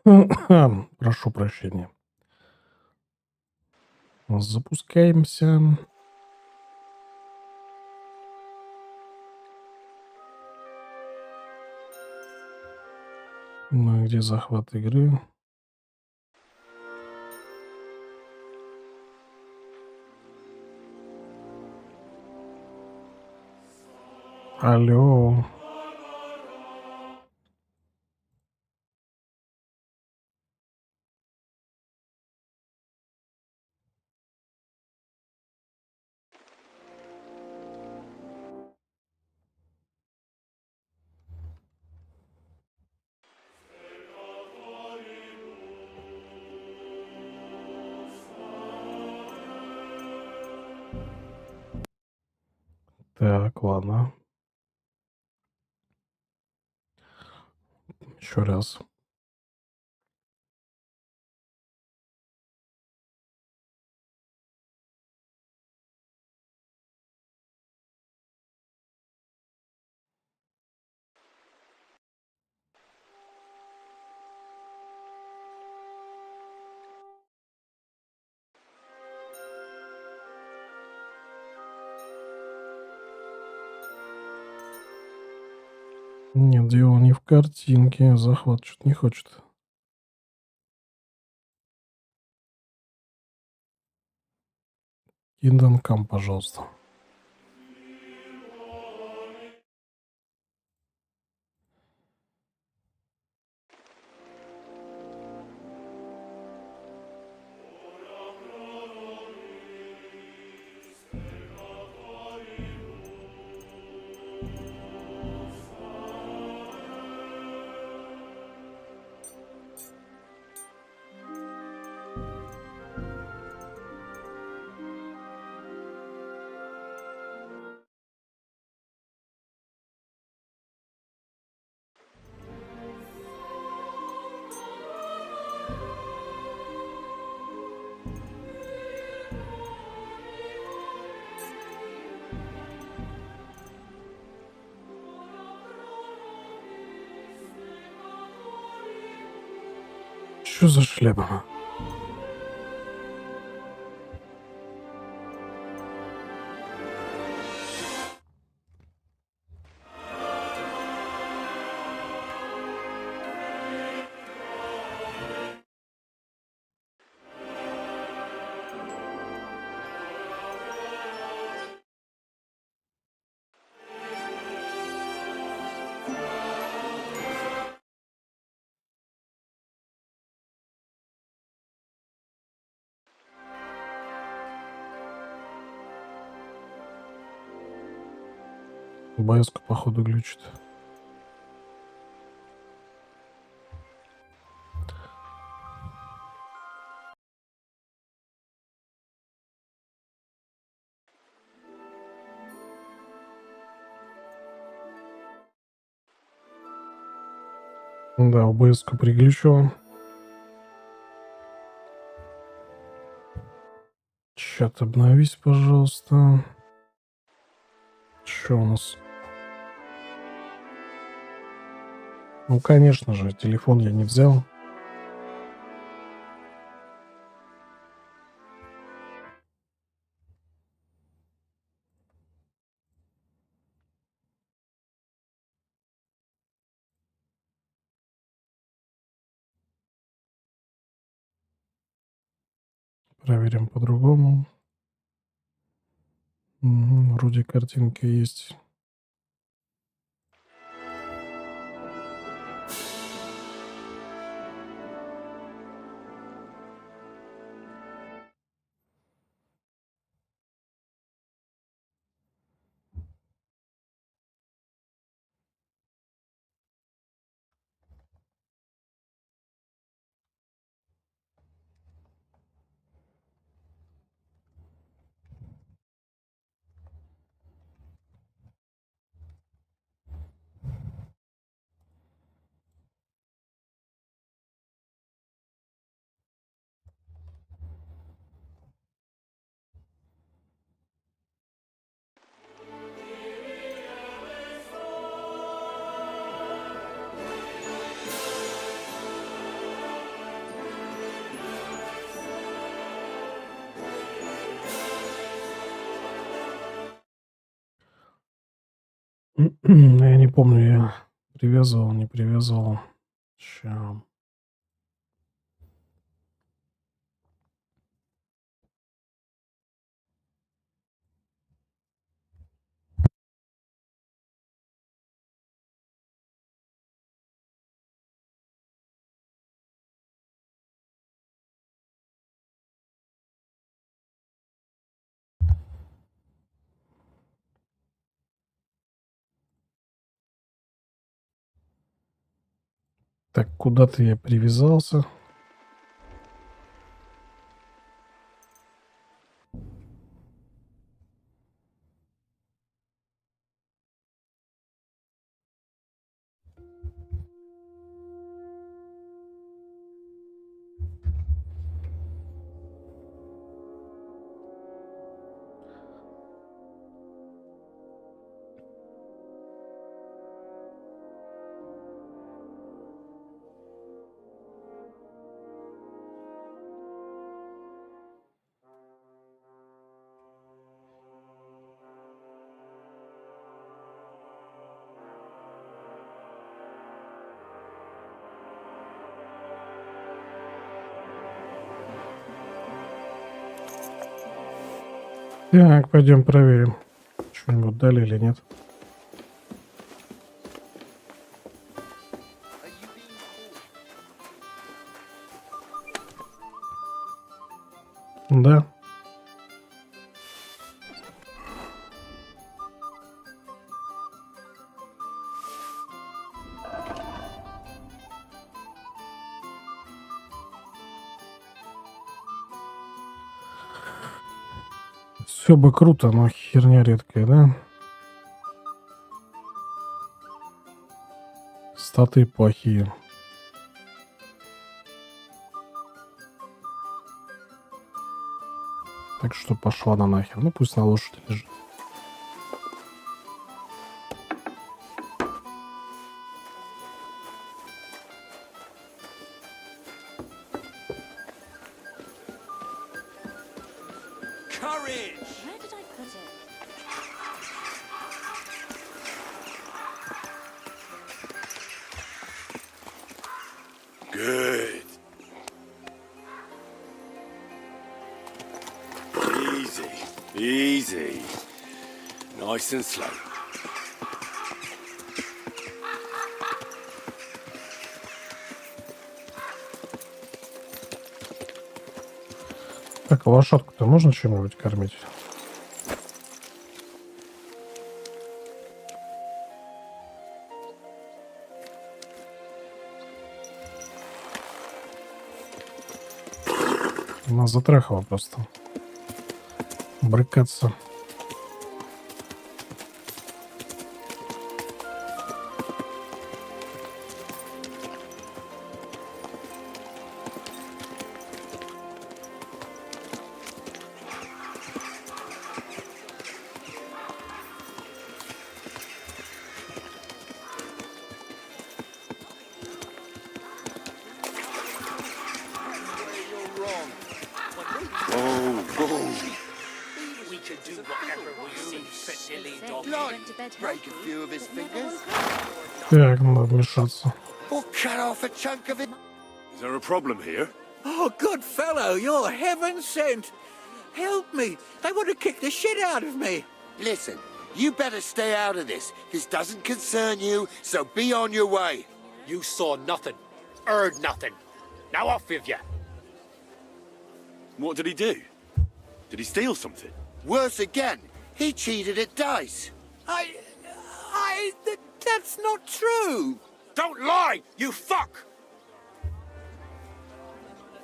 Прошу прощения. Запускаемся. Ну, где захват игры? Алло. Так, ладно. Еще раз. Нет, дело не в картинке. Захват что-то не хочет. Kingdom Come, пожалуйста. Что за шляпа? БС-ка, походу, глючит. Да, ОБС-ку приглючила. Чат обновись, пожалуйста. Что у нас? Ну, конечно же, телефон я не взял. Проверим по-другому. Вроде картинка есть. Я не помню, я привязывал, не привязывал. Ща. Так, куда-то я привязался. Так, пойдем проверим, что-нибудь дали или нет. Да. Все бы круто, но херня редкая, да? Статы плохие. Так что пошла на нахер. Ну пусть на лошади лежит. Good. Easy, easy. Nice and slow. Так, а лошадку-то можно чем-нибудь кормить? Она затрахала просто. Брыкаться. Так, надо вмешаться. Is there a problem here? Oh, good fellow, you're heaven sent. Help me. They want to kick the shit out of me. Listen, you better stay out of this. This doesn't concern you, so be on your way. You saw nothing, heard nothing. Now off with you. What did he do? Did he steal something? Worse again, he cheated at dice. That's not true. Don't lie, you fuck!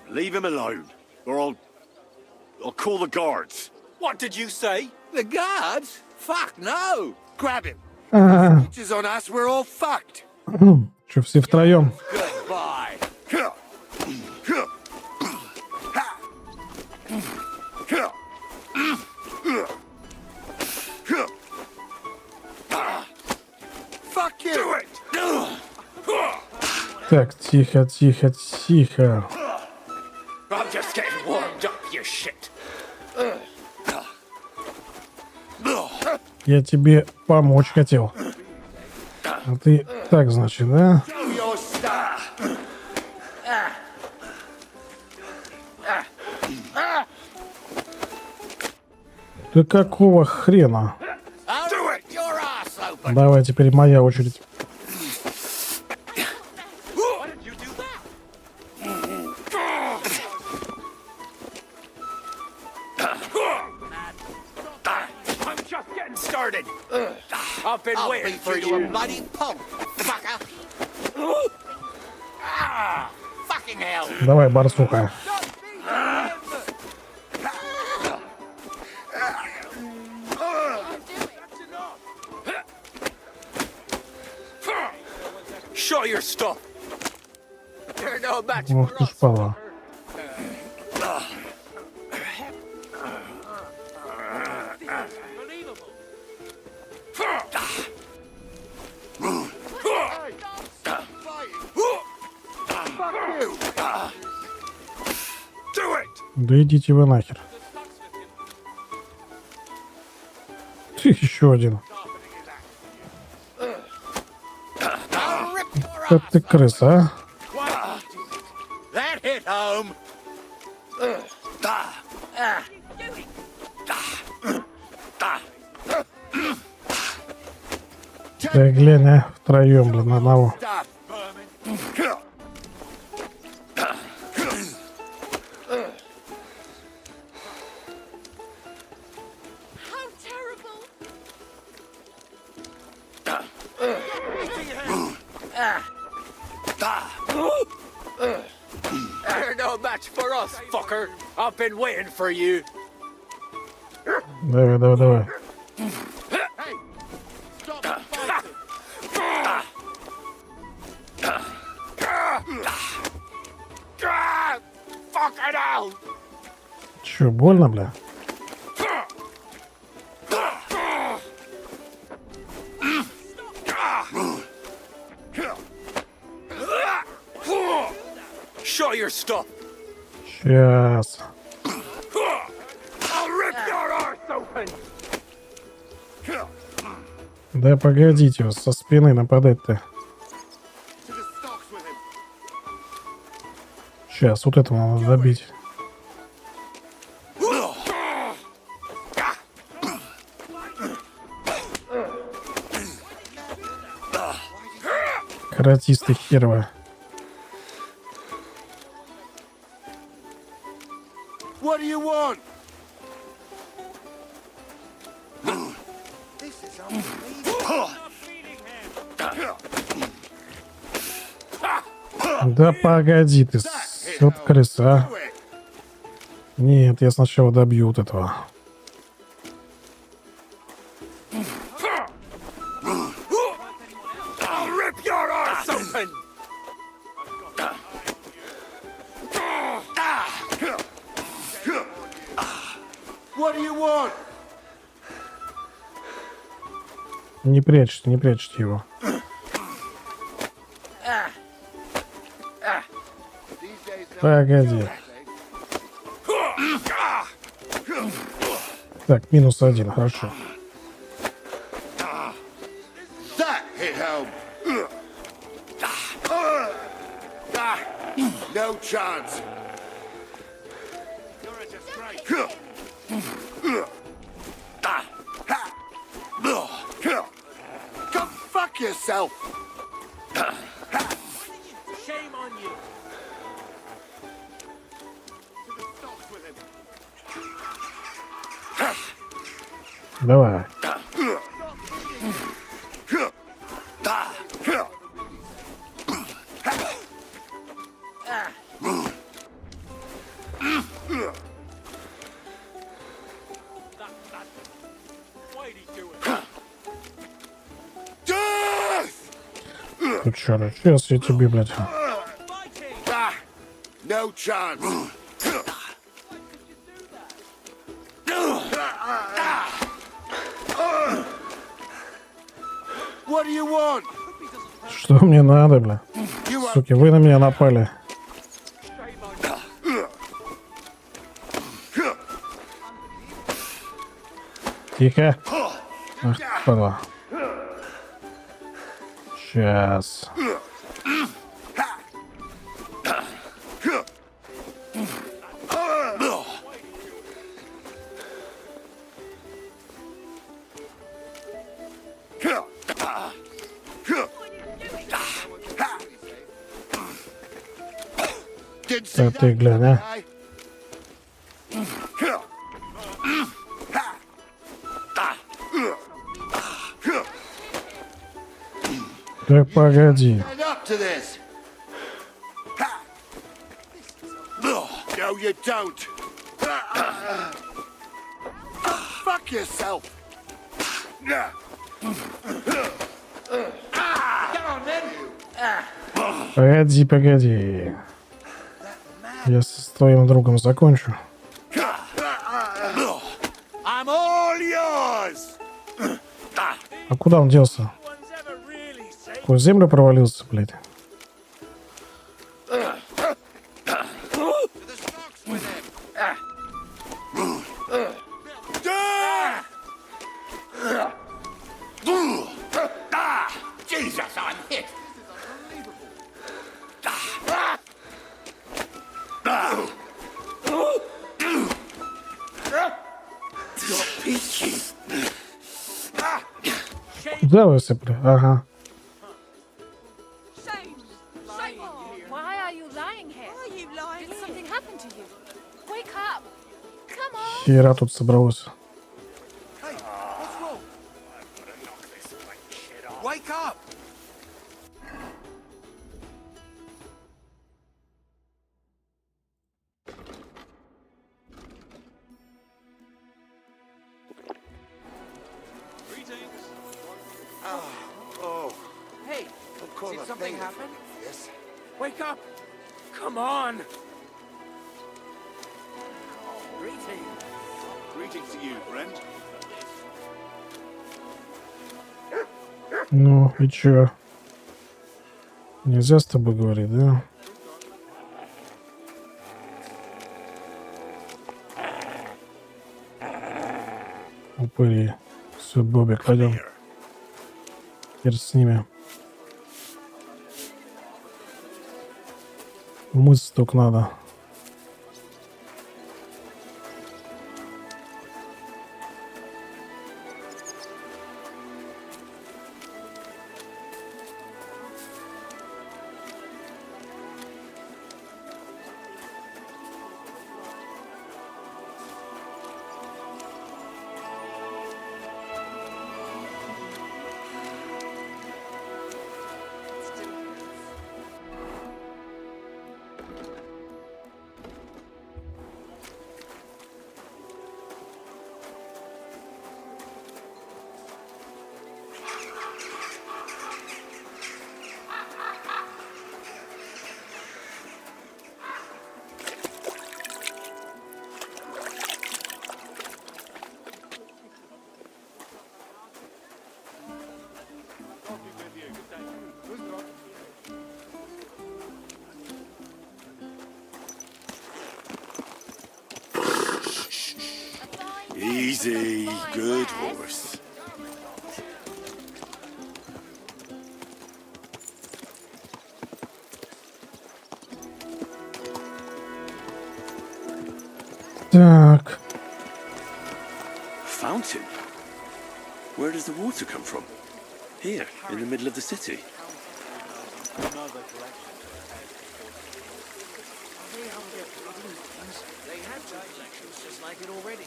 Leave him alone, or I'll call the guards. What did you say? The guards? Fuck no. Grab him. Ага. Switches on us, we're all fucked. Че, все втроем? Goodbye. Fuck you. Do it! Так, тихо, тихо, тихо. I'm just getting warmed up, you shit. Я тебе помочь хотел. А ты так, значит, да? Show your star. Да какого хрена? I'll rip your ass open. Давай, теперь моя очередь. Why did you do that? I'm just getting started. I've been I'll waiting beat for you to a you. bloody pulp, fucker. Ah, fucking hell. Давай, барсуха. Show your stuff. You're no match Ух for ты us. ж пала. Unbelievable. Do it! Да идите вы нахер. Еще один. I'll rip your Как ты крыса, а? That hit home. Да глянь, а, втроем, блин, на одного. How terrible! You're no match for us, fucker. I've been waiting for you. Давай, давай, давай. Fucking hell! Че, больно, бля? Show your stuff. Сейчас. I'll rip your arse open. Да погодите, со спины нападать-то. Сейчас, вот этого надо добить. Каратисты херова. What do you want? This is unbelievable. Да погоди ты, вот крыса. Do it. Нет, я сначала добью вот этого. I'll rip your arse open. What do you want? Не прячьте его. These days, Погоди. Так, -1, хорошо. that hit home. No chance. You're a disgrace. Go fuck yourself. Shame on you. Давай. Why'd he do it? Death! Тут чё, сейчас я тебе, блядь. No chance. What do you want? Что мне надо, бля? You are Суки, вы на меня напали. Тихо. Ах, падла. Сейчас. Да ты глянь, а. Так погоди. No, you don't. Fuck yourself. Погоди, погоди. Я с твоим другом закончу. I'm all yours. А куда он делся? В землю провалился, блядь. Jesus, I'm hit. Куда высыпали? Ага. Shame! Shame! Why are you lying here? Why are you lying? Did something happen to you? Wake up! Come on! Хера тут собралось. Hey, what's wrong? Wake up! Hey, did something happen? Yes. Wake up! Come on! Greetings. Greetings to you, friend. Ну и чё? Нельзя с тобой говорить, да? Упыри. Все, Бобик, пойдем. Теперь с ними. Умыться только надо. Easy, good horse. Так. Fountain? Where does the water come from? Here, in the middle of the city. They had two collections just like it already.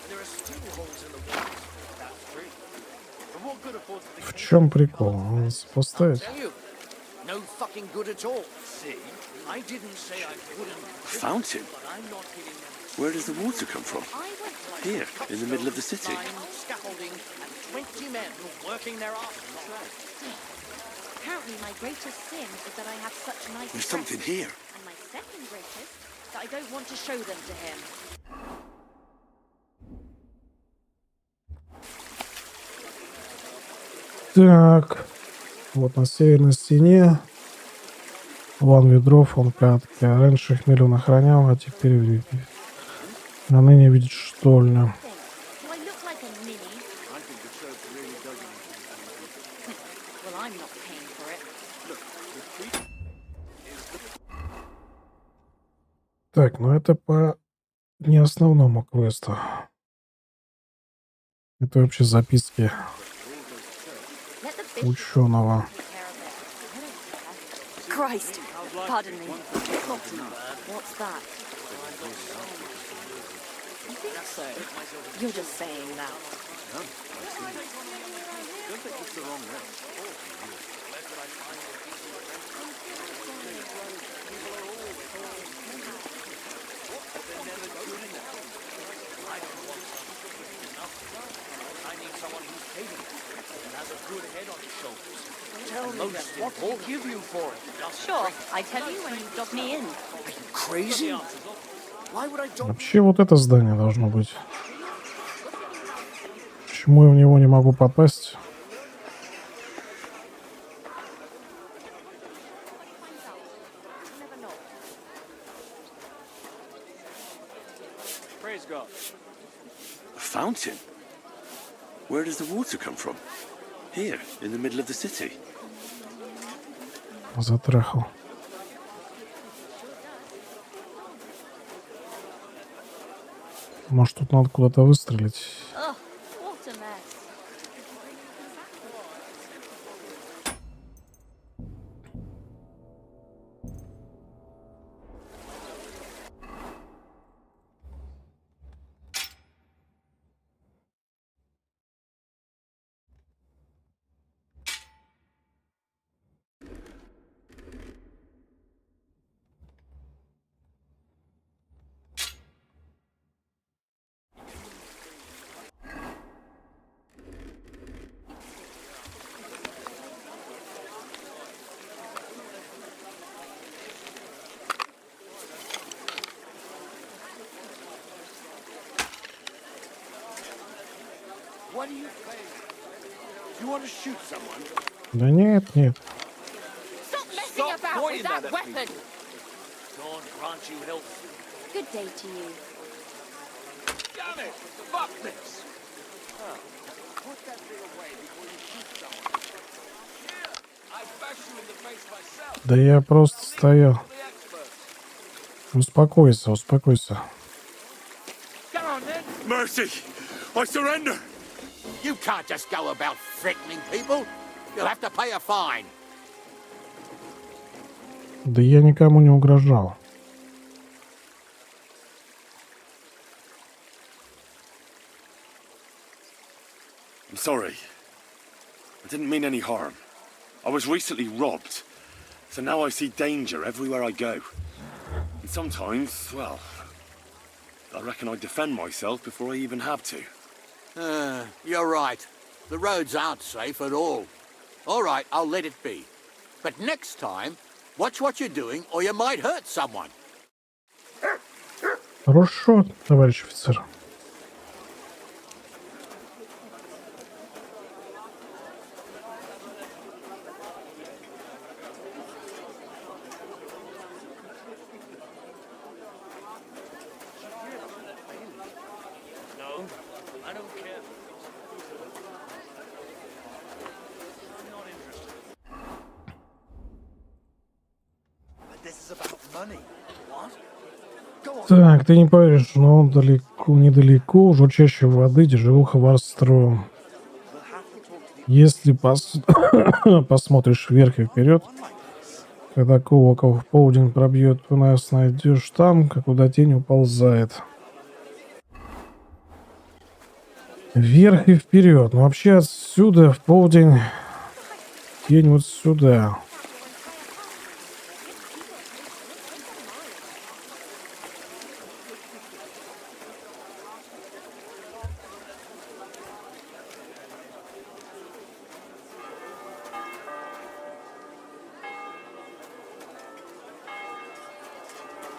There are still holes in the walls. That's true. But what good affords the В чем прикол? Надо поставить. tell you? No fucking good at all. See? I didn't say I wouldn't. Fountain? But I'm not giving them Where does the water come from? I went Here, in the middle of the city. scaffolding and 20 men working their asses off. Apparently my greatest sin is that I have such nice There's friends. something here. And my second greatest, that I don't want to show them to him. Так. Вот на северной стене. Вон ведров, вон катки. А раньше их миллион охранял, а теперь видит. А ныне видит штольню. Do I look like a ninny? Well, I'm not paying for it. Так, ну это по не основному квесту. Это вообще записки ученого. Christ, pardon me. Cotton, what's that? You think so? You're just saying that. I need someone who's capable and has a good head on his shoulders. Tell me then, what will give you for it? Sure, I tell you when you drop me in. Crazy? Why would I don't... Вообще вот это здание должно быть. Почему я в него не могу попасть? Praise God. A fountain? Where does the water come from? Here, in the middle of the city. Затрахал. Может, тут надо куда-то выстрелить? Ugh, what a mess. What are you playing? You want to shoot someone? Да нет, нет. Stop messing Stop about pointing with that that at me. weapon! God grant you health. Good day to you. Damn it! Fuck this! Put that thing away before you shoot someone. I bash you in the face myself. Да я просто стою. The experts. Успокойся, успокойся. Come on then. Mercy! I surrender! You can't just go about threatening people. You'll have to pay a fine. Да я никому не угрожал. I'm sorry. I didn't mean any harm. I was recently robbed, so now I see danger everywhere I go. And sometimes, well, I reckon I defend myself before I even have to. You're right. The roads aren't safe at all. All right, I'll let it be. But next time, watch what you're doing or you might hurt someone. Хорошо, товарищ офицер. No, I don't care. I'm not interested. But this is about money. What? Так, ты не поверишь, но он далеко, недалеко, уже чаще воды, дежавуха ворство. Если посмотришь вверх и вперед, когда колокол в полдень пробьет, ты нас найдешь там, как куда тень уползает. Вверх и вперед. Но вообще отсюда в полдень тень вот сюда.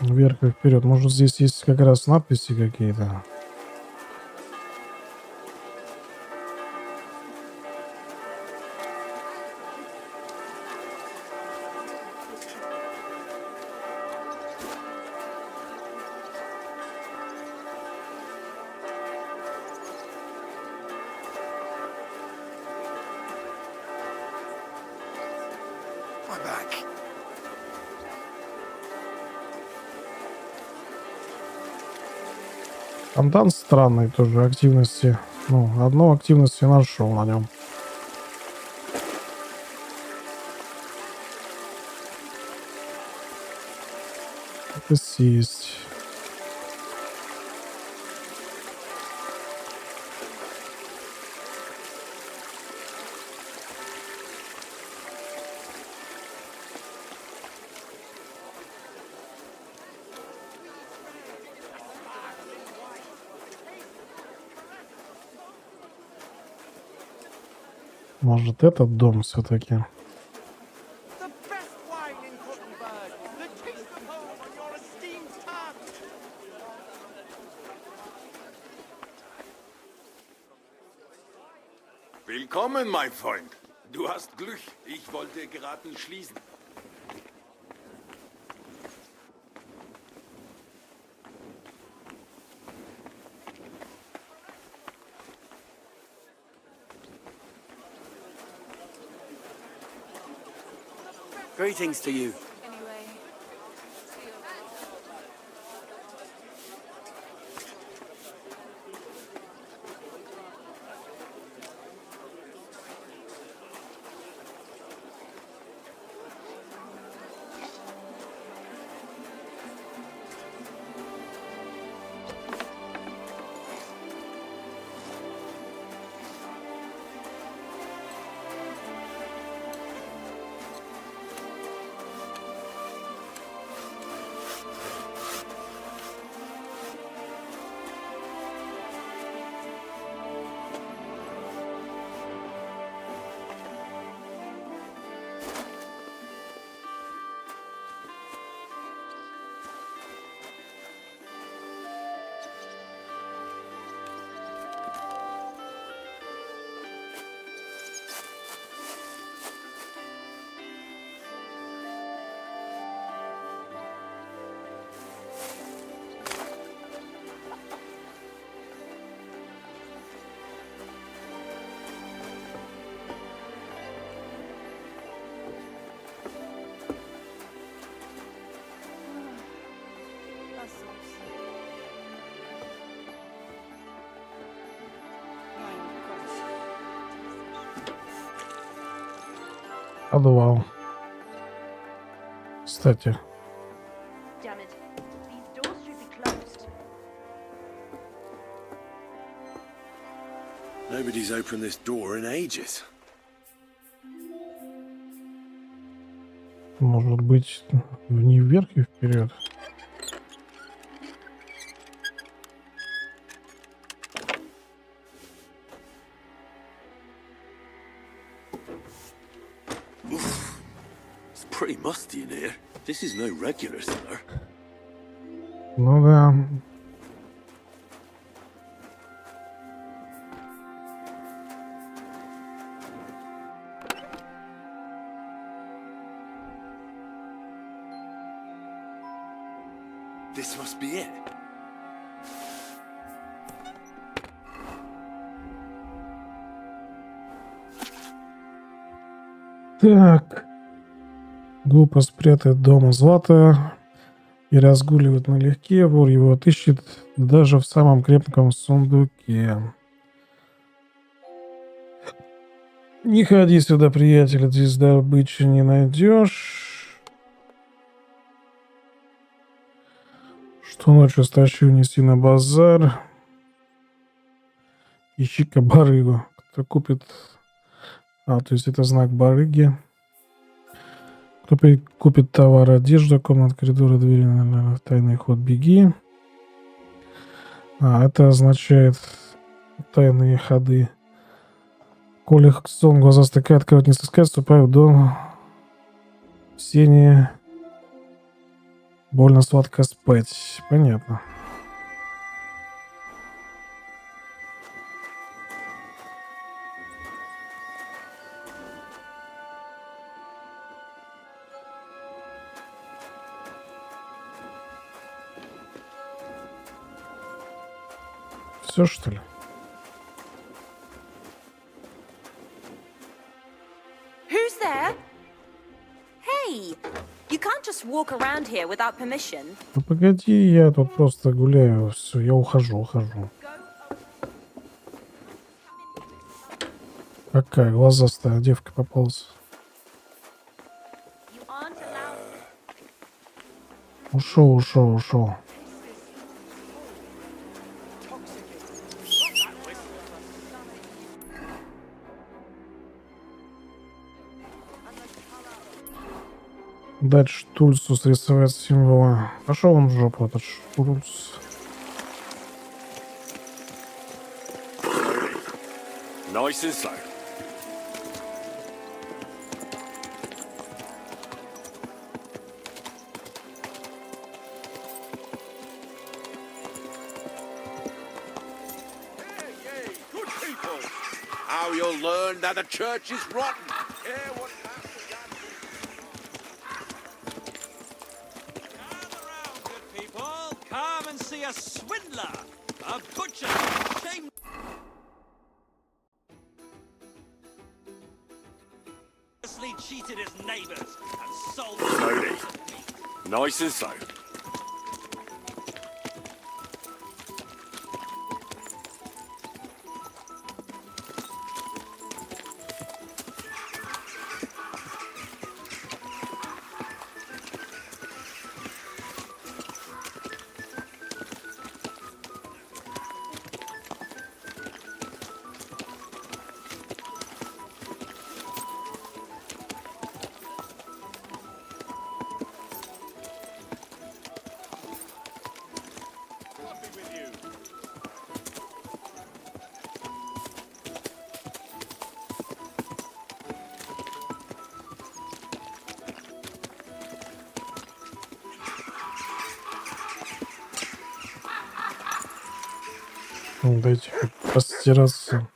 Вверх и вперед. Может, здесь есть как раз надписи какие-то. My back. Фонтан странный тоже, активности. Ну, одну активность я нашел на нем. Это съесть. Может, этот дом все-таки? The best wine in Gothenburg. The taste of home on your esteemed tongue. Willkommen, mein Freund. Du hast Glück. Ich wollte gerade schließen. Greetings to you. Anyway. Подвал. Кстати, Damn it. These doors should be closed. Nobody's opened this door in ages. может быть, не вверх и вперед. It's pretty musty in here. This is no regular cellar. Ну да. This must be it. Так. Глупо спрятать дома злато и разгуливать налегке. Вор его отыщет даже в самом крепком сундуке. Не ходи сюда, приятель, здесь добычи не найдешь. Что ночью стащу, неси на базар. Ищи-ка барыгу. Кто купит... то есть это знак барыги. Кто купит товар, одежду, комнат, коридора, двери, наверное, в тайный ход, беги. Это означает тайные ходы. Коли сон глаза стыкает, открывать не стыскать, ступай в дом. Сене. Больно сладко спать. Понятно. Все, что ли? Who's there? Hey, you can't just walk around here without permission? Ну погоди, я тут просто гуляю. Все, я ухожу. Какая глазастая девка попалась. You aren't allowed. Ушел. Дать штульцу срисовать символы. Пошел он в жопу, этот штульц. Nice and slow. Good people. How you'll learn that the church is rotten. Hear what People, come and see a swindler, a butcher, shame. Cheated his neighbors and sold. Slowly. Nice and slow. Дайте хоть постираться.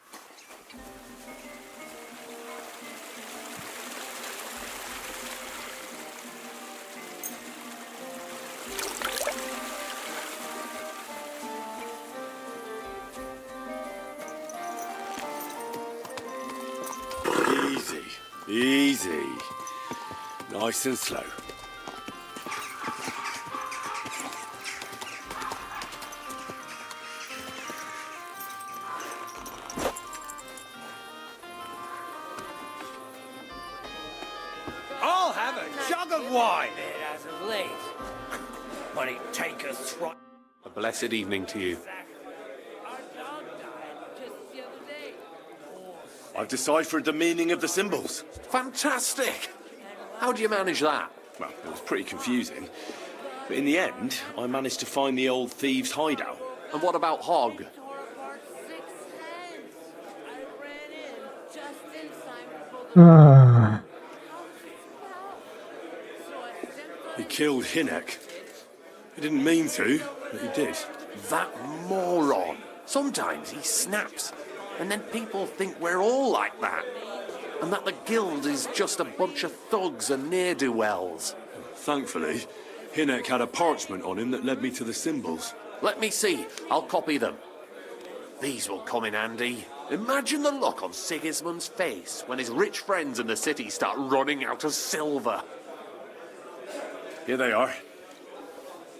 Easy. Nice and slow. I'll have a jug of wine as of late. But it take us right. A blessed evening to you. I've deciphered the meaning of the symbols. Fantastic! How do you manage that? Well, it was pretty confusing. But in the end, I managed to find the old thieves' hideout. And what about Hog? Ah, He killed Hinek. He didn't mean to, but he did. That moron! Sometimes he snaps, and then people think we're all like that. And that the guild is just a bunch of thugs and ne'er-do-wells. Thankfully, Hinek had a parchment on him that led me to the symbols. Let me see. I'll copy them. These will come in handy. Imagine the look on Sigismund's face when his rich friends in the city start running out of silver. Here they are.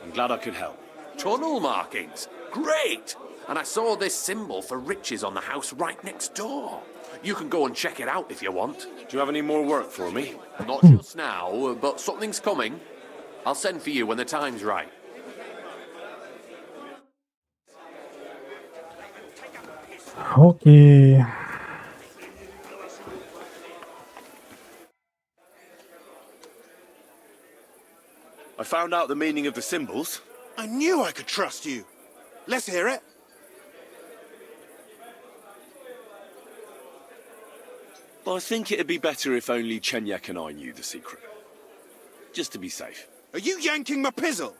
I'm glad I could help. Tunnel markings. Great! And I saw this symbol for riches on the house right next door. You can go and check it out if you want. Do you have any more work for me? Not just now, but something's coming. I'll send for you when the time's right. окей. I found out the meaning of the symbols. I knew I could trust you. Let's hear it. But I think it'd be better if only Chenyek and I knew the secret. Just to be safe. Are you yanking my pizzle?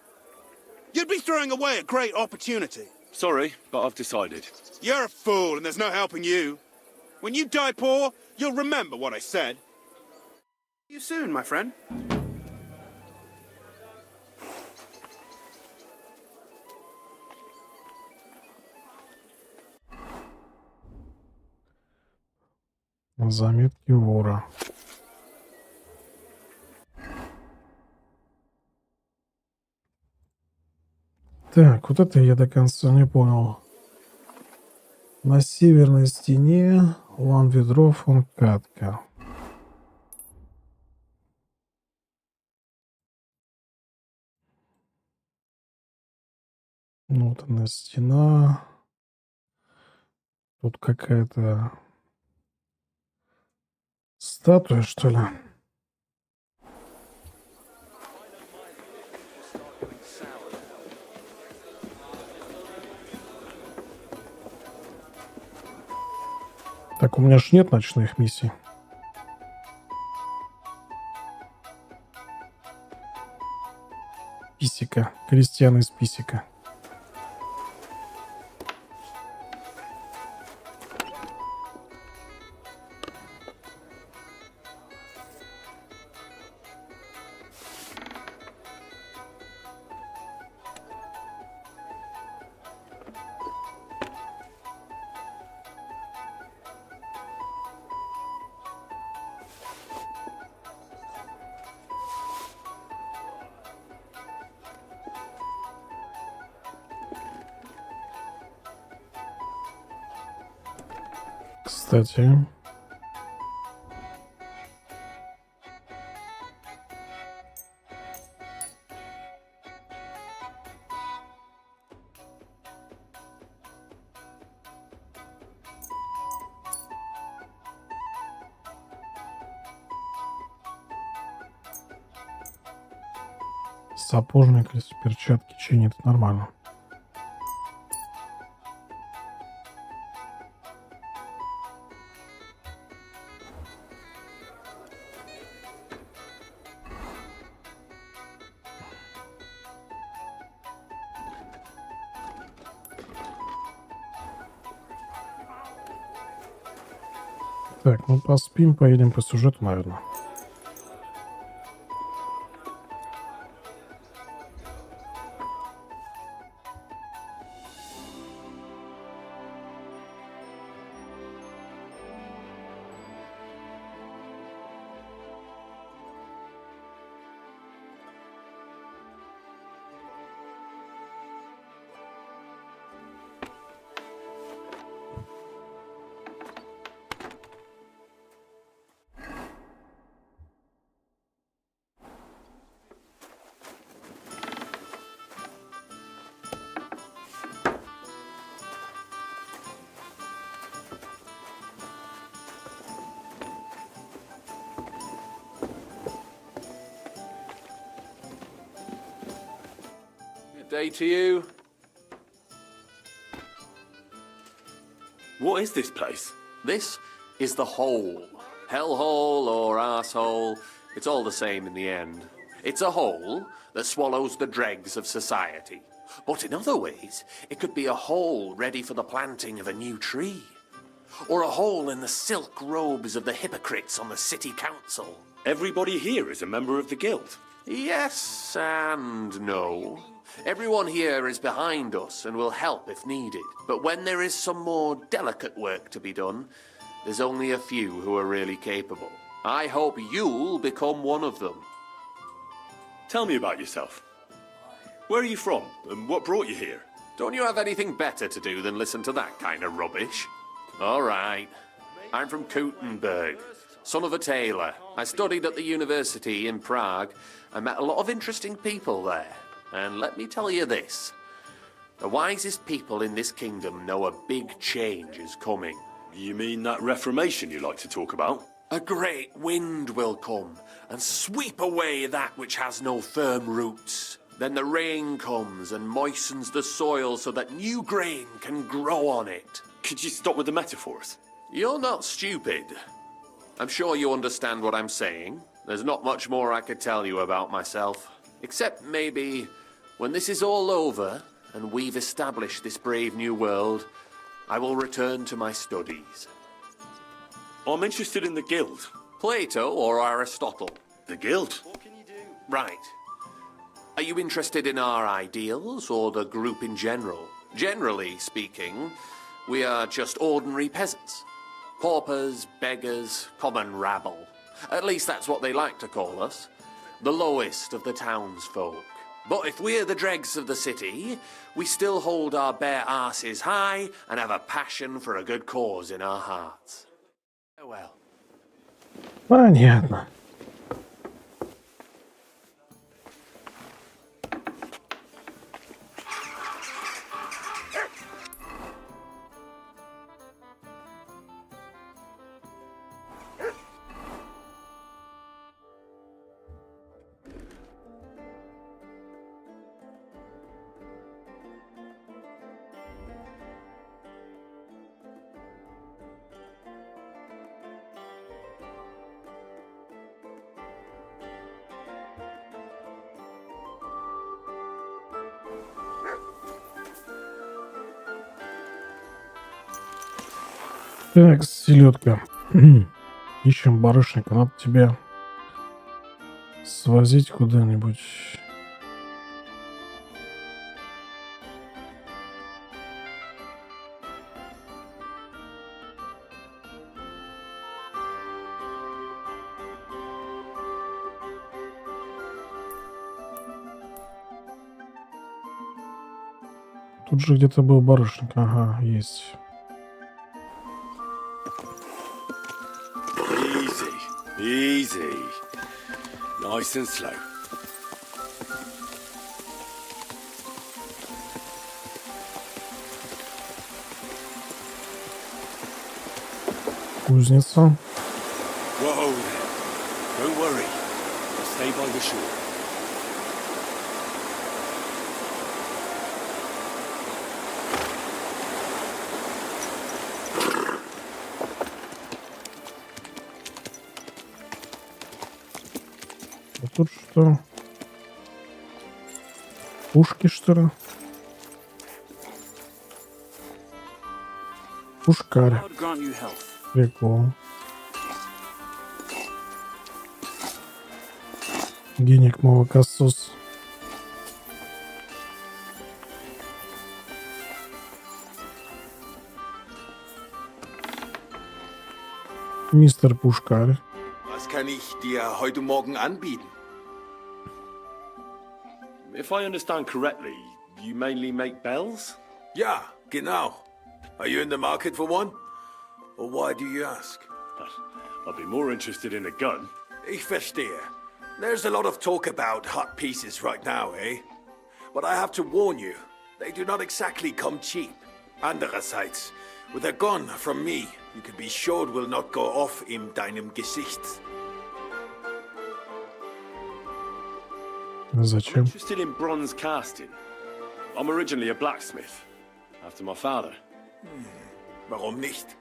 You'd be throwing away a great opportunity. Sorry, but I've decided. You're a fool and there's no helping you. When you die poor, you'll remember what I said. See you soon, my friend. Заметки вора. Так, вот это я до конца не понял. На северной стене вон ведров, вон катка. Ну, вот она стена. Тут какая-то статуя, что ли? Так, у меня ж нет ночных миссий. Писика. Крестьян из писика. Кстати, сапожник, если перчатки чинит, нормально. Так, ну поспим, поедем по сюжету, наверное. Day to you. What is this place? This is the hole. Hellhole or arsehole, it's all the same in the end. It's a hole that swallows the dregs of society. But in other ways, it could be a hole ready for the planting of a new tree. Or a hole in the silk robes of the hypocrites on the city council. Everybody here is a member of the guild. Yes and no. Everyone here is behind us and will help if needed. But when there is some more delicate work to be done, there's only a few who are really capable. I hope you'll become one of them. Tell me about yourself. Where are you from, and what brought you here? Don't you have anything better to do than listen to that kind of rubbish? All right. I'm from Kuttenberg, son of a tailor. I studied at the university in Prague. I met a lot of interesting people there. And let me tell you this. The wisest people in this kingdom know a big change is coming. You mean that reformation you like to talk about? A great wind will come and sweep away that which has no firm roots. Then the rain comes and moistens the soil so that new grain can grow on it. Could you stop with the metaphors? You're not stupid. I'm sure you understand what I'm saying. There's not much more I could tell you about myself. Except maybe when this is all over and we've established this brave new world, I will return to my studies. I'm interested in the guild. Plato or Aristotle? The guild? Right. Are you interested in our ideals or the group in general? Generally speaking, we are just ordinary peasants. Paupers, beggars, common rabble. At least that's what they like to call us. The lowest of the townsfolk. But if we're the dregs of the city, we still hold our bare arses high and have a passion for a good cause in our hearts. Farewell. Понятно. Так, селедка. Ищем барышника. Надо тебя свозить куда-нибудь. Тут же где-то был барышник. Ага, есть. Easy. Nice and slow. Кузница. Whoa there. Don't worry. I'll stay by the shore. А тут что? Пушки, что ли? Пушкарь. God grant you health. Прикол. Денег молокосос. Мистер Пушкарь. Was kann ich dir heute Morgen anbieten? If I understand correctly, you mainly make bells? Ja, genau. Are you in the market for one? Or why do you ask? I'd be more interested in a gun. Ich verstehe. There's a lot of talk about hot pieces right now, eh? But I have to warn you, they do not exactly come cheap. Andererseits, with a gun from me, you can be sure it will not go off in deinem Gesicht. Зачем? Interested in bronze casting. I'm originally a blacksmith, after my father. Warum nicht?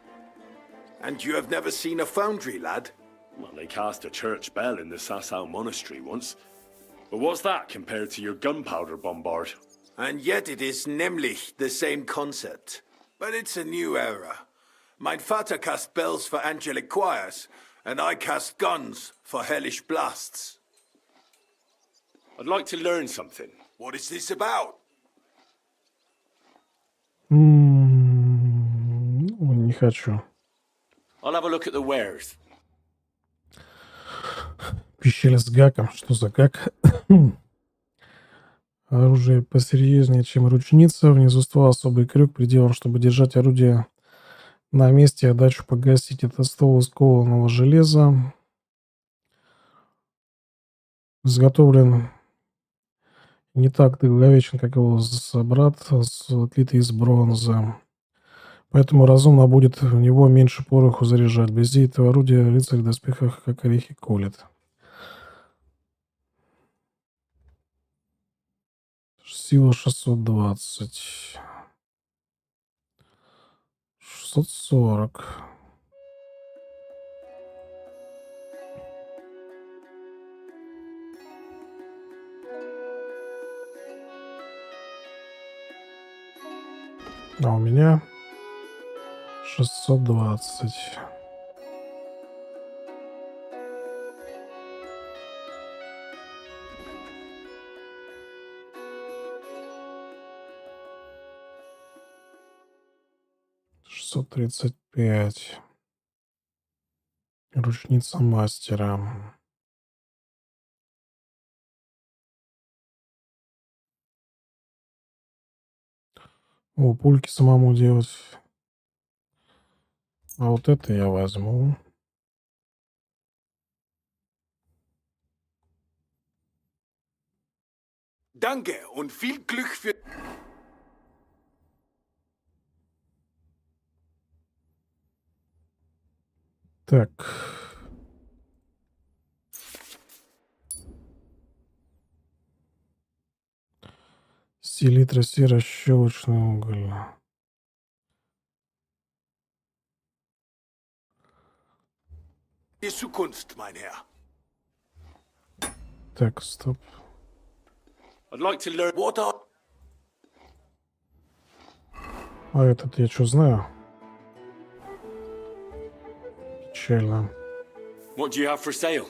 And you have never seen a foundry, lad? Well, they cast a church bell in the Sassau monastery once. But what's that compared to your gunpowder bombard? And yet it is nämlich the same concept. But it's a new era. Mein Vater cast bells for angelic choirs, and I cast guns for hellish blasts. I'd like to learn something. What is this about? Не хочу. I'll have a look at the wares. Пищали с гаком. Что за гак? Оружие посерьезнее, чем ручница. Внизу ствола особый крюк, приделан, чтобы держать орудие на месте, а дачу погасить. Это ствол из кованого железа. Изготовлен не так долговечен, как его собрат, отлитый из бронзы. Поэтому разумно будет в него меньше пороху заряжать. Вблизи этого орудия рыцарь в доспехах, как орехи, колет. Сила 620. 640. А у меня 620. Шестьсот 35. Ручница мастера. О, пульки самому делать. А вот это я возьму. Danke und viel Glück für... Так. Селитра, сера, щелочный уголь. Die Zukunft, mein Herr. Так, стоп. I'd like to learn. What are... А этот я что знаю? Печально. What do you have for sale?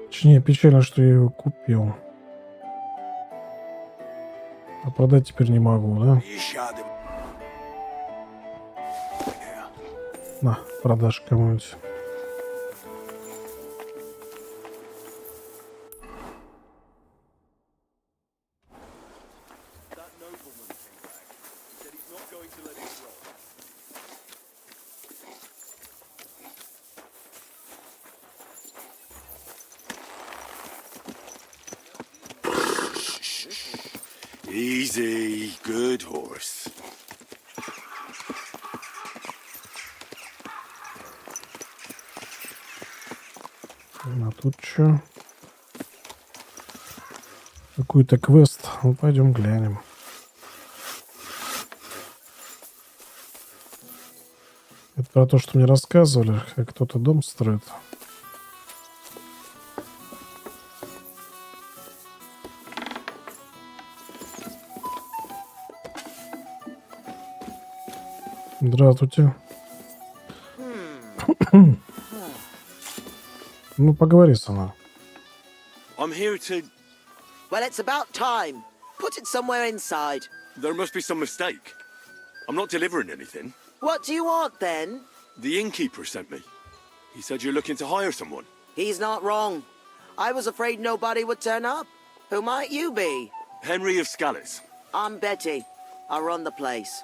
Точнее, печально, что я его купил. А продать теперь не могу, да? Wie schade. Mein Herr. На, продашь кому-нибудь. That nobleman came back. He said he's not going to let it rot. Easy, good horse. А тут что? Какой-то квест. Ну, пойдем глянем. Это про то, что мне рассказывали, как кто-то дом строит. Здравствуйте. Ну, поговори со мной. I'm here to. Well, it's about time. Put it somewhere inside. There must be some mistake. I'm not delivering anything. What do you want, then? The innkeeper sent me. He said you're looking to hire someone. He's not wrong. I was afraid nobody would turn up. Who might you be? Henry of Scallis. I'm Betty. I run the place.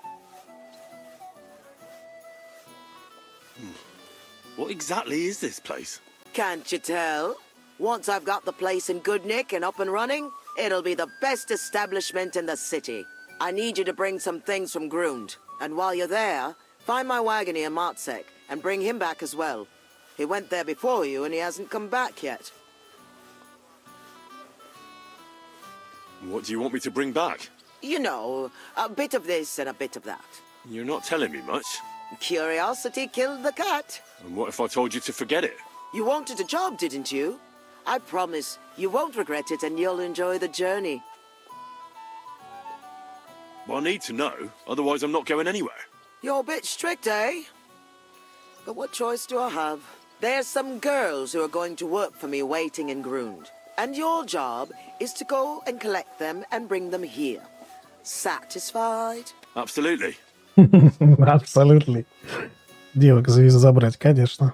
What exactly is this place? Can't you tell? Once I've got the place in good nick and up and running, it'll be the best establishment in the city. I need you to bring some things from Grund. And while you're there, find my wagoner Martzek and bring him back as well. He went there before you and he hasn't come back yet. What do you want me to bring back? You know, a bit of this and a bit of that. You're not telling me much. Curiosity killed the cat. And what if I told you to forget it? You wanted a job, didn't you? I promise you won't regret it and you'll enjoy the journey. Well, I need to know, otherwise I'm not going anywhere. You're a bit strict, eh? But what choice do I have? There's some girls who are going to work for me waiting in Grund. And your job is to go and collect them and bring them here. Satisfied? Absolutely. Абсолютно. Девок забрать, конечно.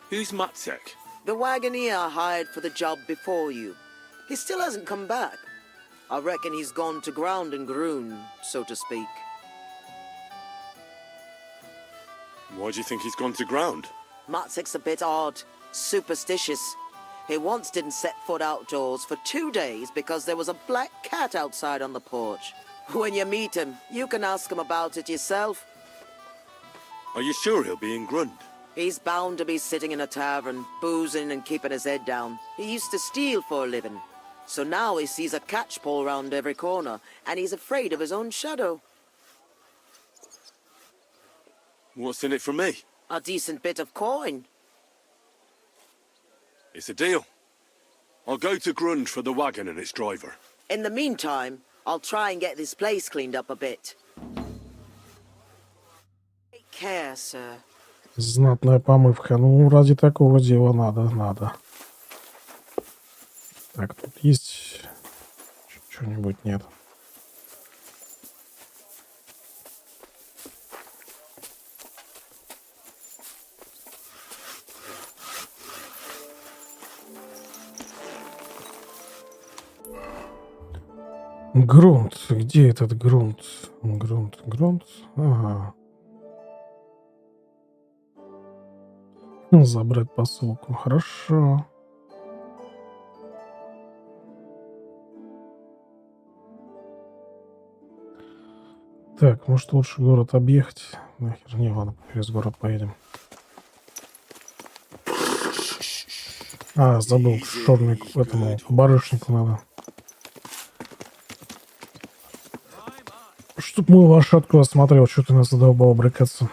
Who's Matsek? The wagoner I hired for the job before you. He still hasn't come back. I reckon he's gone to ground in Grun, so to speak. Why do you think he's gone to ground? Matsek's a bit odd, superstitious. He once didn't set foot outdoors for 2 days because there was a black cat outside on the porch. When you meet him, you can ask him about it yourself. Are you sure he'll be in Grund? He's bound to be sitting in a tavern, boozing and keeping his head down. He used to steal for a living. So now he sees a catchpole round every corner, and he's afraid of his own shadow. What's in it for me? A decent bit of coin. It's a deal. I'll go to Grund for the wagon and its driver. In the meantime, I'll try and get this place cleaned up a bit. Take care, sir. Знатная помывка. Ну, ради такого дела надо. Так, тут есть что-нибудь? Нет. Грунт. Где этот грунт? Грунт. Ага. Забрать посылку. Хорошо. Так, может лучше город объехать? Нахер, не, ладно, через город поедем. А, забыл, к шорнику, этому барышнику надо. Чтоб мой лошадку осмотрел, что ты нас задолбал брыкаться.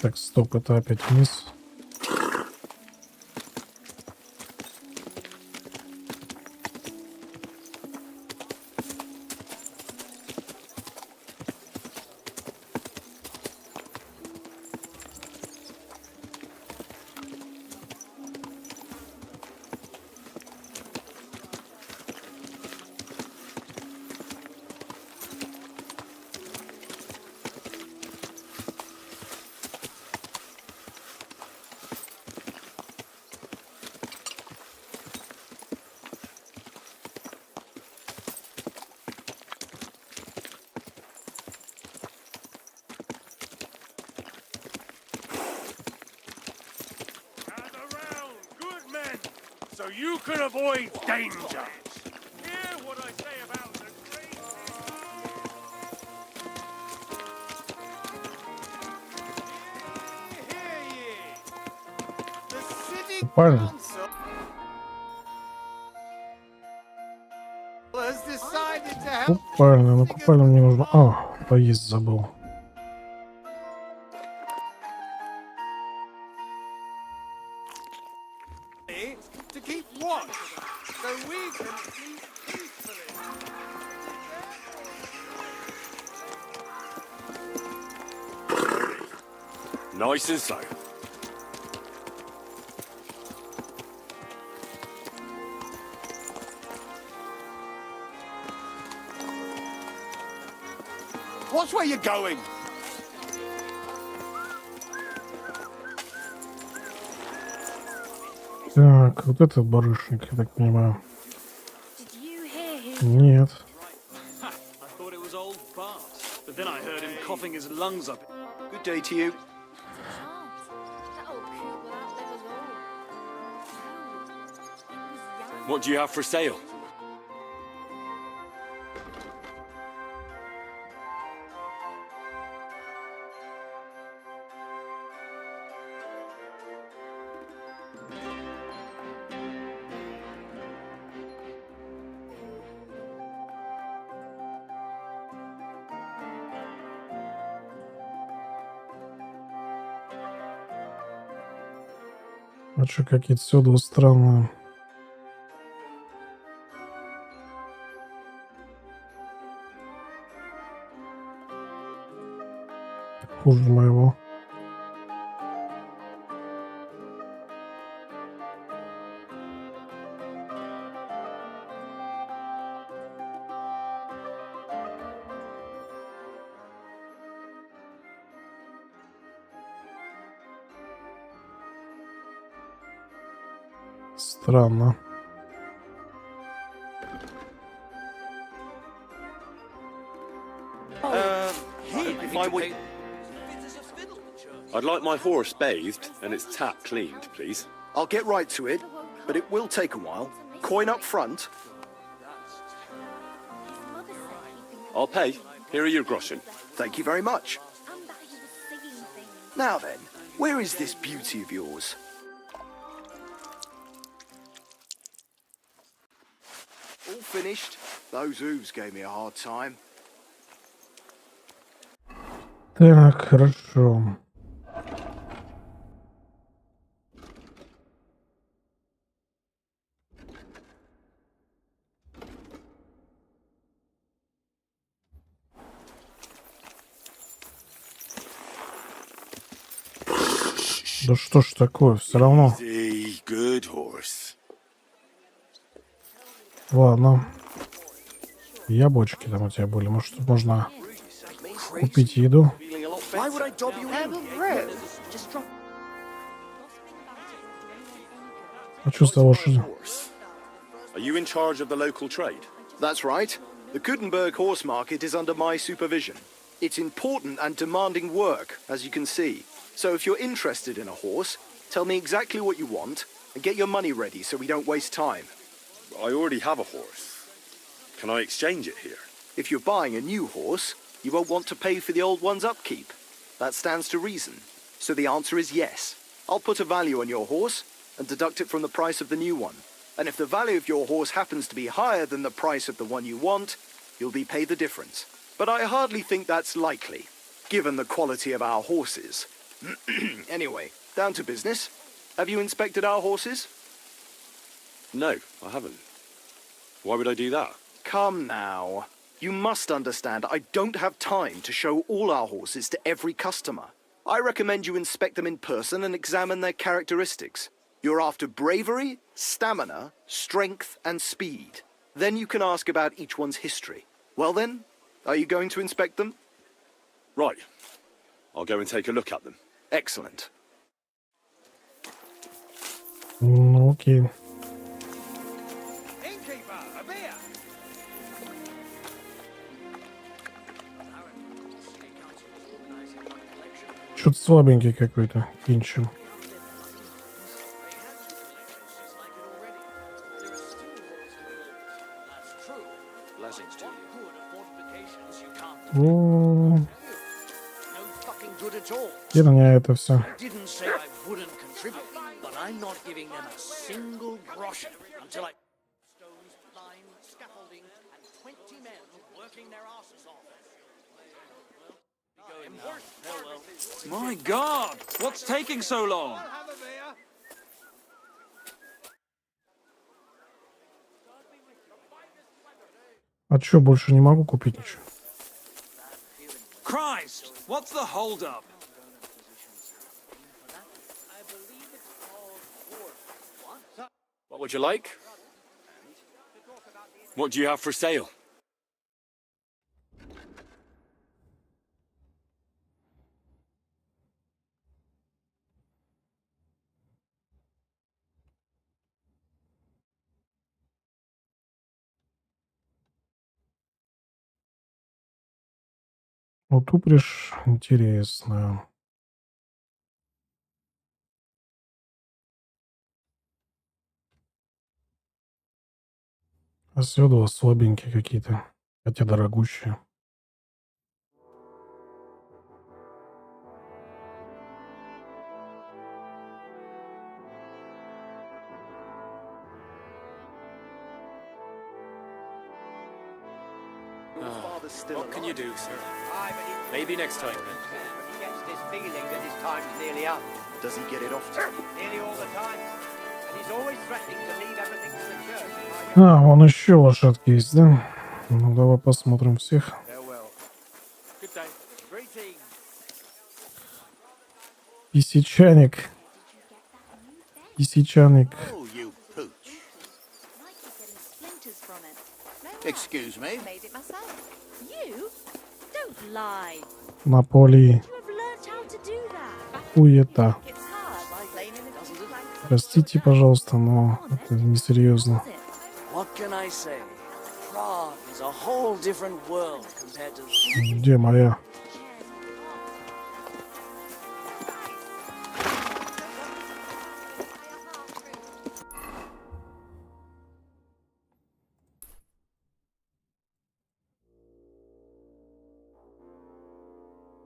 Так, стоп, это опять вниз. So you can avoid danger. Hear what I say about the great... Hear ye. The city Правильно. council has decided to help... Купальня, ну купальня мне нужно... А, поесть забыл. to keep watch, so we can sleep peacefully. Nice and slow. Watch where you're going. Так, вот этот барышник, я так понимаю. Did you hear him? Нет. I thought it was old Bart, but then I heard him coughing his lungs up. Good day to you. That old coot will outlive us all. No, it was young. What do you have for sale? А что, какие-то седла странные. Хуже моего. Странно. I'd like my horse bathed and its tap cleaned, please. I'll get right to it, but it will take a while. Coin up front. His mother said he'd been I'll pay. Here are your groschen. Thank you very much. and that he was seeing things. Now then, where is this beauty of yours? All finished. Those hooves gave me a hard time. Так, хорошо. Да что ж такое, все равно. Easy, good horse. Ладно. Яблочки там у тебя были. Может, можно купить еду? Why would I dob you in? Just drop. Хочу с лошади. Horse. Are you in charge of the local trade? That's right. The Gutenberg horse market is under my supervision. It's important and demanding work, as you can see. So if you're interested in a horse, tell me exactly what you want and get your money ready so we don't waste time. I already have a horse. Can I exchange it here? If you're buying a new horse, you won't want to pay for the old one's upkeep. That stands to reason. So the answer is yes. I'll put a value on your horse and deduct it from the price of the new one. And if the value of your horse happens to be higher than the price of the one you want, you'll be paid the difference. But I hardly think that's likely, given the quality of our horses. Anyway, down to business. Have you inspected our horses? No, I haven't. Why would I do that? Come now. You must understand I don't have time to show all our horses to every customer. I recommend you inspect them in person and examine their characteristics. You're after bravery, stamina, strength, and speed. Then you can ask about each one's history. Well then, are you going to inspect them? Right. I'll go and take a look at them. Excellent. Ну, окей. Innkeeper, a beer! Что-то слабенький какой-то. Кинчем. О, где на меня это все? Didn't say I wouldn't contribute, but I'm not giving them a single groschen until I... Stones, lime, scaffolding, and 20 men working their asses off. My God! What's taking so long? А чё, больше не могу купить ничего? Christ! What's the hold-up? What would you like? What do you have for sale? Вот упряжь интересная. А седла слабенькие какие-то, хотя дорогущие. What can you do, sir? Maybe next time. He gets this feeling that his time's nearly up. Does he get it often? Nearly all the time. And he's always threatening to leave everything to the church. А, вон еще лошадки есть, да? Ну, давай посмотрим всех. Farewell. Good day. Greetings. Писечаник. Писечаник. Oh, you pooch. Like you're getting splinters from it. Excuse me? Made it myself. You? Don't lie. На поле You have learnt how to do that. хуета. It's hard, like laying in a two planks. Простите, пожалуйста, но это несерьезно. What can I say? Prague is a whole different world compared to... Где моя?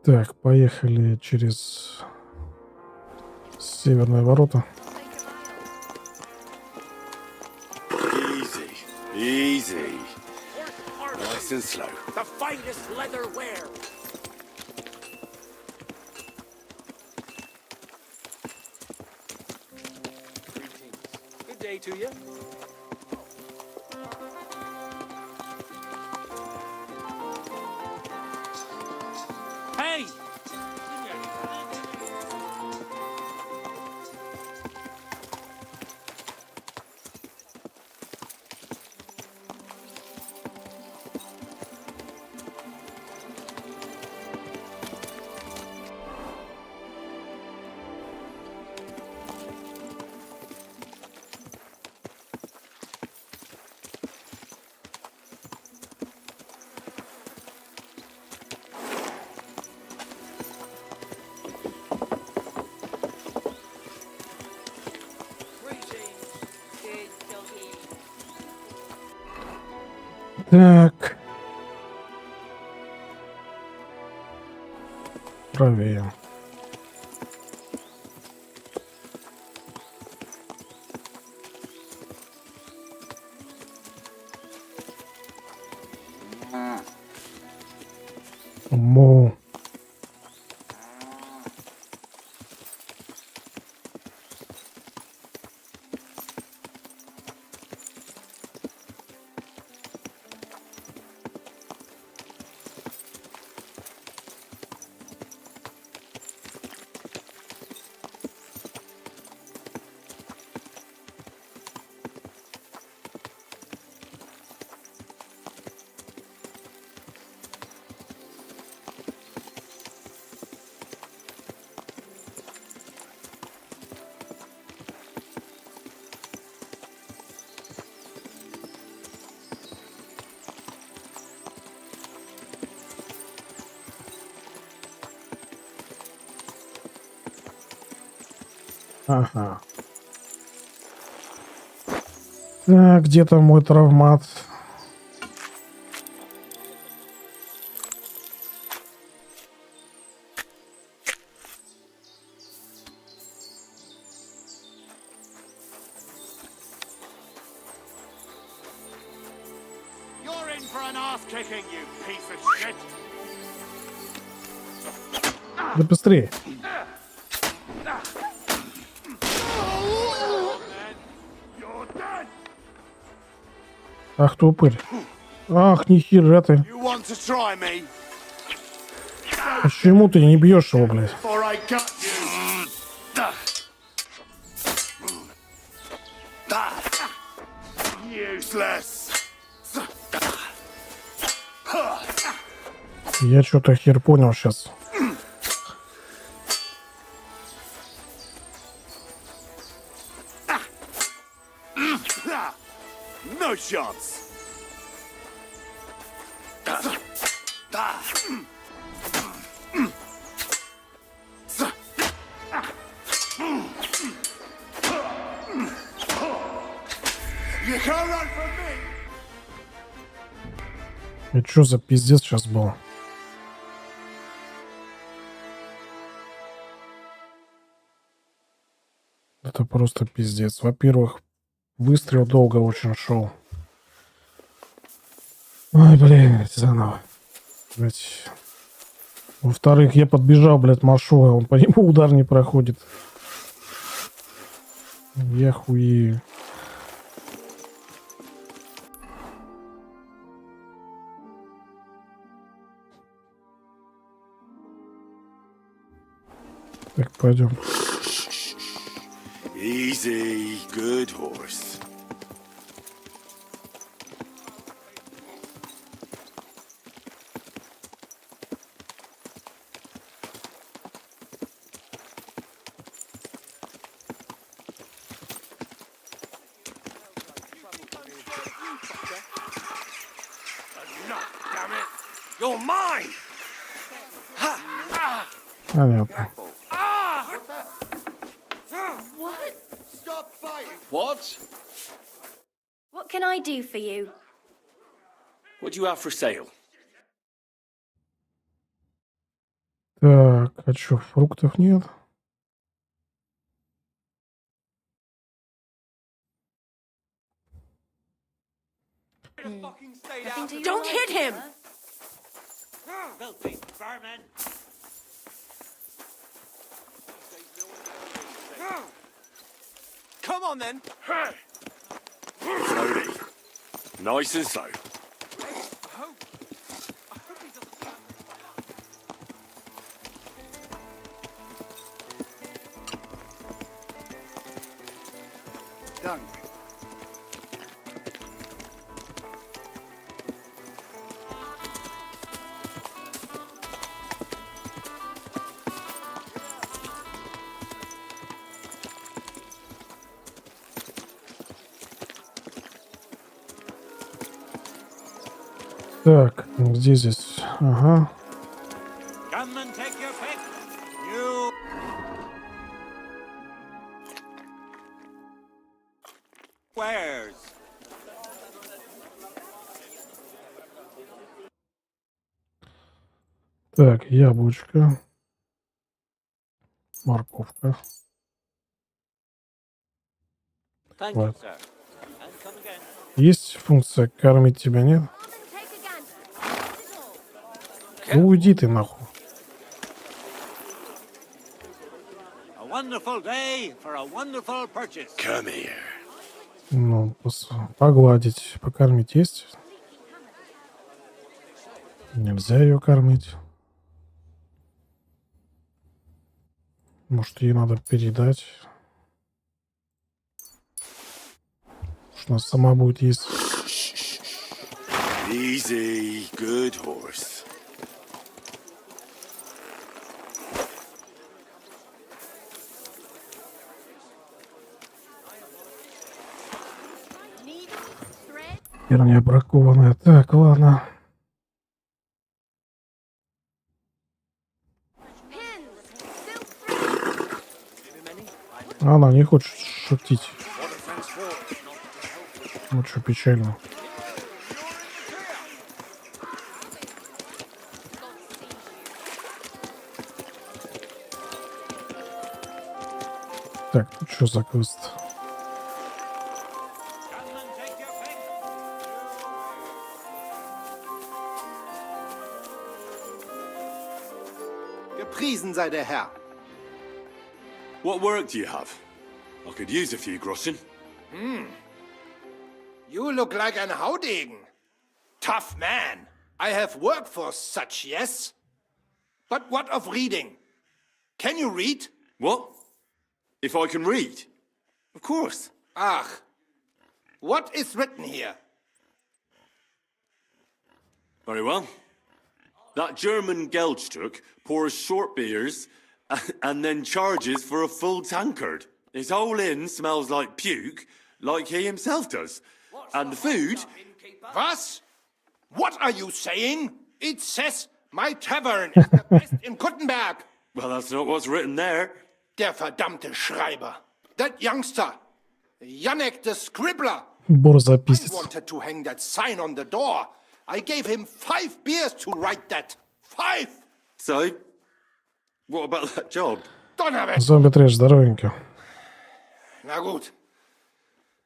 Так, поехали через северные ворота. Easy. Easy. Nice and slow. The finest leather wear. Good day to you. Hey! Так. Проверим. Мо. Ага. Так, где там мой травмат? You're in for an ass kicking, you piece of shit. Да быстрее. Ах ты упырь. Ах, нихера ты. You want to try me? Почему ты не бьешь его, блядь? Before I got you. Useless. Я что-то хер понял сейчас. No chance. You can't run from me. Это что за пиздец сейчас был? Это просто пиздец. Во-первых, выстрел долго очень шел. Ой, блин, заново. Блять. Во-вторых, я подбежал, блядь, машу, а он по нему удар не проходит. Я хуею. Так, пойдем. Easy, good horse. Damn it! You're mine. Понятно. What? Stop fighting. What? What can I do for you? What do you have for sale? Так, а что, фруктов нет? Don't hit him! Filthy vermin! Come on then. Slowly. Nice and slow. Done. Так, где здесь? Ага. Come and take your pick. You. Wares. Так, яблочко. Морковка. Вот. Есть функция кормить тебя, нет? Ну, уйди ты нахуй. Come here. Ну, погладить, покормить есть? Нельзя ее кормить. Может, ей надо передать. Может, она сама будет есть. Easy, good horse. Вернее, бракованная. Так, ладно. Она не хочет шутить. Вот что печально. Так, тут что за квест? Gepriesen sei der Herr. What work do you have? I could use a few groschen. You look like an Haudegen. Tough man. I have work for such, yes? But what of reading? Can you read? What? If I can read? Of course. Ach. What is written here? Very well. That German Geldstück pours short beers and then charges for a full tankard. His whole inn smells like puke, like he himself does. And the food... Was? What are you saying? It says my tavern is the best in Kuttenberg. Well, that's not what's written there. Der verdammte Schreiber. That youngster. Janek the Scribbler. I Борзописец. wanted to hang that sign on the door. I gave him 5 beers to write that. 5! So, what about that job? Donnerwetter! Зомби-трэш, здоровенько. Na gut.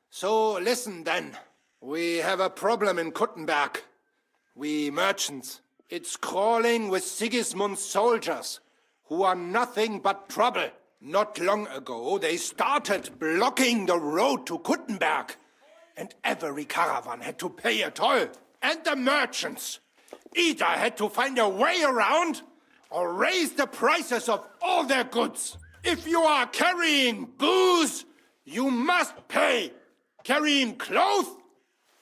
So, listen then. We have a problem in Kuttenberg. We merchants. It's crawling with Sigismund's soldiers, who are nothing but trouble. Not long ago, they started blocking the road to Kuttenberg. And every caravan had to pay a toll. And the merchants either had to find a way around or raise the prices of all their goods. If you are carrying booze, you must pay. Carrying clothes,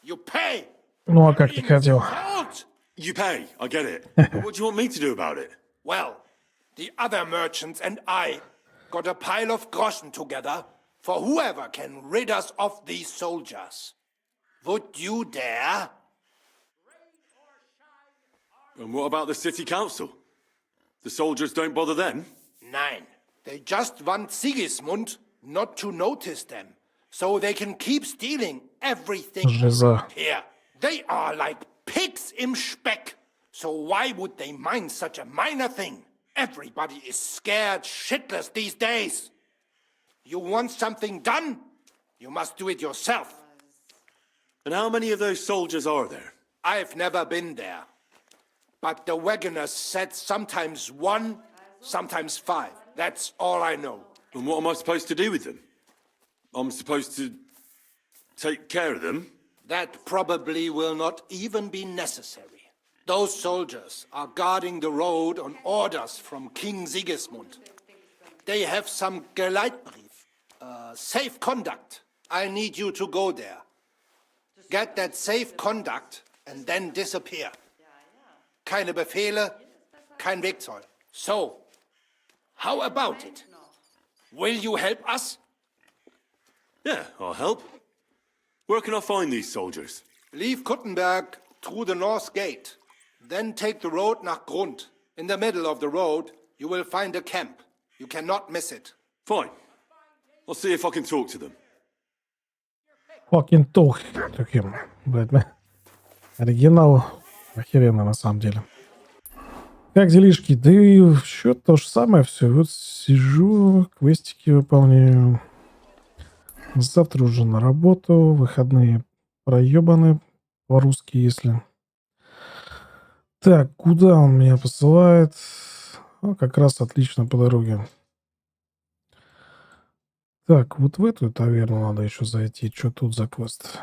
you pay. Ну, а как ты хотел? Salt, You pay, I get it. But what do you want me to do about it? well, the other merchants and I got a pile of groschen together for whoever can rid us of these soldiers. Would you dare? And what about the city council? The soldiers don't bother them? Nein. They just want Sigismund not to notice them, so they can keep stealing everything Жиза. here. They are like pigs im Speck, so why would they mind such a minor thing? Everybody is scared shitless these days. You want something done? You must do it yourself. And how many of those soldiers are there? I've never been there. But the wagoners said sometimes 1, sometimes 5. That's all I know. And what am I supposed to do with them? I'm supposed to take care of them? That probably will not even be necessary. Those soldiers are guarding the road on orders from King Sigismund. They have some Geleitbrief, safe conduct. I need you to go there. Get that safe conduct and then disappear. Keine Befehle, kein Wegzoll. So, how about it? Will you help us? Yeah, I'll help. Where can I find these soldiers? Leave Kuttenberg through the north gate. Then take the road nach Grund. In the middle of the road, you will find a camp. You cannot miss it. Fine. I'll see if I can talk to them. Fucking talk. Таким, блядь, оригинал охеренно на самом деле. Как делишки? Да и еще то же самое все. Вот сижу, квестики выполняю. Завтра уже на работу. Выходные проебаны. По-русски, если. Так, куда он меня посылает? Ну, как раз отлично по дороге. Так, вот в эту таверну надо еще зайти. Что тут за квест?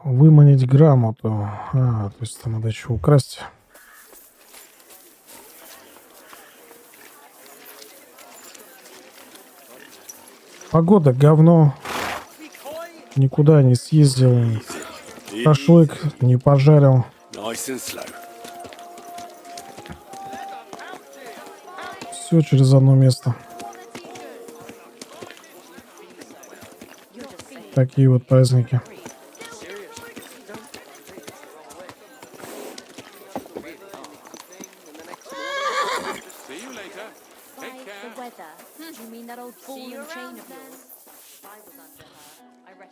Выманить грамоту. То есть там надо еще украсть. Погода говно. Никуда не съездил. Шашлык не пожарил. Все через одно место. Такие вот праздники.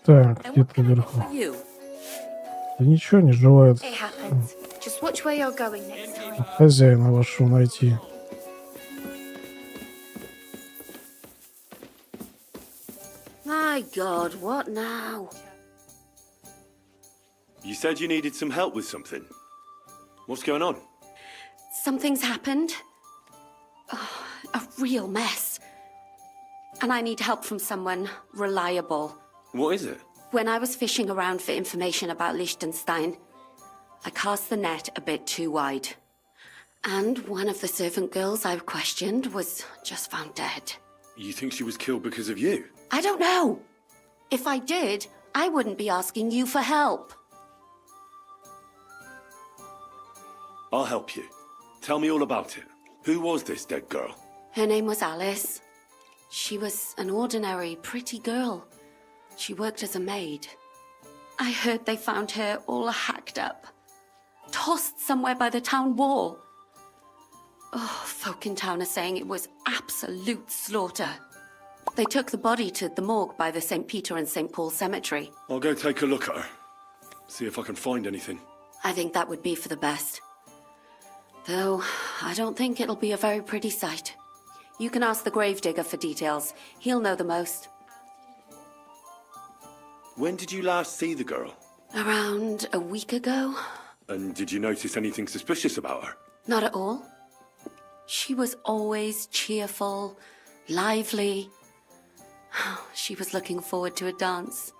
Так, где-то вверху. Да ничего не желает. Хозяина вашего найти. My God, what now? You said you needed some help with something. What's going on? Something's happened. Oh, a real mess. And I need help from someone reliable. What is it? When I was fishing around for information about Liechtenstein, I cast the net a bit too wide. And one of the servant girls I questioned was just found dead. You think she was killed because of you? I don't know. If I did, I wouldn't be asking you for help. I'll help you. Tell me all about it. Who was this dead girl? Her name was Alice. She was an ordinary, pretty girl. She worked as a maid. I heard they found her all hacked up, tossed somewhere by the town wall. Oh, folk in town are saying it was absolute slaughter. They took the body to the morgue by the St. Peter and St. Paul cemetery. I'll go take a look at her. See if I can find anything. I think that would be for the best. Though, I don't think it'll be a very pretty sight. You can ask the gravedigger for details. He'll know the most. When did you last see the girl? Around a week ago. And did you notice anything suspicious about her? Not at all. She was always cheerful, lively. She was looking forward to a dance.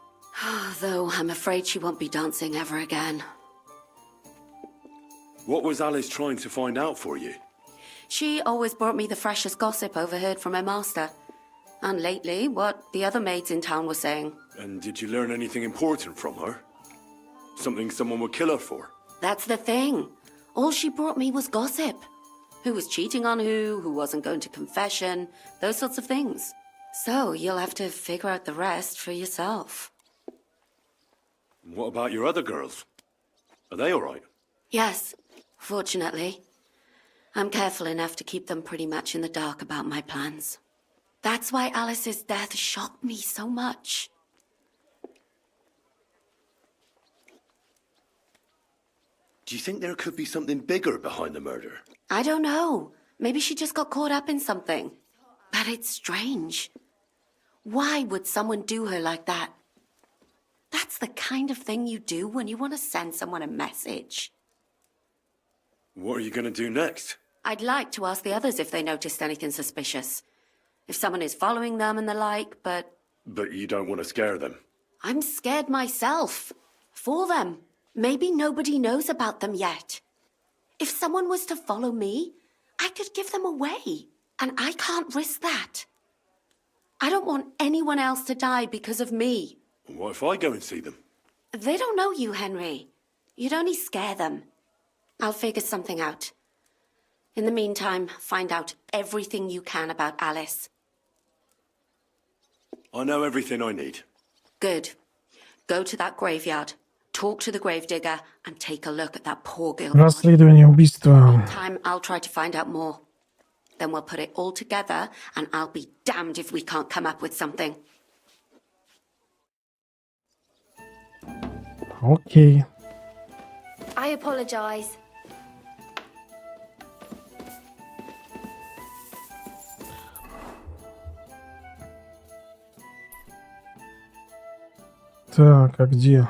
Though I'm afraid she won't be dancing ever again. What was Alice trying to find out for you? She always brought me the freshest gossip overheard from her master. And lately, what the other maids in town were saying. And did you learn anything important from her? Something someone would kill her for? That's the thing. All she brought me was gossip. Who was cheating on who wasn't going to confession, those sorts of things. So you'll have to figure out the rest for yourself. What about your other girls? Are they all right? Yes, fortunately. I'm careful enough to keep them pretty much in the dark about my plans. That's why Alice's death shocked me so much. Do you think there could be something bigger behind the murder? I don't know. Maybe she just got caught up in something. But it's strange. Why would someone do her like that? That's the kind of thing you do when you want to send someone a message. What are you going to do next? I'd like to ask the others if they noticed anything suspicious. If someone is following them and the like, but... But you don't want to scare them. I'm scared myself. For them. Maybe nobody knows about them yet. If someone was to follow me, I could give them away. And I can't risk that. I don't want anyone else to die because of me. What if I go and see them? They don't know you, Henry. You'd only scare them. I'll figure something out. In the meantime, find out everything you can about Alice. I know everything I need. Good. Go to that graveyard. Talk to the gravedigger and take a look at that poor girl. Расследование убийства. Time, I'll try to find out more. Then we'll put it all together, and I'll be damned if we can't come up with something. Окей. I apologize. Так, а где?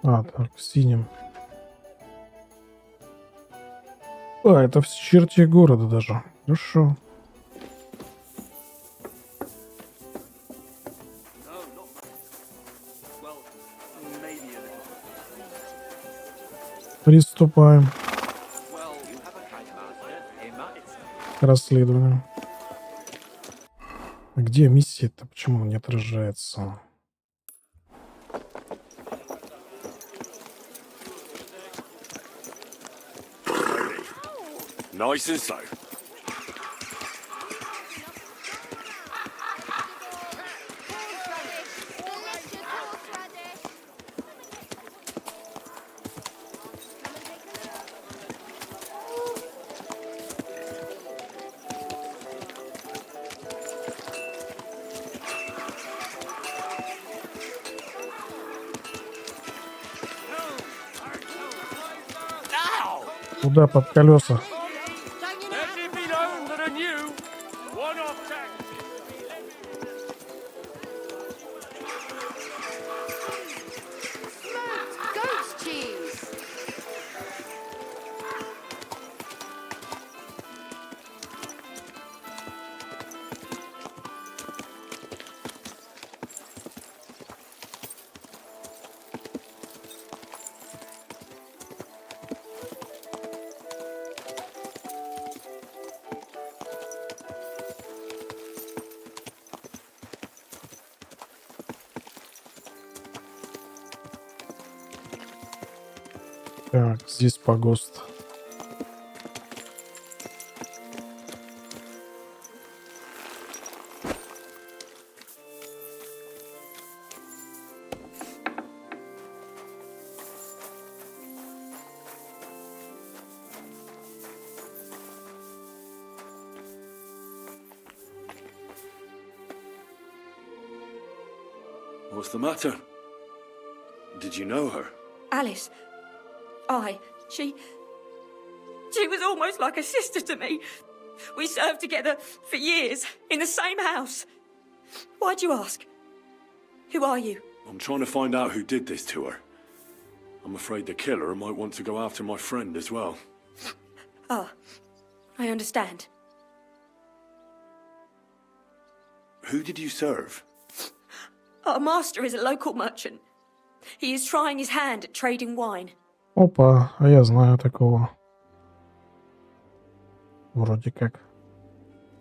А, так, в синем. А, это в черте города даже. Хорошо. Приступаем к расследованию. Где миссия-то? Почему она не отражается? Nice and slow. Куда под колеса? Так, здесь погост. What's the matter? Did you know her? Alice. She was almost like a sister to me. We served together for years in the same house. Why'd you ask? Who are you? I'm trying to find out who did this to her. I'm afraid the killer might want to go after my friend as well. Ah, I understand. Who did you serve? Our master is a local merchant. He is trying his hand at trading wine. Опа, а я знаю такого. Вроде как.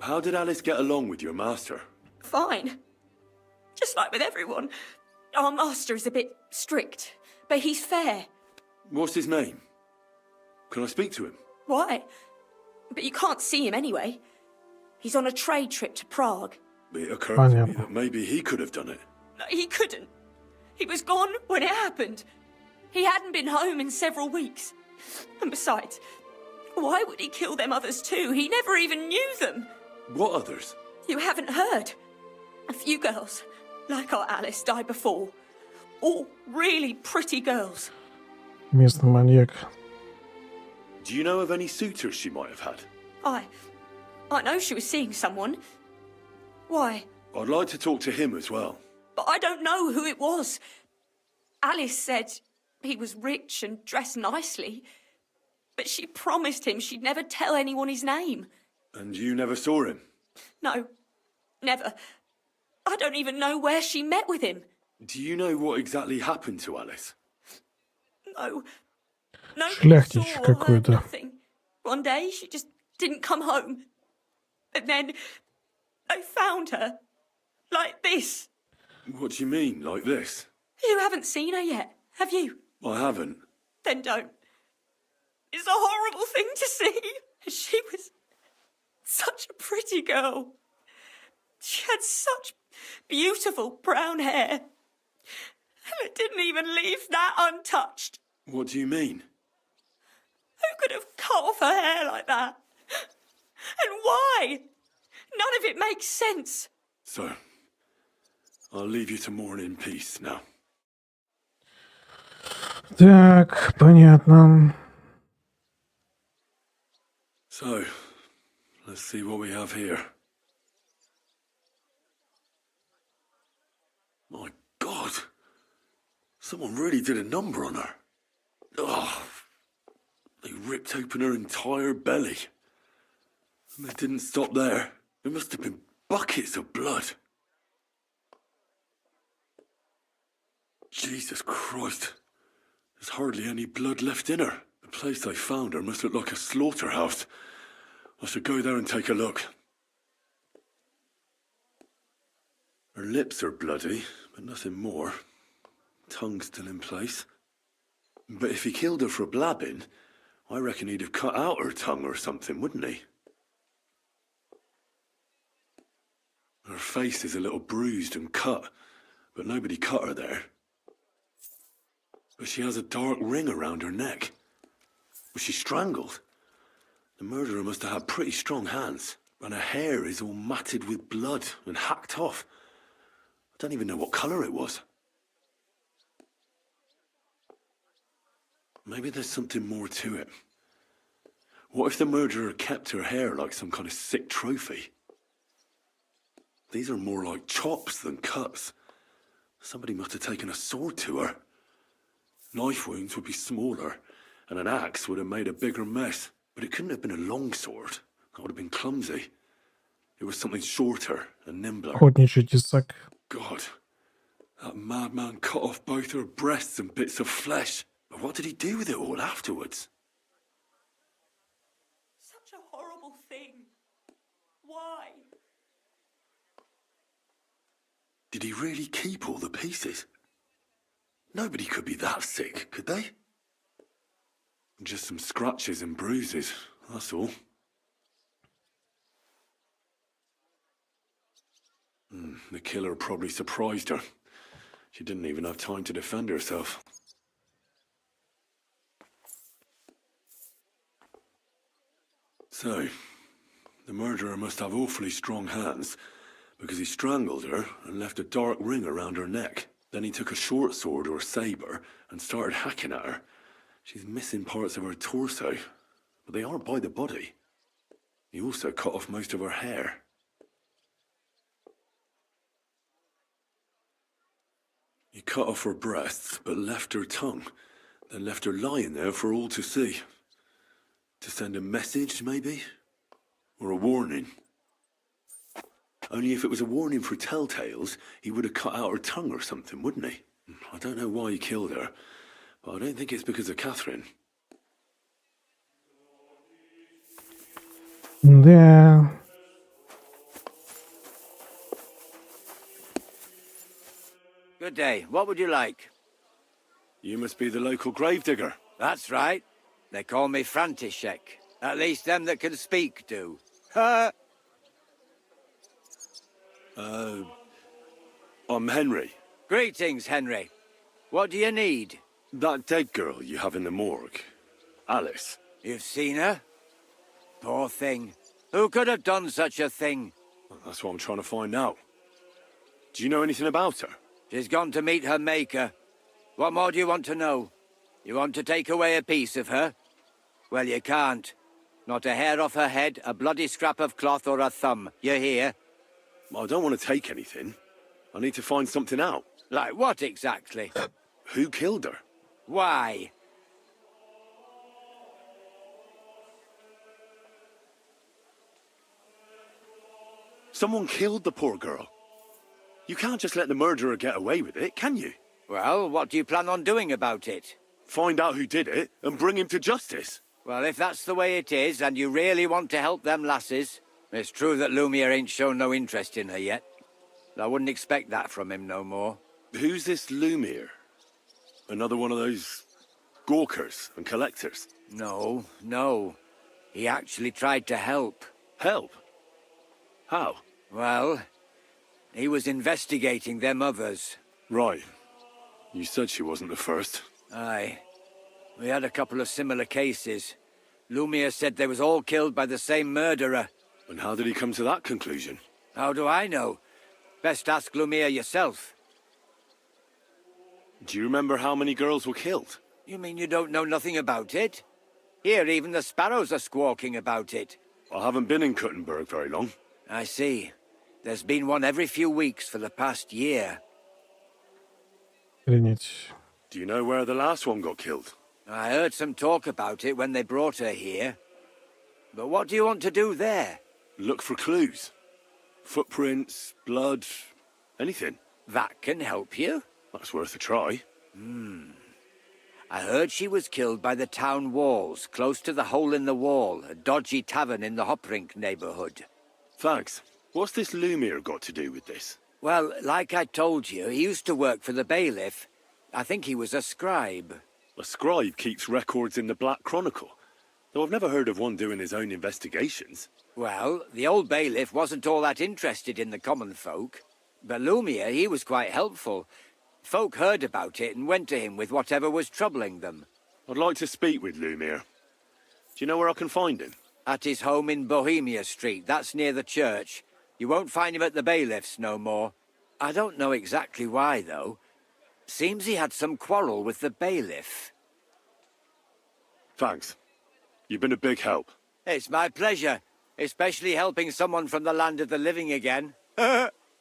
How did Alice get along with your master? Fine. Just like with everyone. Our master is a bit strict, but he's fair. What's his name? Can I speak to him? Why? But you can't see him anyway. He's on a trade trip to Prague. It occurred to me that maybe he could have done it. No, he couldn't. He was gone when it happened. He hadn't been home in several weeks. And besides, why would he kill them others too? He never even knew them. What others? You haven't heard. A few girls, like our Alice, died before. All really pretty girls. Местный маньяк. Do you know of any suitors she might have had? I know she was seeing someone. Why? I'd like to talk to him as well. But I don't know who it was. Alice said he was rich and dressed nicely, but she promised him she'd never tell anyone his name. And you never saw him? No, never. I don't even know where she met with him. Do you know what exactly happened to Alice? No. No. Шляхтич какой-то. Nothing. One day she just didn't come home. And then I found her. Like this. What do you mean, like this? You haven't seen her yet, have you? I haven't. Then don't. It's a horrible thing to see. She was such a pretty girl. She had such Beautiful brown hair. And it didn't even leave that untouched. What do you mean? Who could have cut off her hair like that? And why? None of it makes sense. So, I'll leave you to mourn in peace now. Так, понятно. So, let's see what we have here. My God! Someone really did a number on her. Oh, they ripped open her entire belly. And they didn't stop there. There must have been buckets of blood. Jesus Christ. There's hardly any blood left in her. The place they found her must look like a slaughterhouse. I should go there and take a look. Her lips are bloody, but nothing more. Tongue's still in place. But if he killed her for blabbing, I reckon he'd have cut out her tongue or something, wouldn't he? Her face is a little bruised and cut, but nobody cut her there. But she has a dark ring around her neck. Was she strangled? The murderer must have had pretty strong hands, and her hair is all matted with blood and hacked off. I don't even know what colour it was. Maybe there's something more to it. What if the murderer kept her hair like some kind of sick trophy? These are more like chops than cuts. Somebody must have taken a sword to her. Knife wounds would be smaller, and an axe would have made a bigger mess. But it couldn't have been a long sword. That would have been clumsy. It was something shorter and nimbler. Охотничий тесак. God, that madman cut off both her breasts and bits of flesh. But what did he do with it all afterwards? Such a horrible thing. Why? Did he really keep all the pieces? Nobody could be that sick, could they? Just some scratches and bruises, that's all. The killer probably surprised her. She didn't even have time to defend herself. So, the murderer must have awfully strong hands, because he strangled her and left a dark ring around her neck. Then he took a short sword or saber and started hacking at her. She's missing parts of her torso, but they aren't by the body. He also cut off most of her hair. He cut off her breasts, but left her tongue, then left her lying there for all to see. To send a message, maybe? Or a warning? Only if it was a warning for telltales, he would have cut out her tongue or something, wouldn't he? I don't know why he killed her, but I don't think it's because of Catherine. Да. Good day. What would you like? You must be the local gravedigger. That's right. They call me František. At least them that can speak do. I'm Henry. Greetings, Henry. What do you need? That dead girl you have in the morgue. Alice. You've seen her? Poor thing. Who could have done such a thing? Well, that's what I'm trying to find out. Do you know anything about her? She's gone to meet her maker. What more do you want to know? You want to take away a piece of her? Well, you can't. Not a hair off her head, a bloody scrap of cloth or a thumb. You hear? I don't want to take anything. I need to find something out. Like what exactly? Who killed her? Why? Someone killed the poor girl. You can't just let the murderer get away with it, can you? Well, what do you plan on doing about it? Find out who did it and bring him to justice. Well, if that's the way it is, and you really want to help them lasses, it's true that Lumiere ain't shown no interest in her yet. I wouldn't expect that from him no more. Who's this Lumiere? Another one of those gawkers and collectors? No, no. He actually tried to help. Help? How? Well, He was investigating them others. Right. You said she wasn't the first. Aye. We had a couple of similar cases. Lumiere said they was all killed by the same murderer. And how did he come to that conclusion? How do I know? Best ask Lumiere yourself. Do you remember how many girls were killed? You mean you don't know nothing about it? Here, even the sparrows are squawking about it. I haven't been in Kuttenberg very long. I see. There's been one every few weeks for the past year. Охренеть. Do you know where the last one got killed? I heard some talk about it when they brought her here. But what do you want to do there? Look for clues. Footprints, blood, anything. That can help you? That's worth a try. I heard she was killed by the town walls, close to the Hole in the Wall, a dodgy tavern in the Hoprink neighborhood. Thanks. What's this Lumiere got to do with this? Well, like I told you, he used to work for the bailiff. I think he was a scribe. A scribe keeps records in the Black Chronicle, though I've never heard of one doing his own investigations. Well, the old bailiff wasn't all that interested in the common folk. But Lumiere, he was quite helpful. Folk heard about it and went to him with whatever was troubling them. I'd like to speak with Lumiere. Do you know where I can find him? At his home in Bohemia Street, that's near the church. You won't find him at the bailiff's no more. I don't know exactly why, though. Seems he had some quarrel with the bailiff. Thanks. You've been a big help. It's my pleasure, especially helping someone from the land of the living again.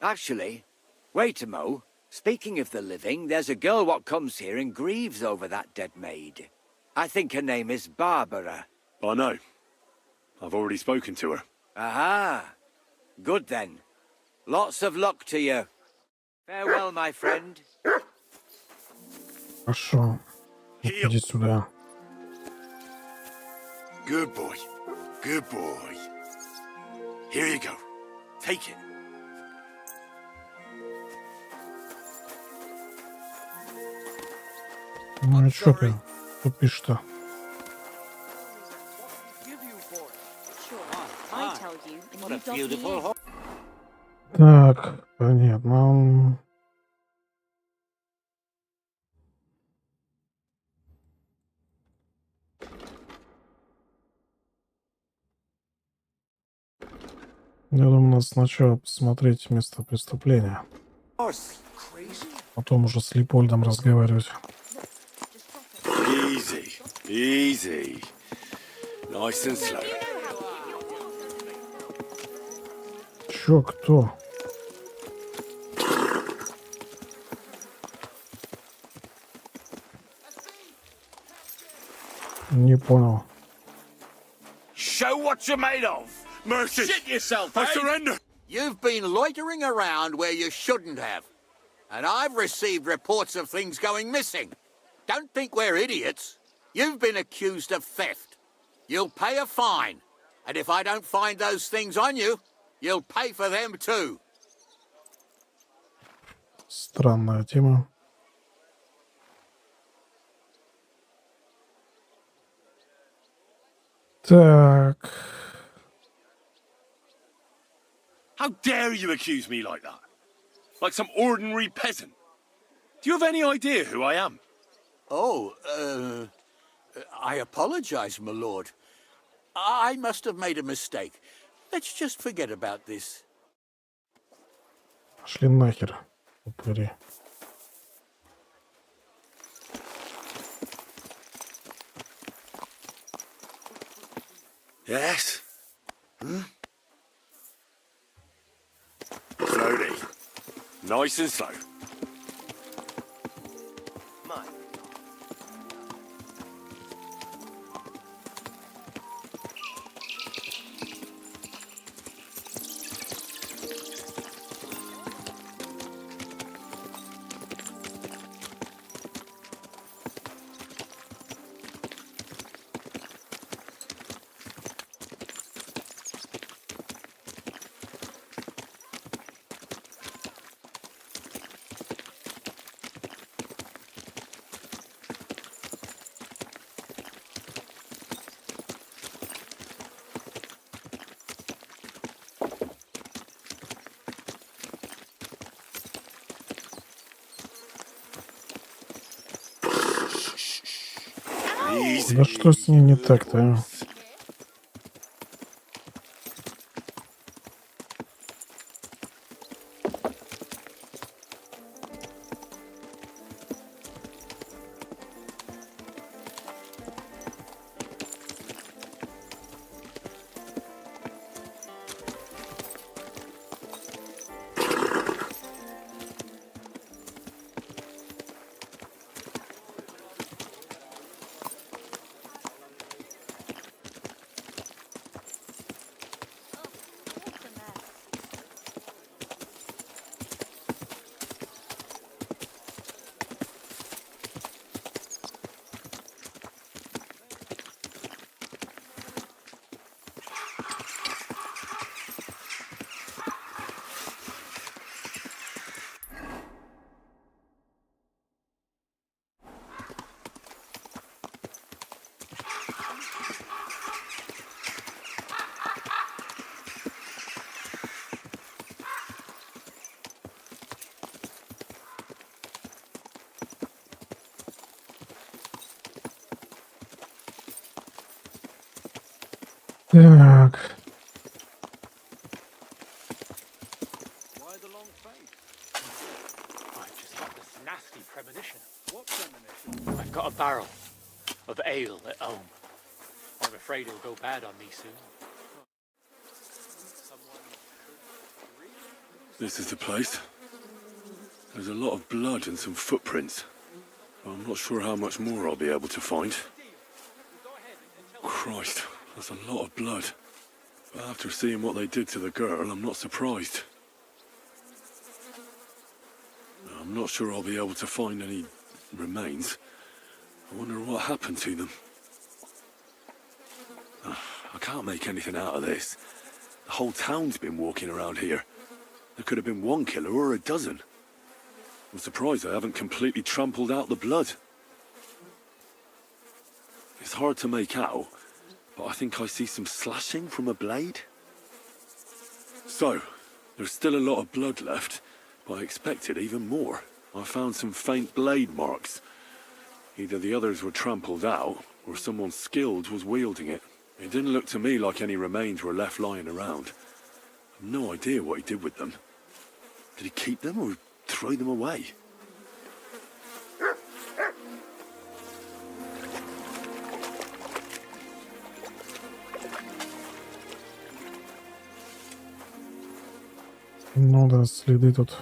Actually, wait a mo. Speaking of the living, there's a girl what comes here and grieves over that dead maid. I think her name is Barbara. I know. I've already spoken to her. Aha. Good then. Lots of luck to you. Farewell, my friend. Хорошо. Иди сюда. Good boy. Good boy. Here you go. Take it. Ну и чё ты тупишь-то? I tell you, and you dog me in. Так, понятно. Я думаю, надо сначала посмотреть место преступления. Потом уже с Липольдом разговаривать. Easy. Easy. Nice and slow. Чё, кто? Не понял. Show what you're made of. Mercy. Shit yourself, I eh? surrender. You've been loitering around where you shouldn't have. And I've received reports of things going missing. Don't think we're idiots. You've been accused of theft. You'll pay a fine. And if I don't find those things on you, you'll pay for them too. Странная тема. Так. How dare you accuse me like that? Like some ordinary peasant. Do you have any idea who I am? Oh, I apologize, my lord. I must have made a mistake. Let's just forget about this. Пошли нахер. Упыри. Yes? Slowly. Nice and slow. Да что с ней не так-то, а? Так. Why the long face? I've just had this nasty premonition. What premonition? I've got a barrel of ale at home. I'm afraid it'll go bad on me soon. This is the place. There's a lot of blood and some footprints. I'm not sure how much more I'll be able to find. Christ, that's a lot of blood. But after seeing what they did to the girl, I'm not surprised. I'm not sure I'll be able to find any remains. I wonder what happened to them. I can't make anything out of this. The whole town's been walking around here. There could have been one killer or a dozen. I'm surprised I haven't completely trampled out the blood. It's hard to make out, but I think I see some slashing from a blade. So, there's still a lot of blood left, but I expected even more. I found some faint blade marks. Either the others were trampled out, or someone skilled was wielding it. It didn't look to me like any remains were left lying around. I've no idea what he did with them. Did he keep them or throw them away? Ну да, следы тут.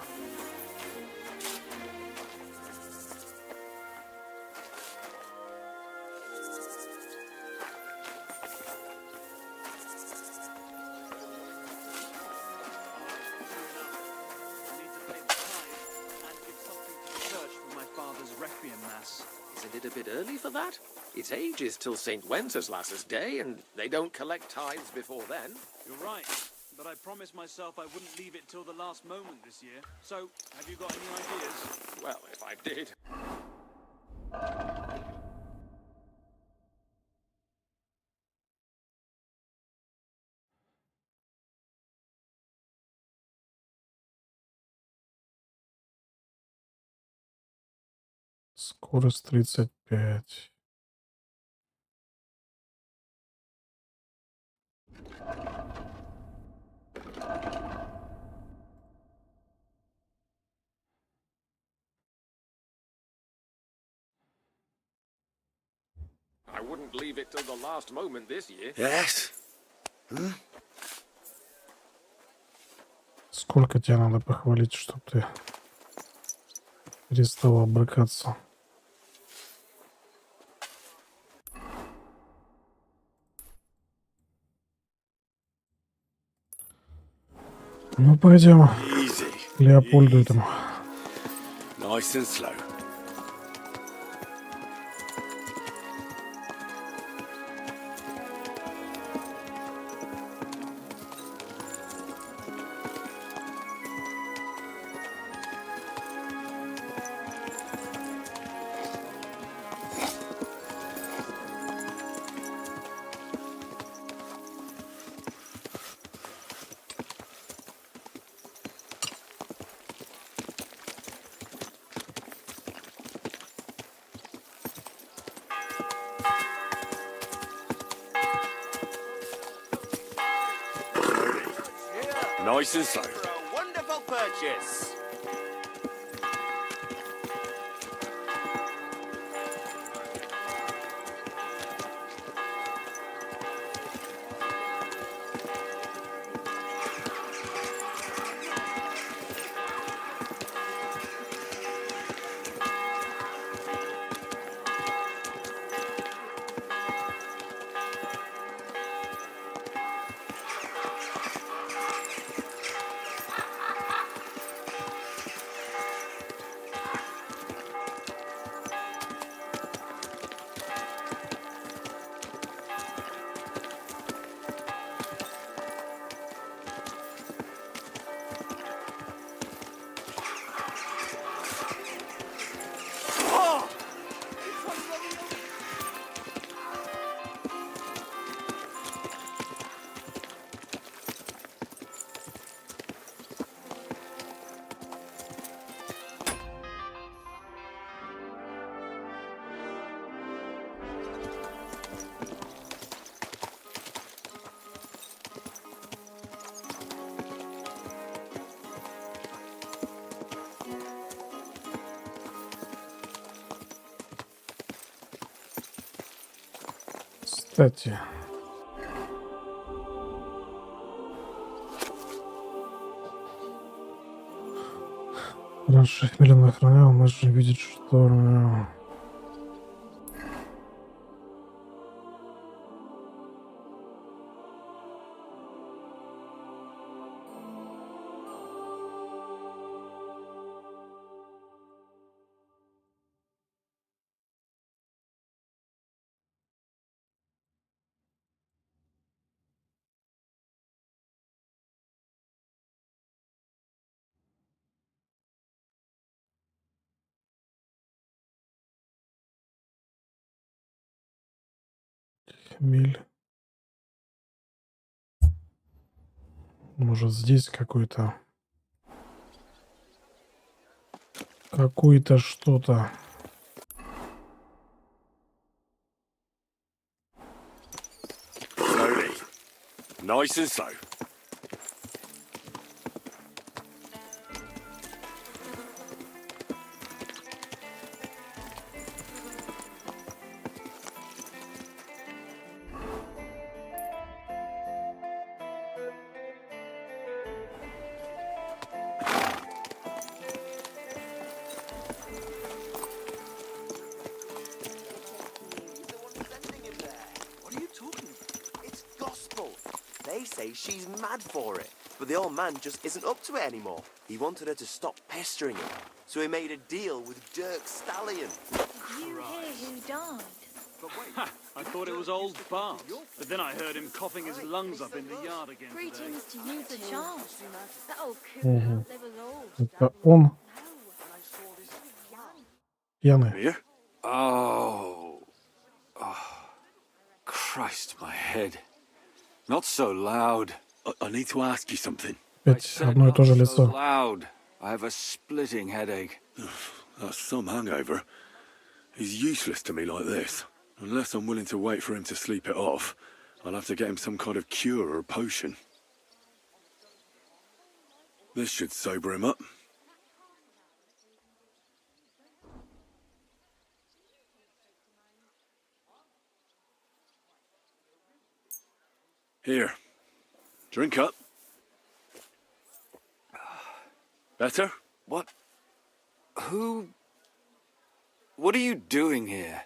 Isn't it a bit early for that? It's ages till St. Wenceslas's Day, and they don't collect tithes before then. You're right, but I promised myself I wouldn't leave it till the last moment this year. So, have you got any ideas? Well, if I did. Скорость 35. I wouldn't leave it till the last moment this year. Yes. Сколько тебя надо похвалить, чтобы ты перестала брыкаться? Ну, пойдем к Леопольду этому. Nice and slow. Nice and slow. For a wonderful purchase. Кстати, раньше их миллион охранял, мы же видеть, что... Миль. Может, здесь какой-то что-то. Slowly. Nice and slow. What are you talking about? It's gospel. They say she's mad for it, but the old man just isn't up to it anymore. He wanted her to stop pestering him, so he made a deal with Dirk Stallion. You hear who died? Ha! I thought it was old Bart, but then I heard him coughing his lungs up in the yard again today. Greetings to you, the child. That old Мгм. coot they were old. Это он. Пьяный. Here? Oh. Christ, my head. Not so loud. I need to ask you something. Опять одно и то же So лицо. loud. I have a splitting headache. That's some hangover. He's useless to me like this. Unless I'm willing to wait for him to sleep it off, I'll have to get him some kind of cure or potion. This should sober him up. Here. Drink up. Better? What? Who? What are you doing here?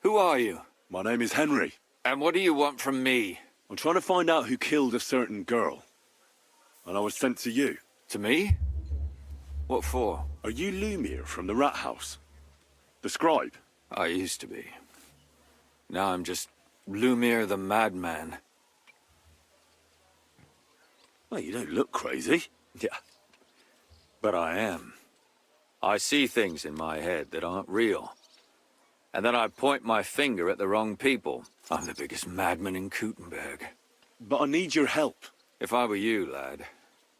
Who are you? My name is Henry. And what do you want from me? I'm trying to find out who killed a certain girl. And I was sent to you. To me? What for? Are you Lumiere from the Rat House? The scribe? I used to be. Now I'm just Lumiere the Madman. Well, you don't look crazy. Yeah. But I am. I see things in my head that aren't real. And then I point my finger at the wrong people. I'm the biggest madman in Kuttenberg. But I need your help. If I were you, lad,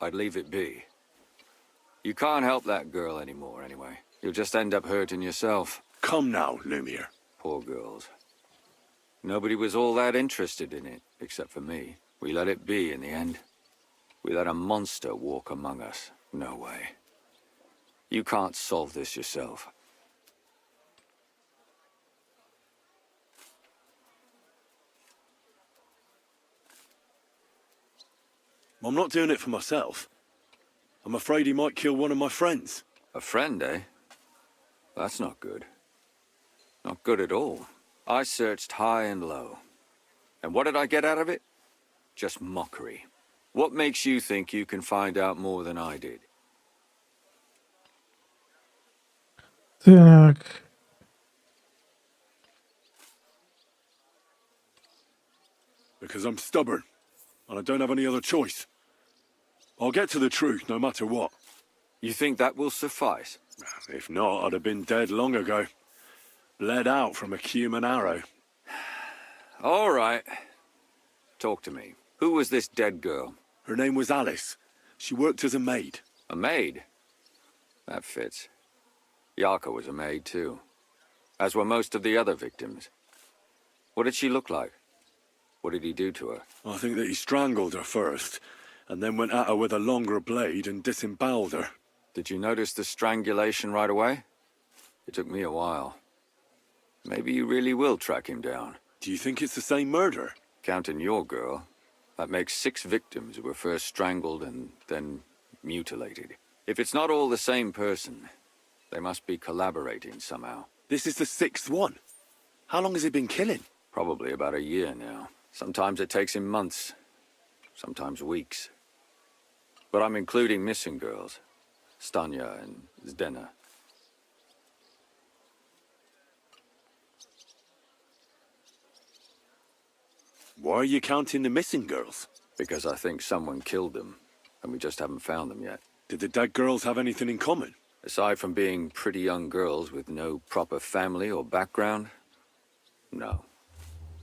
I'd leave it be. You can't help that girl anymore, anyway. You'll just end up hurting yourself. Come now, Lumiere. Poor girls. Nobody was all that interested in it, except for me. We let it be in the end. We let a monster walk among us. No way. You can't solve this yourself. I'm not doing it for myself. I'm afraid he might kill one of my friends. A friend, eh? That's not good. Not good at all. I searched high and low. And what did I get out of it? Just mockery. What makes you think you can find out more than I did? Так. Because I'm stubborn, and I don't have any other choice. I'll get to the truth no matter what. You think that will suffice? If not, I'd have been dead long ago. Bled out from a human arrow. All right. Talk to me. Who was this dead girl? Her name was Alice. She worked as a maid. A maid? That fits. Yarka was a maid, too. As were most of the other victims. What did she look like? What did he do to her? I think that he strangled her first, and then went at her with a longer blade and disemboweled her. Did you notice the strangulation right away? It took me a while. Maybe you really will track him down. Do you think it's the same murder? Counting your girl, that makes 6 victims who were first strangled and then mutilated. If it's not all the same person, they must be collaborating somehow. This is the 6th one. How long has he been killing? Probably about a year now. Sometimes it takes him months, sometimes weeks. But I'm including missing girls, Stanya and Zdena. Why are you counting the missing girls? Because I think someone killed them, and we just haven't found them yet. Did the dead girls have anything in common? Aside from being pretty young girls with no proper family or background, no.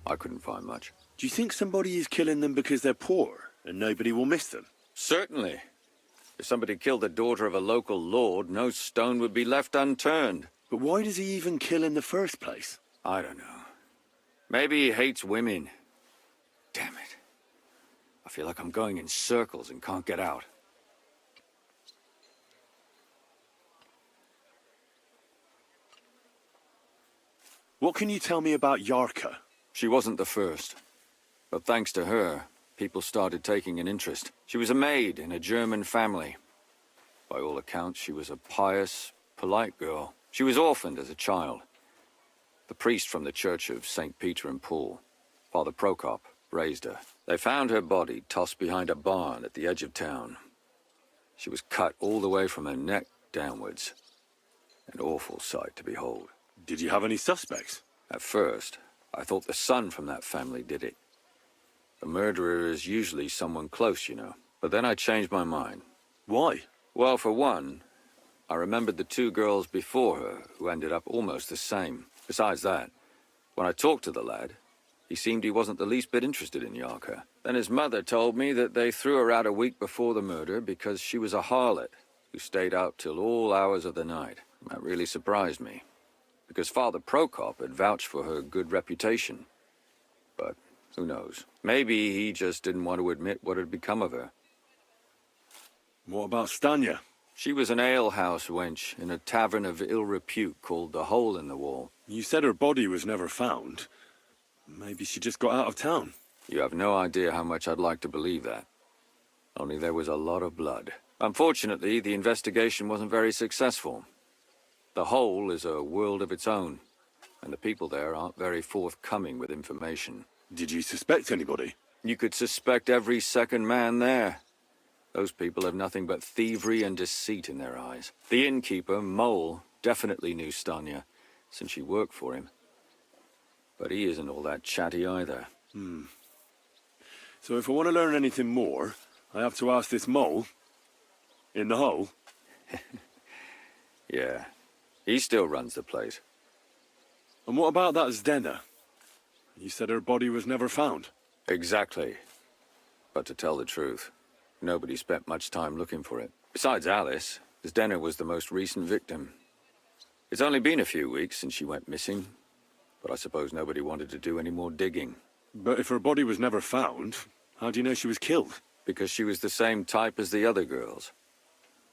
I couldn't find much. Do you think somebody is killing them because they're poor, and nobody will miss them? Certainly. If somebody killed the daughter of a local lord, no stone would be left unturned. But why does he even kill in the first place? I don't know. Maybe he hates women. Damn it. I feel like I'm going in circles and can't get out. What can you tell me about Yarka? She wasn't the first. But thanks to her, people started taking an interest. She was a maid in a German family. By all accounts, she was a pious, polite girl. She was orphaned as a child. The priest from the Church of St. Peter and Paul, Father Prokop, raised her. They found her body tossed behind a barn at the edge of town. She was cut all the way from her neck downwards. An awful sight to behold. Did you have any suspects? At first, I thought the son from that family did it. The murderer is usually someone close, you know. But then I changed my mind. Why? Well, for one, I remembered the 2 girls before her who ended up almost the same. Besides that, when I talked to the lad, he seemed he wasn't the least bit interested in Yarka. Then his mother told me that they threw her out a week before the murder because she was a harlot who stayed out till all hours of the night. That really surprised me, because Father Prokop had vouched for her good reputation. But who knows? Maybe he just didn't want to admit what had become of her. What about Stanya? She was an alehouse wench in a tavern of ill repute called the Hole in the Wall. You said her body was never found. Maybe she just got out of town. You have no idea how much I'd like to believe that. Only there was a lot of blood. Unfortunately, the investigation wasn't very successful. The Hole is a world of its own, and the people there aren't very forthcoming with information. Did you suspect anybody? You could suspect every second man there. Those people have nothing but thievery and deceit in their eyes. The innkeeper, Mole, definitely knew Stanya, since she worked for him. But he isn't all that chatty either. So if I want to learn anything more, I have to ask this Mole in the hole? Yeah. He still runs the place. And what about that Zdena? You said her body was never found. Exactly. But to tell the truth, nobody spent much time looking for it. Besides Alice, Zdena was the most recent victim. It's only been a few weeks since she went missing, but I suppose nobody wanted to do any more digging. But if her body was never found, how do you know she was killed? because she was the same type as the other girls.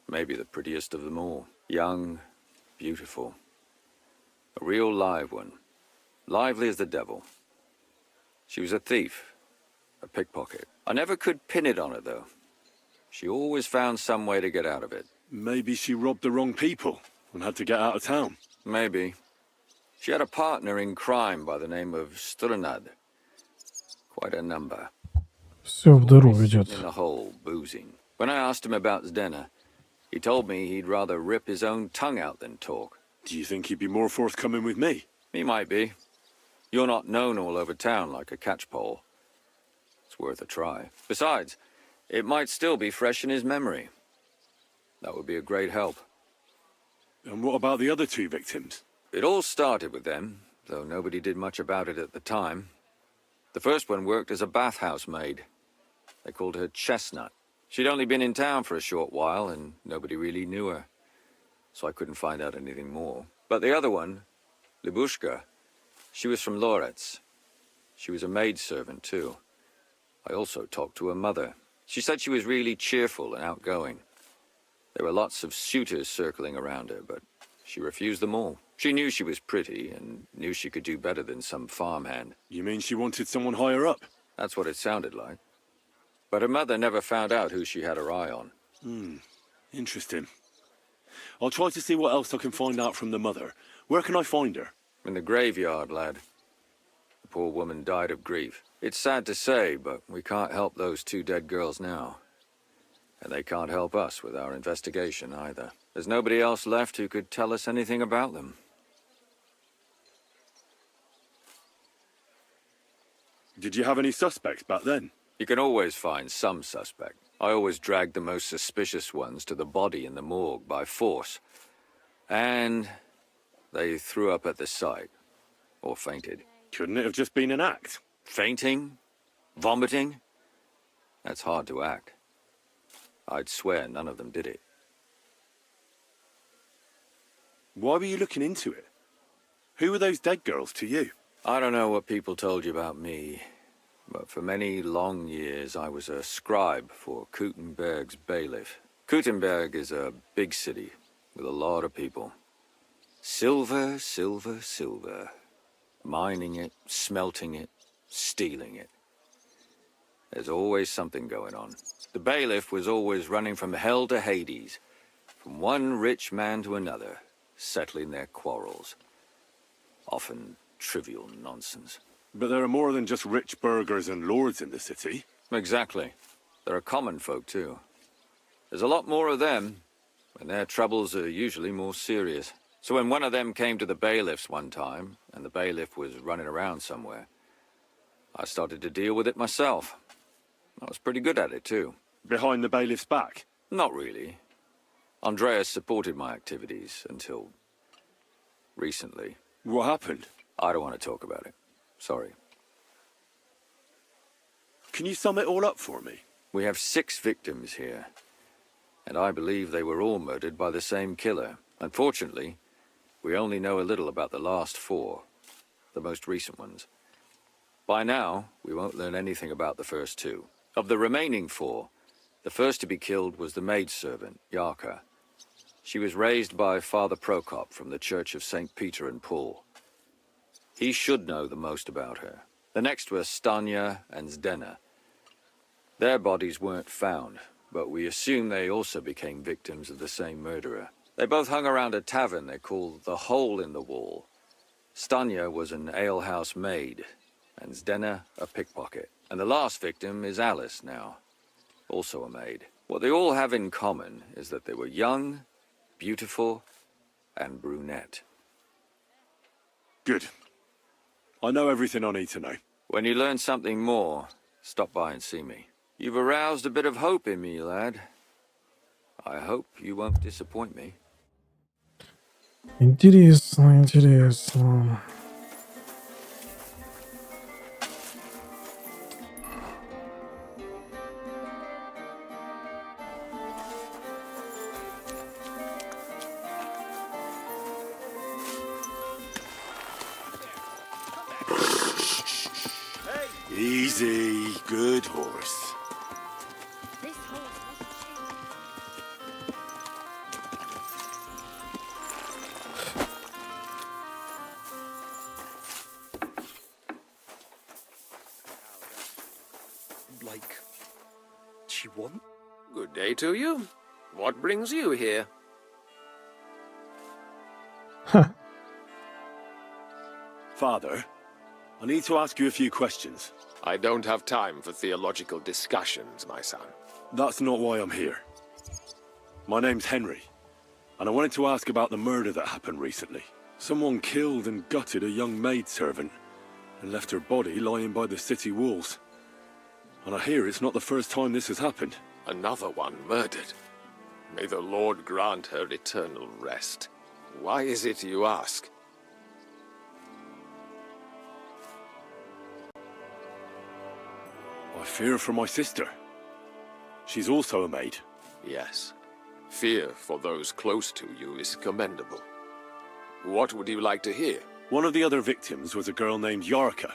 Maybe the prettiest of them all. Young, beautiful. A real live one. Lively as the devil. She was a thief. A pickpocket. I never could pin it on her, though. She always found some way to get out of it. Maybe she robbed the wrong people and had to get out of town. Maybe. She had a partner in crime by the name of Strunad. Quite a number. Все в дыру ведет. In the hole, boozing. When I asked him about Zdena, he told me he'd rather rip his own tongue out than talk. Do you think he'd be more forthcoming with me? He might be. You're not known all over town like a catchpole. It's worth a try. Besides, it might still be fresh in his memory. That would be a great help. And what about the other two victims? It all started with them, though nobody did much about it at the time. The first one worked as a bathhouse maid. They called her Chestnut. She'd only been in town for a short while, and nobody really knew her. So I couldn't find out anything more. But the other one, Libushka, she was from Loretz. She was a maidservant, too. I also talked to her mother. She said she was really cheerful and outgoing. There were lots of suitors circling around her, but she refused them all. She knew she was pretty and knew she could do better than some farmhand. You mean she wanted someone higher up? That's what it sounded like. But her mother never found out who she had her eye on. Interesting. I'll try to see what else I can find out from the mother. Where can I find her? In the graveyard, lad. The poor woman died of grief. It's sad to say, but we can't help those two dead girls now. And they can't help us with our investigation either. There's nobody else left who could tell us anything about them. Did you have any suspects back then? You can always find some suspect. I always dragged the most suspicious ones to the body in the morgue by force. And they threw up at the sight. Or fainted. Couldn't it have just been an act? Fainting? Vomiting? That's hard to act. I'd swear none of them did it. Why were you looking into it? Who were those dead girls to you? I don't know what people told you about me, but for many long years I was a scribe for Kuttenberg's bailiff. Kuttenberg is a big city with a lot of people. Silver, silver, silver. Mining it, smelting it, stealing it. There's always something going on. The bailiff was always running from hell to Hades, from one rich man to another, settling their quarrels. Often trivial nonsense. But there are more than just rich burghers and lords in the city. Exactly. There are common folk, too. There's a lot more of them, and their troubles are usually more serious. So when one of them came to the bailiff's one time, and the bailiff was running around somewhere, I started to deal with it myself. I was pretty good at it, too. Behind the bailiff's back? Not really. Andreas supported my activities until recently. What happened? I don't want to talk about it. Sorry. Can you sum it all up for me? We have 6 victims here, and I believe they were all murdered by the same killer. Unfortunately, we only know a little about the last 4, the most recent ones. By now, we won't learn anything about the first 2. Of the remaining 4, the first to be killed was the maidservant, Yarka. She was raised by Father Prokop from the Church of St. Peter and Paul. He should know the most about her. The next were Stanya and Zdena. Their bodies weren't found, but we assume they also became victims of the same murderer. They both hung around a tavern they called the Hole in the Wall. Stanya was an alehouse maid, and Zdena a pickpocket. And the last victim is Alice now, also a maid. What they all have in common is that they were young, beautiful, and brunette. Good. I know everything I need to know. When you learn something more, stop by and see me. You've aroused a bit of hope in me, lad. I hope you won't disappoint me. Интересно, интересно. Easy, good horse. like she wants. Good day to you. What brings you here? Father, I need to ask you a few questions. I don't have time for theological discussions, my son. That's not why I'm here. My name's Henry, and I wanted to ask about the murder that happened recently. Someone killed and gutted a young maidservant and left her body lying by the city walls. And I hear it's not the first time this has happened. Another one murdered. May the Lord grant her eternal rest. Why is it you ask? I fear for my sister. She's also a maid. Yes. Fear for those close to you is commendable. What would you like to hear? One of the other victims was a girl named Yarka.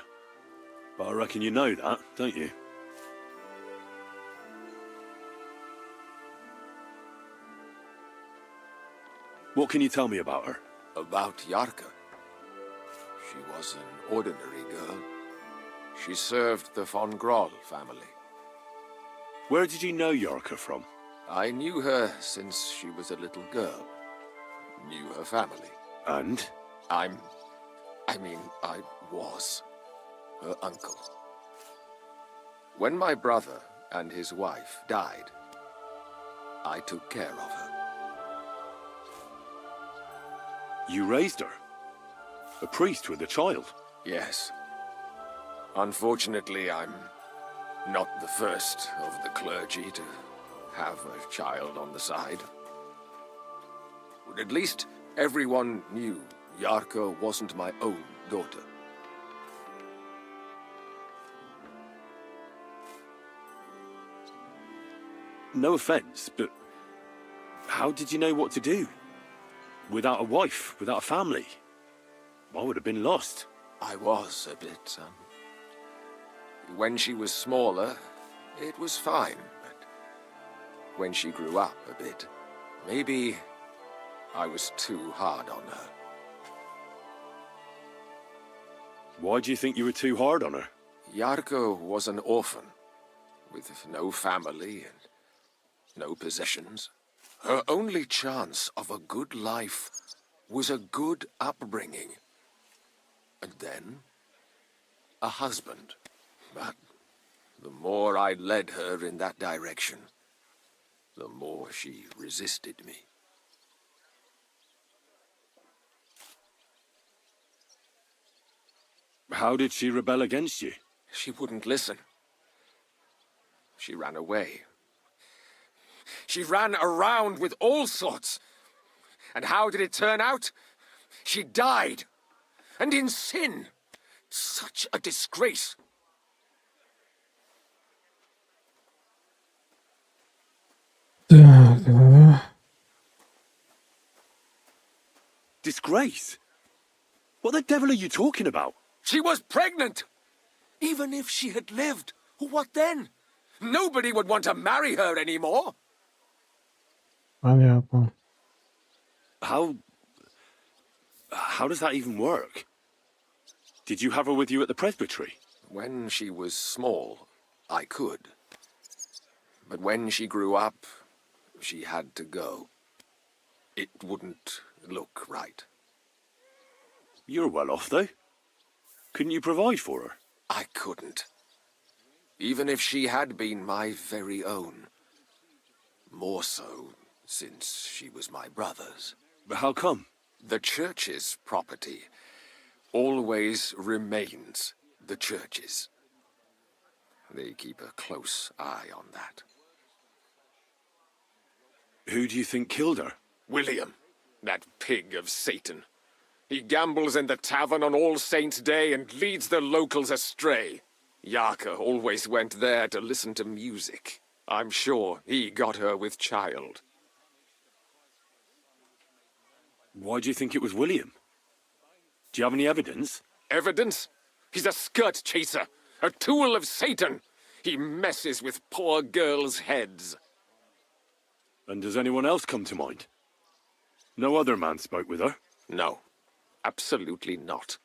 But I reckon you know that, don't you? What can you tell me about her? About Yarka? She was an ordinary girl. She served the von Groll family. Where did you know Yarka from? I knew her since she was a little girl. Knew her family. And? I was her uncle. When my brother and his wife died, I took care of her. You raised her? A priest with a child? Yes. Unfortunately, I'm not the first of the clergy to have a child on the side. But at least everyone knew Yarka wasn't my own daughter. No offense, but how did you know what to do? Without a wife, without a family? I would have been lost. I was a bit, When she was smaller, it was fine, but when she grew up a bit, maybe I was too hard on her. Why do you think you were too hard on her? Yarka was an orphan, with no family and no possessions. Her only chance of a good life was a good upbringing. And then, a husband. But the more I led her in that direction, the more she resisted me. How did she rebel against you? She wouldn't listen. She ran away. She ran around with all sorts. And how did it turn out? She died. And in sin. Such a disgrace. Disgrace? What the devil are you talking about? She was pregnant! Even if she had lived, what then? Nobody would want to marry her anymore. Понятно. How does that even work? Did you have her with you at the presbytery? When she was small, I could. But when she grew up, she had to go. It wouldn't look right. You're well off, though. Couldn't you provide for her? I couldn't. Even if she had been my very own. More so, since she was my brother's. But how come? The church's property always remains the church's. They keep a close eye on that. Who do you think killed her? William, that pig of Satan. He gambles in the tavern on All Saints' Day and leads the locals astray. Yarka always went there to listen to music. I'm sure he got her with child. Why do you think it was William? Do you have any evidence? Evidence? He's a skirt chaser, a tool of Satan. He messes with poor girls' heads. And does anyone else come to mind? No other man spoke with her? No, absolutely not.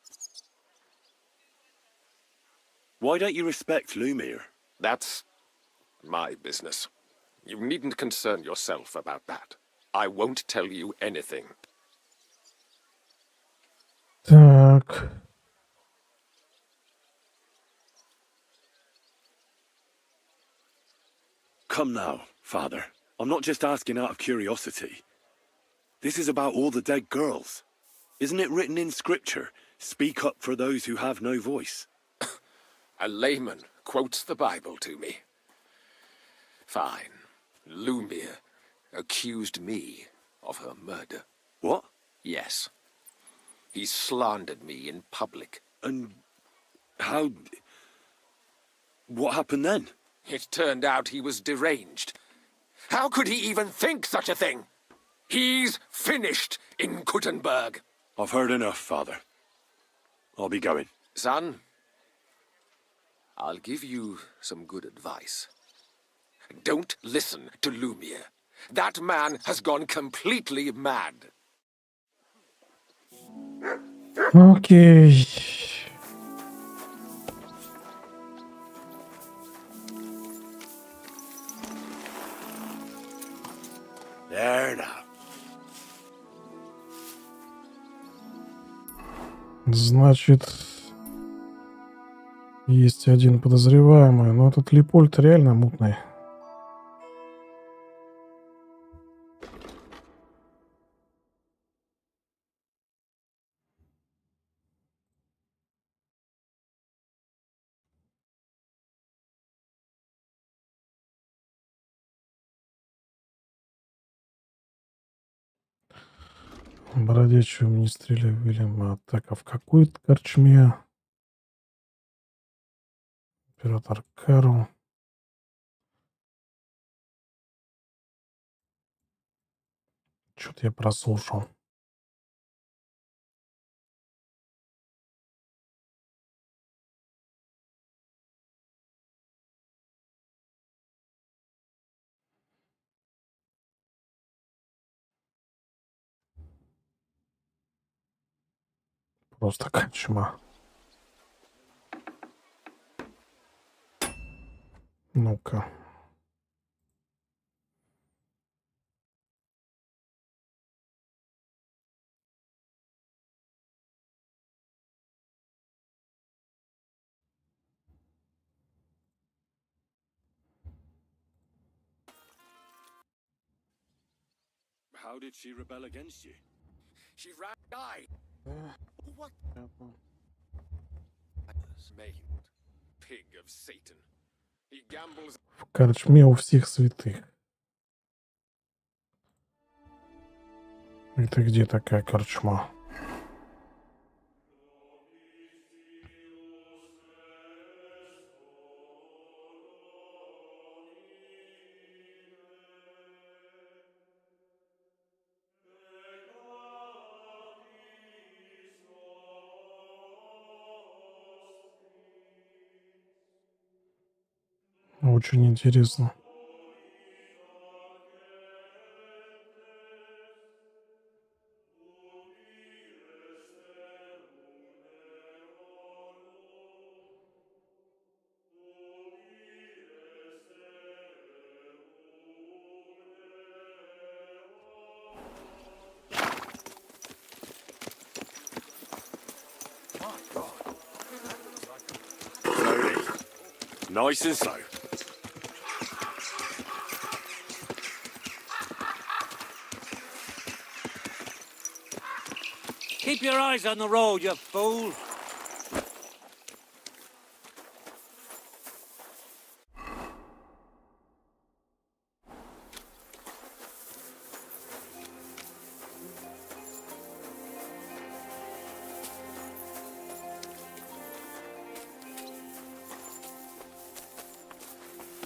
Why don't you respect Lumiere? That's My business. You needn't concern yourself about that. I won't tell you anything. Так. Come now, Father. I'm not just asking out of curiosity. This is about all the dead girls. Isn't it written in Scripture, speak up for those who have no voice? A layman quotes the Bible to me. Fine. Lumia accused me of her murder. What? Yes. He slandered me in public. And how... what happened then? It turned out he was deranged. How could he even think such a thing? He's finished in Kuttenberg. I've heard enough, Father. I'll be going. Son, I'll give you some good advice. Don't listen to Lumia. That man has gone completely mad. Окей. There now. Значит, есть один подозреваемый, но этот Лепольд реально мутный. Бродячего министреля Вильяма атака в какой-то корчме. Император Карл. Что-то я прослушал. Просто корчма. Ну-ка. How did she rebel against you? She ran died. What? Maimed. Pig of Satan. He gambles. В корчме у всех святых. Это где такая корчма? Очень интересно. Slowly. Nice and slow. Keep your eyes on the road, you fool.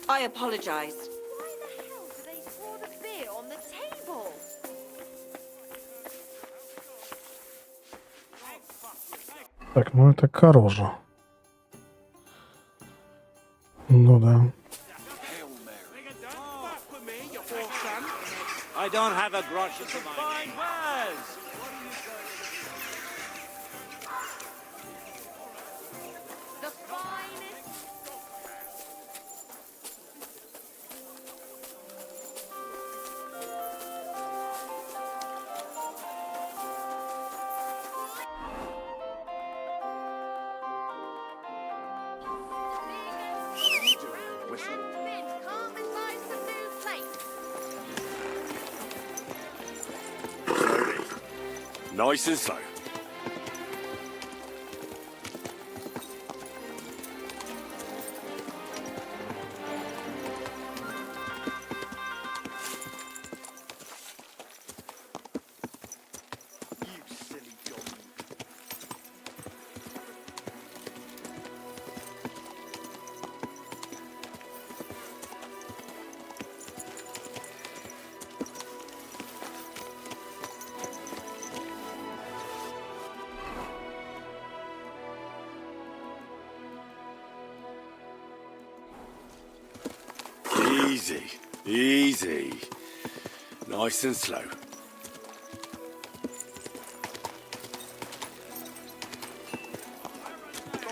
I apologize. Why the hell do they pour the beer on the table? Так, ну это Карл же. Ну да. I don't have a grosh into my name. The finest. Nice and slow. Easy, easy. Nice and slow.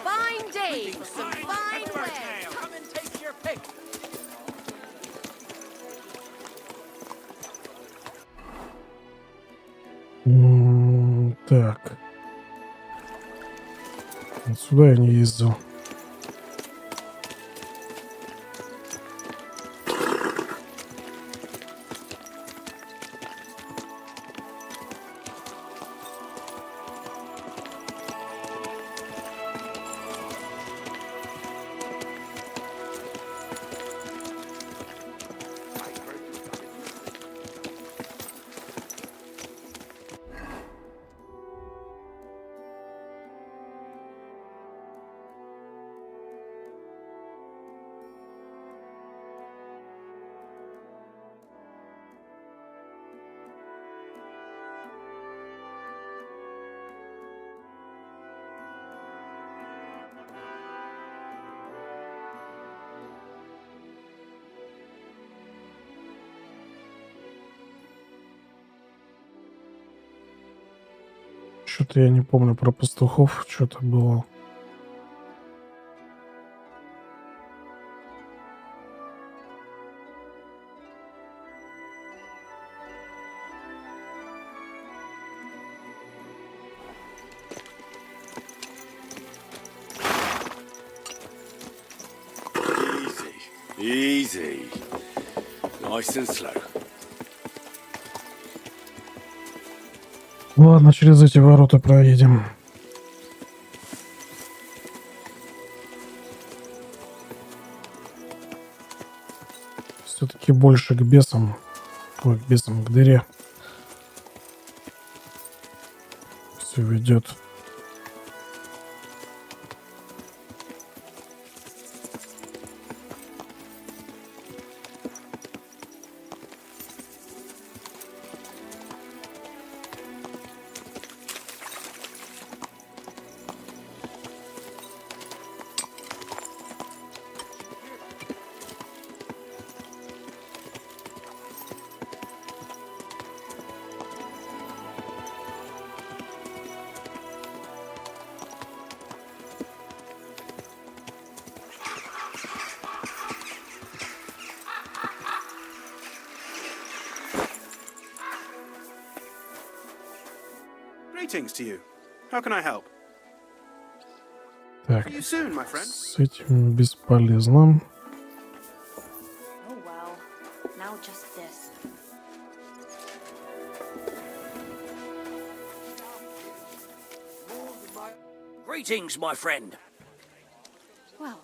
Fine day for some fine wear. Come and take your pick. Так. Сюда я не ездил. Что-то я не помню про пастухов, что-то было. Easy. Nice and slow. Ладно, через эти ворота проедем. Все-таки больше к бесам. Ой, к бесам, к дыре. Все ведет. Greetings to you. How can I help? Так, See you soon, my friend. с этим бесполезно. Oh well. Now just this. Greetings, my friend. Well,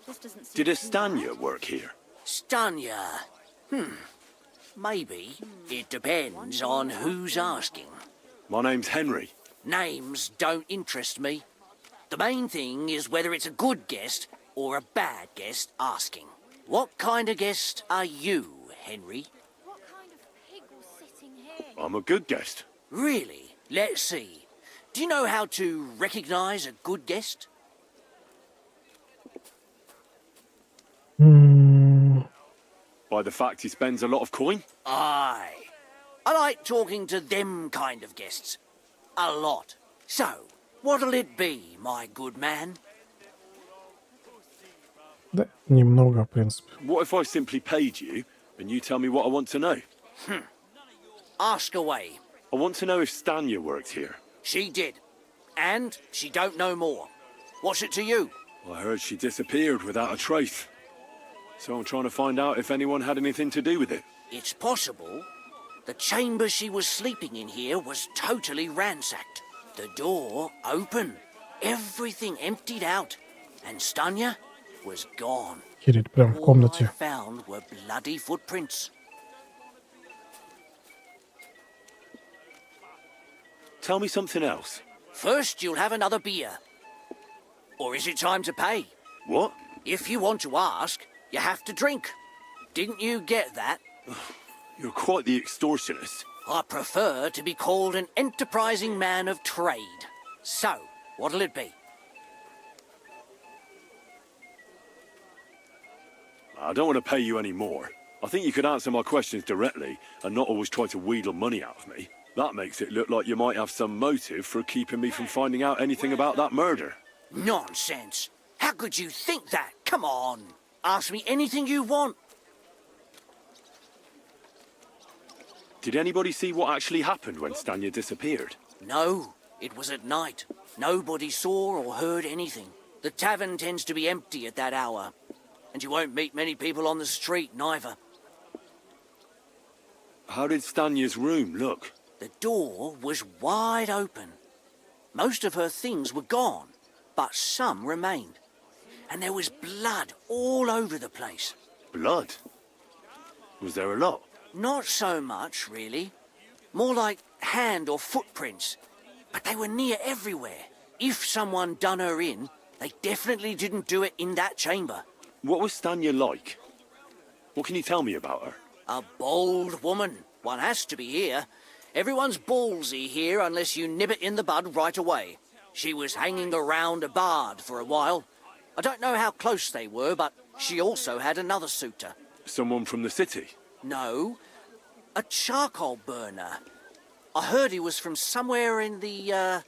this doesn't seem Did a too Stanya bad. work here? Stanya. Maybe. It depends on who's asking. My name's Henry. Names don't interest me. The main thing is whether it's a good guest or a bad guest asking. What kind of guest are you, Henry? What kind of pig was sitting here? I'm a good guest. Really? Let's see. Do you know how to recognize a good guest? By the fact he spends a lot of coin? Aye. I like talking to them kind of guests. A lot. So, what'll it be, my good man? Да, немного, в принципе. What if I simply paid you and you tell me what I want to know? Ask away. I want to know if Stanya worked here. She did. And she don't know more. What's it to you? I heard she disappeared without a trace. So I'm trying to find out if anyone had anything to do with it. It's possible. The chamber she was sleeping in here was totally ransacked. The door open. Everything emptied out. And Stanya was gone. Херить прям в комнате. Found were bloody footprints. Tell me something else. First, you'll have another beer. Or is it time to pay? What? If you want to ask, you have to drink. Didn't you get that? You're quite the extortionist. I prefer to be called an enterprising man of trade. So, what'll it be? I don't want to pay you any more. I think you could answer my questions directly and not always try to wheedle money out of me. That makes it look like you might have some motive for keeping me from finding out anything about that murder. Nonsense. How could you think that? Come on. Ask me anything you want. Did anybody see what actually happened when Stanya disappeared? No, it was at night. Nobody saw or heard anything. The tavern tends to be empty at that hour. And you won't meet many people on the street, neither. How did Stanya's room look? The door was wide open. Most of her things were gone, but some remained. And there was blood all over the place. Blood? Was there a lot? Not so much, really. More like hand or footprints. But they were near everywhere. If someone done her in, they definitely didn't do it in that chamber. What was Stanya like? What can you tell me about her? A bold woman. One has to be here. Everyone's ballsy here unless you nib it in the bud right away. She was hanging around a bard for a while. I don't know how close they were, but she also had another suitor. Someone from the city? No, a charcoal burner. I heard he was from somewhere in the,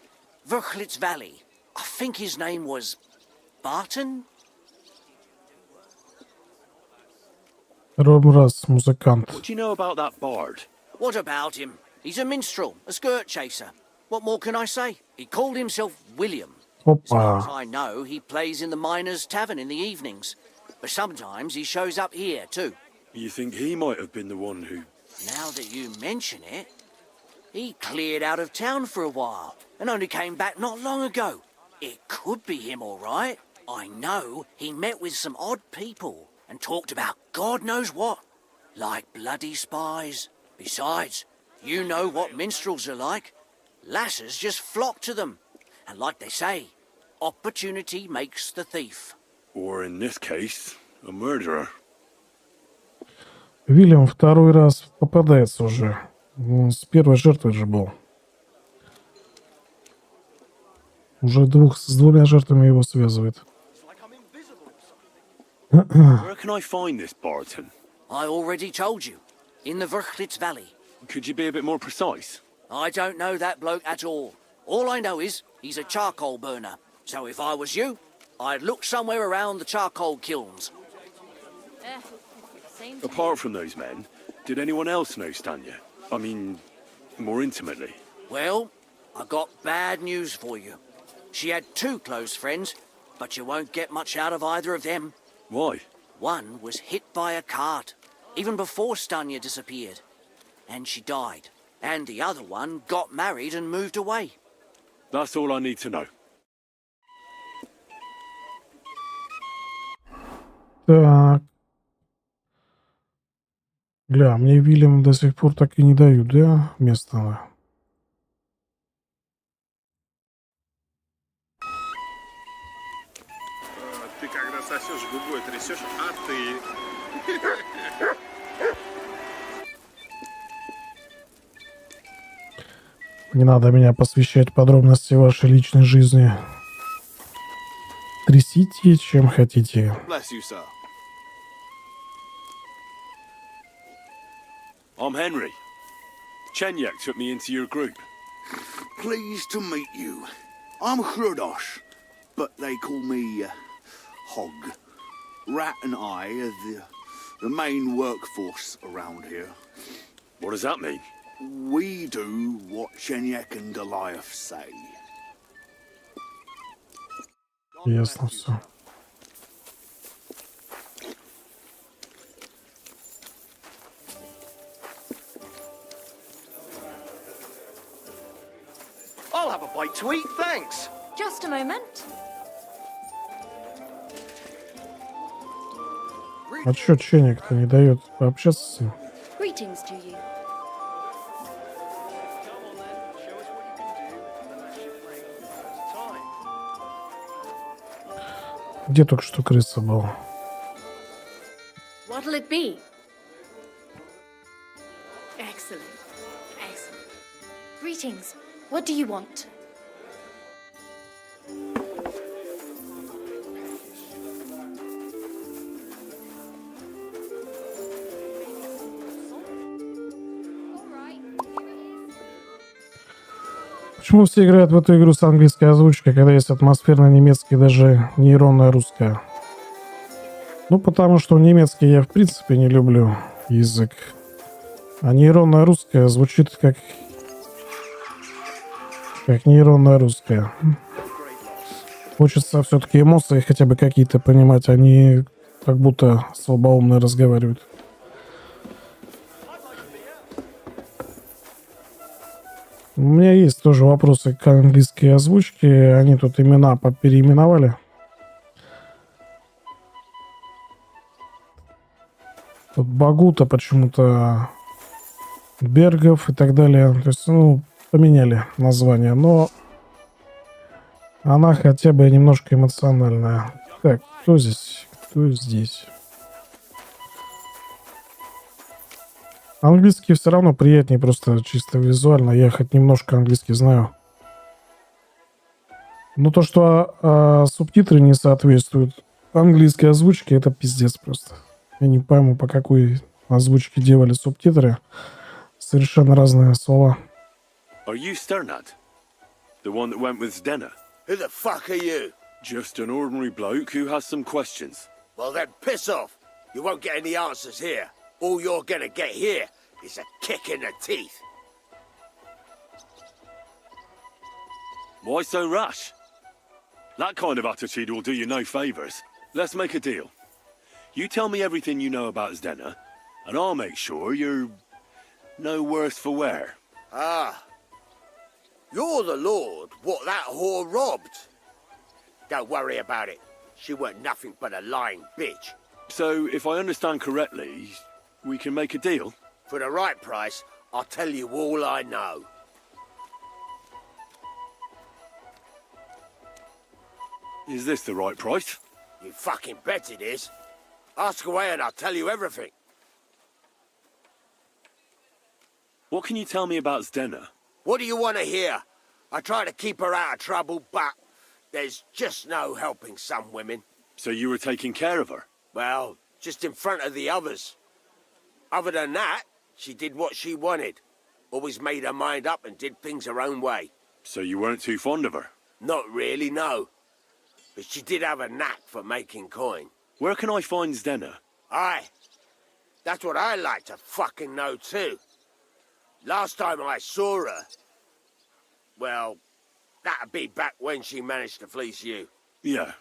Vrchlitz Valley. I think his name was Barton? Ромраз, музыкант. What do you know about that bard? What about him? He's a minstrel, a skirt chaser. What more can I say? He called himself William. As far as I know, he plays in the miners' tavern in the evenings. But sometimes he shows up here, too. You think he might have been the one who... Now that you mention it, he cleared out of town for a while and only came back not long ago. It could be him, all right. I know he met with some odd people and talked about God knows what, like bloody spies. Besides, you know what minstrels are like. Lasses just flock to them. And like they say, opportunity makes the thief. Or in this case, a murderer. Вильям второй раз попадается уже. Он с первой жертвой же был. Уже с двумя жертвами его связывает. Where can I find this Barton? I already told you. In the Vrchlitz Valley. Could you be a bit more precise? I don't know that bloke at all. All I know is he's a charcoal burner. So if I was you, I'd look somewhere around the charcoal kilns. Apart from those men, did anyone else know Stanya? I mean, more intimately. Well, I got bad news for you. She had two close friends, but you won't get much out of either of them. Why? One was hit by a cart, even before Stanya disappeared. And she died. And the other one got married and moved away. That's all I need to know. Так. Бля, мне Вильям до сих пор так и не дают, да, местного? Ты когда сосешь губой, трясешь, а ты... Не надо меня посвящать подробности вашей личной жизни. Трясите, чем хотите. Bless you, sir. I'm Henry. Chenyek took me into your group. Pleased to meet you. I'm Hrudosh, but they call me Hog. Rat and I are the main workforce around here. What does that mean? We do what Chenyek and Goliath say. Ясно все. Sweet thanks. Just a moment. А чё чайник-то не дает пообщаться с ним? Greetings to you. Где только что крыса была? What'll it be? Excellent. Excellent. Greetings. What do you want? Почему все играют в эту игру с английской озвучкой, когда есть атмосферно немецкий, даже нейронная русская? Ну, потому что немецкий я в принципе не люблю язык. А нейронная русская звучит как нейронная русская. Хочется все-таки эмоции хотя бы какие-то понимать, они как будто слабоумно разговаривают. У меня есть тоже вопросы к английской озвучке. Они тут имена переименовали. Тут Багута почему-то Бергов и так далее. То есть, ну, поменяли название. Но она хотя бы немножко эмоциональная. Так, кто здесь? Кто здесь? Английский все равно приятнее, просто чисто визуально. Я хоть немножко английский знаю. Но то, что субтитры не соответствуют английской озвучке, это пиздец просто. Я не пойму, по какой озвучке делали субтитры. Совершенно разные слова. Are you Sternad? The one that went with Zdenna? Who the fuck are you? Just an ordinary bloke who has some questions. Well then, piss off. You won't get any answers here. All you're gonna get here is a kick in the teeth. Why so rash? That kind of attitude will do you no favours. Let's make a deal. You tell me everything you know about Zdenna, and I'll make sure you're no worse for wear. Ah. You're the lord what that whore robbed. Don't worry about it. She weren't nothing but a lying bitch. So, if I understand correctly, we can make a deal? For the right price, I'll tell you all I know. Is this the right price? You fucking bet it is. Ask away and I'll tell you everything. What can you tell me about Zdenna? What do you want to hear? I try to keep her out of trouble, but there's just no helping some women. So you were taking care of her? Well, just in front of the others. Other than that, she did what she wanted. Always made her mind up and did things her own way. So you weren't too fond of her? Not really, no. But she did have a knack for making coin. Where can I find Zdenna? Aye. That's what I like to fucking know too. Last time I saw her... Well, that'd be back when she managed to fleece you. Yeah.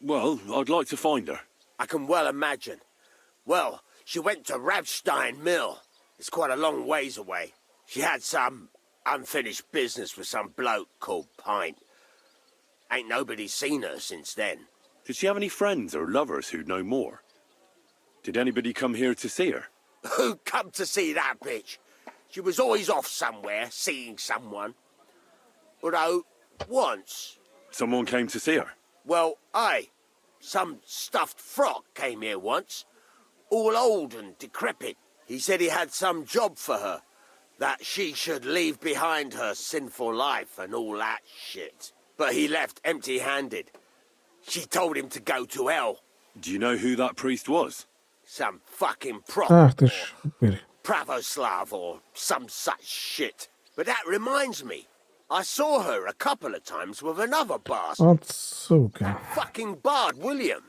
Well, I'd like to find her. I can well imagine. Well, she went to Rabstein Mill. It's quite a long ways away. She had some unfinished business with some bloke called Pint. Ain't nobody seen her since then. Did she have any friends or lovers who'd know more? Did anybody come here to see her? Who'd come to see that bitch? She was always off somewhere, seeing someone. Although, once... Someone came to see her? Well, aye. Some stuffed frock came here once. All old and decrepit. He said he had some job for her. That she should leave behind her sinful life and all that shit. But he left empty-handed. She told him to go to hell. Do you know who that priest was? Some fucking prop. Ах ты ж, упырь. Pravoslav or some such shit. But that reminds me. I saw her a couple of times with another bastard. Вот сука. That fucking bard, William.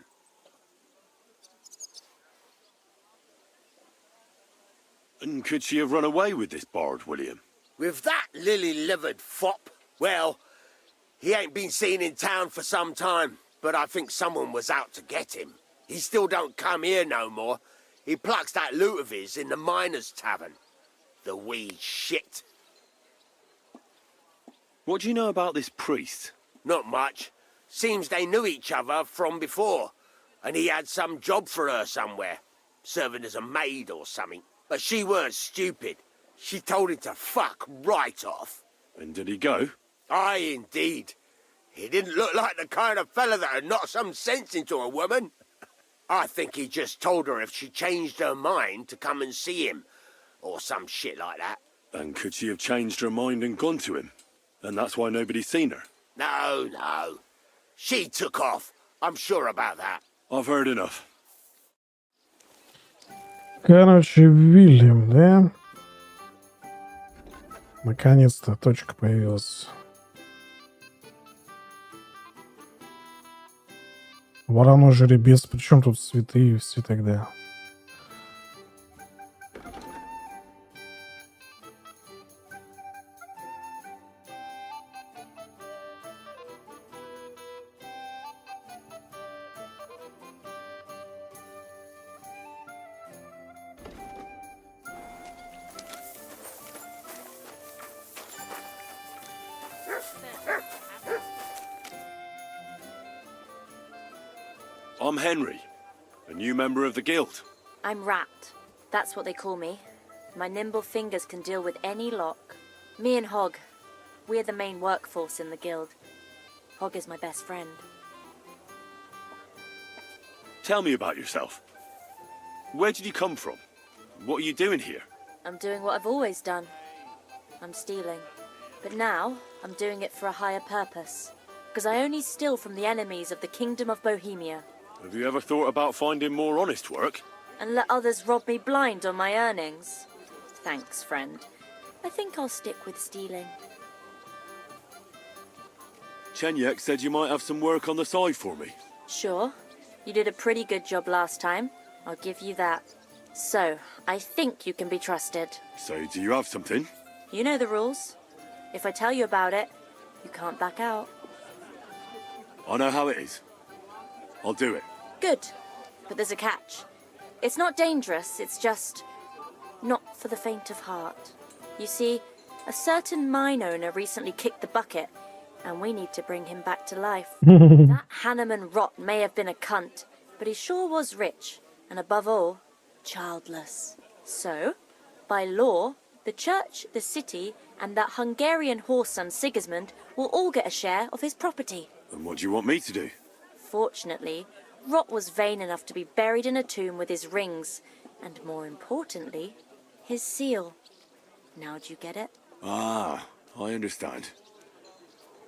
And could she have run away with this bard, William? With that lily-livered fop? Well, he ain't been seen in town for some time, but I think someone was out to get him. He still don't come here no more. He plucks that loot of his in the miners' tavern. The wee shit. What do you know about this priest? Not much. Seems they knew each other from before, and he had some job for her somewhere, serving as a maid or something. But she weren't stupid. She told him to fuck right off. And did he go? Aye, indeed. He didn't look like the kind of fella that'd knock some sense into a woman. I think he just told her if she changed her mind to come and see him, or some shit like that. And could she have changed her mind and gone to him? And that's why nobody's seen her? No. She took off. I'm sure about that. I've heard enough. Короче, Вильям, да? Наконец-то точка появилась. Вороной жеребец. Причем тут святые все тогда? I'm Henry, a new member of the guild. I'm Rat. That's what they call me. My nimble fingers can deal with any lock. Me and Hog, we're the main workforce in the guild. Hog is my best friend. Tell me about yourself. Where did you come from? What are you doing here? I'm doing what I've always done. I'm stealing. But now, I'm doing it for a higher purpose. Because I only steal from the enemies of the Kingdom of Bohemia. Have you ever thought about finding more honest work? And let others rob me blind on my earnings? Thanks, friend. I think I'll stick with stealing. Chenyek said you might have some work on the side for me. Sure. You did a pretty good job last time. I'll give you that. So, I think you can be trusted. So, do you have something? You know the rules. If I tell you about it, you can't back out. I know how it is. I'll do it. Good. But there's a catch. It's not dangerous, it's just not for the faint of heart. You see, a certain mine owner recently kicked the bucket, and we need to bring him back to life. That Hanneman rot may have been a cunt, but he sure was rich, and above all, childless. So, by law, the church, the city, and that Hungarian horse son Sigismund will all get a share of his property. And what do you want me to do? Fortunately, Rot was vain enough to be buried in a tomb with his rings, and more importantly, his seal. Now do you get it? Ah, I understand.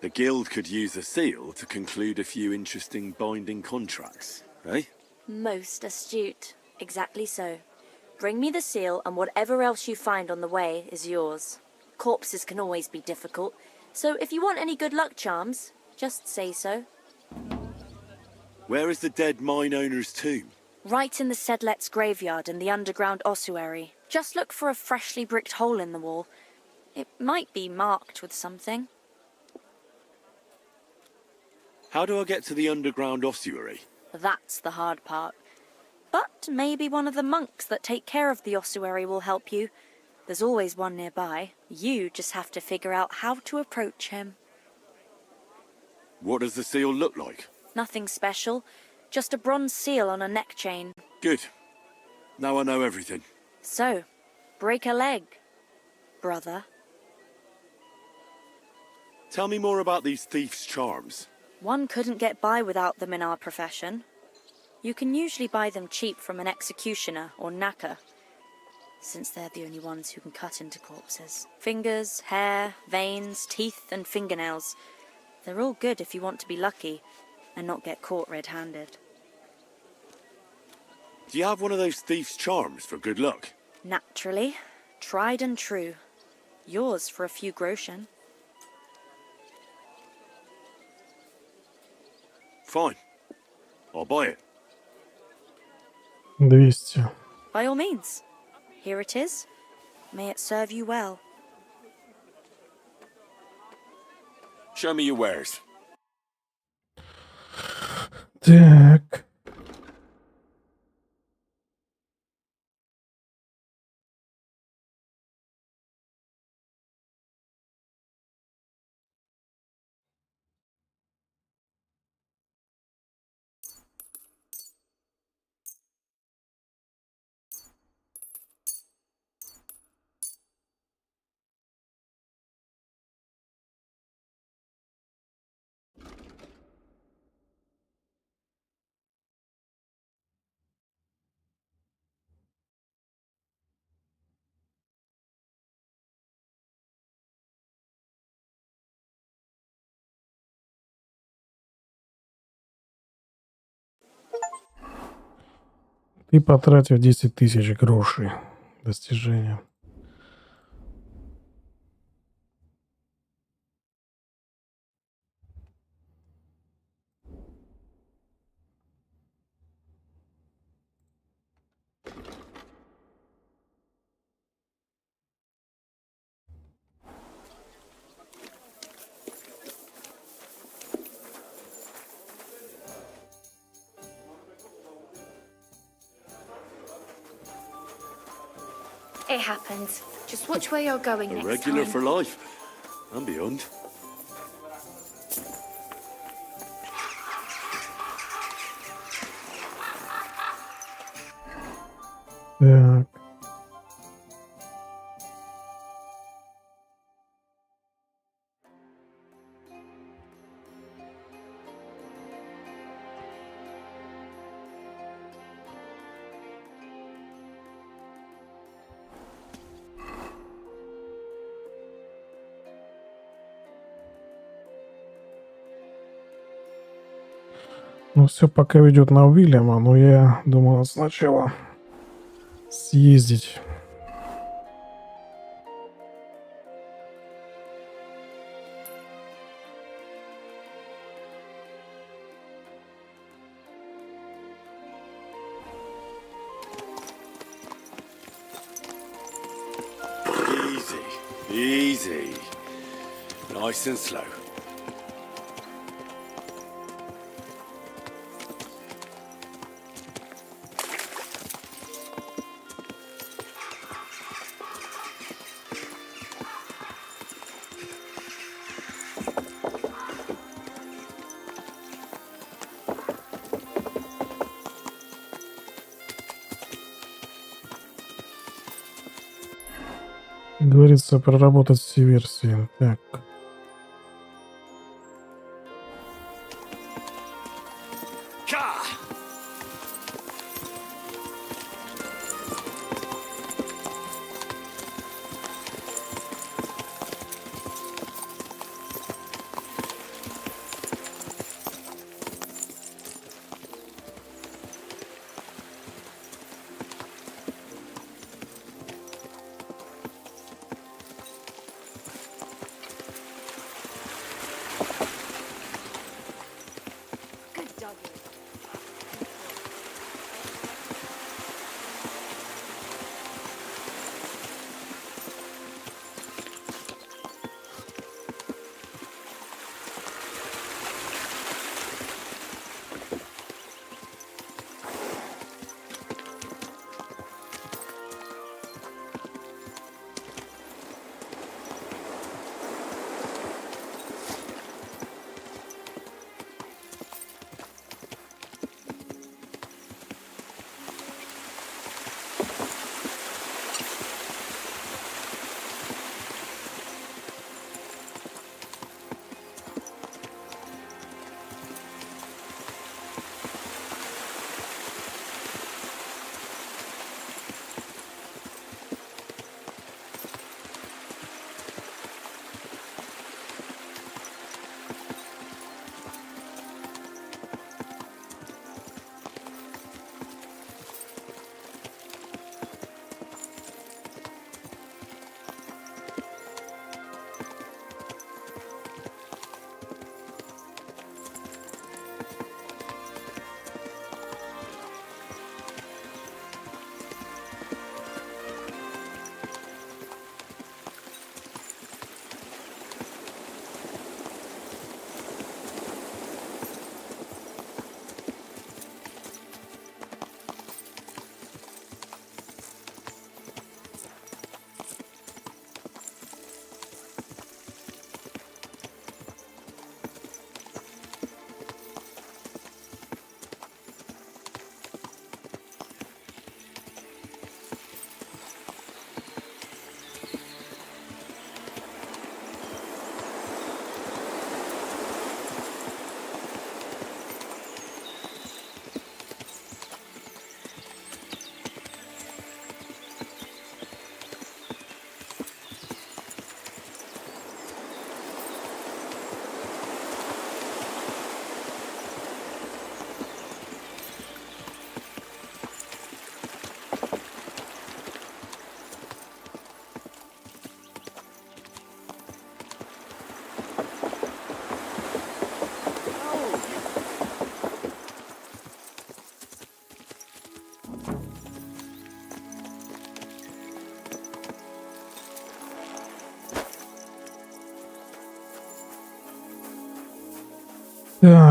The guild could use the seal to conclude a few interesting binding contracts, eh? Most astute. Exactly so. Bring me the seal, and whatever else you find on the way is yours. Corpses can always be difficult, so if you want any good luck charms, just say so. Where is the dead mine owner's tomb? Right in the Sedlet's graveyard in the underground ossuary. Just look for a freshly bricked hole in the wall. It might be marked with something. How do I get to the underground ossuary? That's the hard part. But maybe one of the monks that take care of the ossuary will help you. There's always one nearby. You just have to figure out how to approach him. What does the seal look like? Nothing special. Just a bronze seal on a neck chain. Good. Now I know everything. So, break a leg, brother. Tell me more about these thieves' charms. One couldn't get by without them in our profession. You can usually buy them cheap from an executioner or knacker, since they're the only ones who can cut into corpses. Fingers, hair, veins, teeth, and fingernails. They're all good if you want to be lucky and not get caught red-handed. Do you have one of those thieves' charms for good luck? Naturally. Tried and true. Yours for a few groschen. Fine. I'll buy it. 200. By all means. Here it is. May it serve you well. Show me your wares. Так. Ты потратил 10 тысяч грошей. Достижение. It happens. Just watch where you're going A next regular time. for life. And beyond. Так. Ну, все пока ведет на Уильяма, но я думал сначала съездить. Easy, easy. Nice and slow. Говорится, проработать все версии. Так.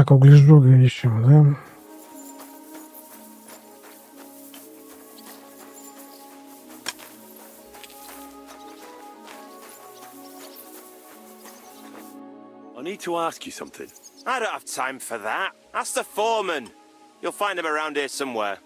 Так, углежога ищем, да? I need to ask you something. I don't have time for that. Ask the foreman. You'll find him around here somewhere.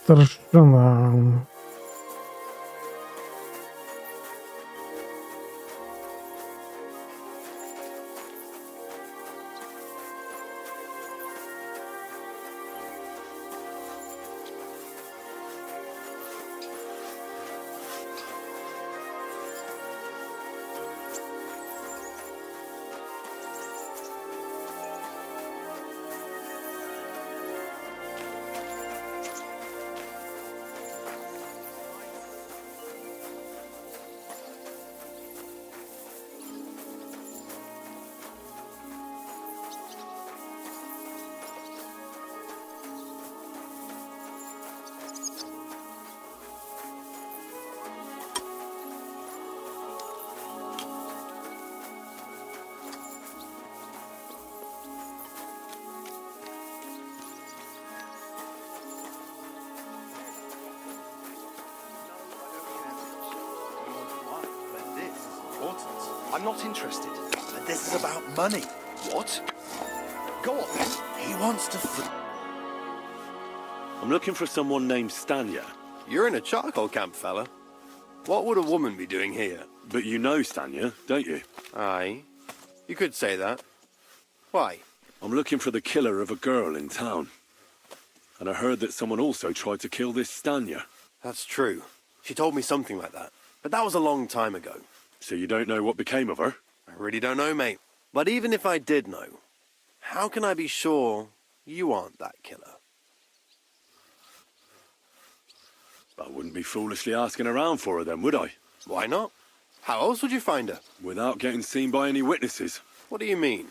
Старшина. I'm not interested. But this is about money. What? Go on then. He wants to... I'm looking for someone named Stanya. You're in a charcoal camp, fella. What would a woman be doing here? But you know Stanya, don't you? Aye. You could say that. Why? I'm looking for the killer of a girl in town. And I heard that someone also tried to kill this Stanya. That's true. She told me something like that. But that was a long time ago. So you don't know what became of her? I really don't know, mate. But even if I did know, how can I be sure you aren't that killer? I wouldn't be foolishly asking around for her then, would I? Why not? How else would you find her? Without getting seen by any witnesses. What do you mean?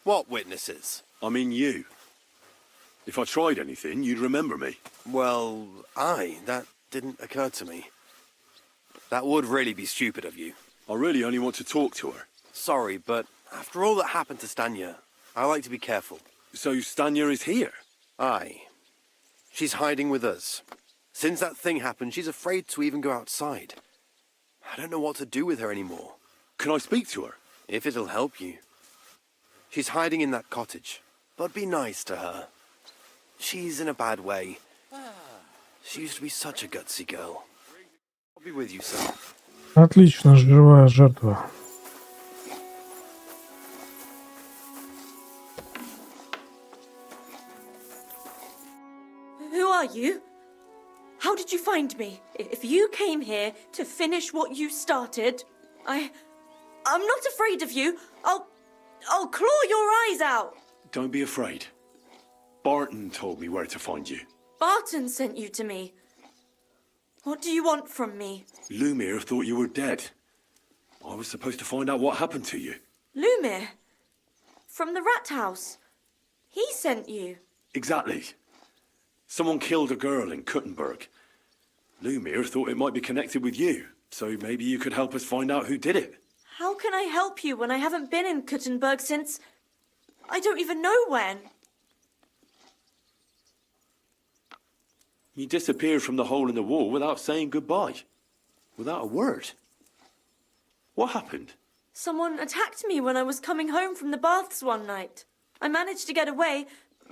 What witnesses? I mean you. If I tried anything, you'd remember me. Well, that didn't occur to me. That would really be stupid of you. I really only want to talk to her. Sorry, but after all that happened to Stanya, I like to be careful. So Stanya is here? Aye. She's hiding with us. Since that thing happened, she's afraid to even go outside. I don't know what to do with her anymore. Can I speak to her? If it'll help you. She's hiding in that cottage, but be nice to her. She's in a bad way. She used to be such a gutsy girl. I'll be with you, sir. Отлично, живая жертва. Who are you? How did you find me? If you came here to finish what you started, I'm not afraid of you. I'll claw your eyes out. Don't be afraid. Barton told me where to find you. Barton sent you to me. What do you want from me? Lumir thought you were dead. I was supposed to find out what happened to you. Lumir? From the rat house? He sent you. Exactly. Someone killed a girl in Kuttenberg. Lumir thought it might be connected with you, so maybe you could help us find out who did it. How can I help you when I haven't been in Kuttenberg since... I don't even know when. You disappeared from the hole in the wall without saying goodbye. Without a word. What happened? Someone attacked me when I was coming home from the baths one night. I managed to get away,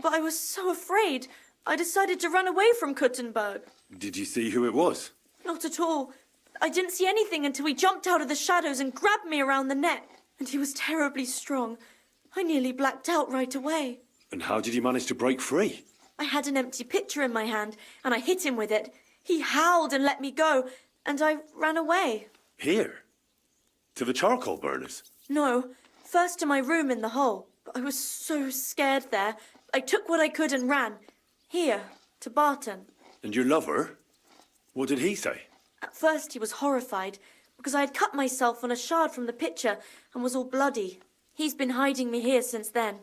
but I was so afraid, I decided to run away from Kuttenberg. Did you see who it was? Not at all. I didn't see anything until he jumped out of the shadows and grabbed me around the neck. And he was terribly strong. I nearly blacked out right away. And how did you manage to break free? I had an empty pitcher in my hand, and I hit him with it. He howled and let me go, and I ran away. Here? To the charcoal burners? No, first to my room in the hole. But I was so scared there. I took what I could and ran. Here, to Barton. And your lover? What did he say? At first he was horrified, because I had cut myself on a shard from the picture and was all bloody. He's been hiding me here since then.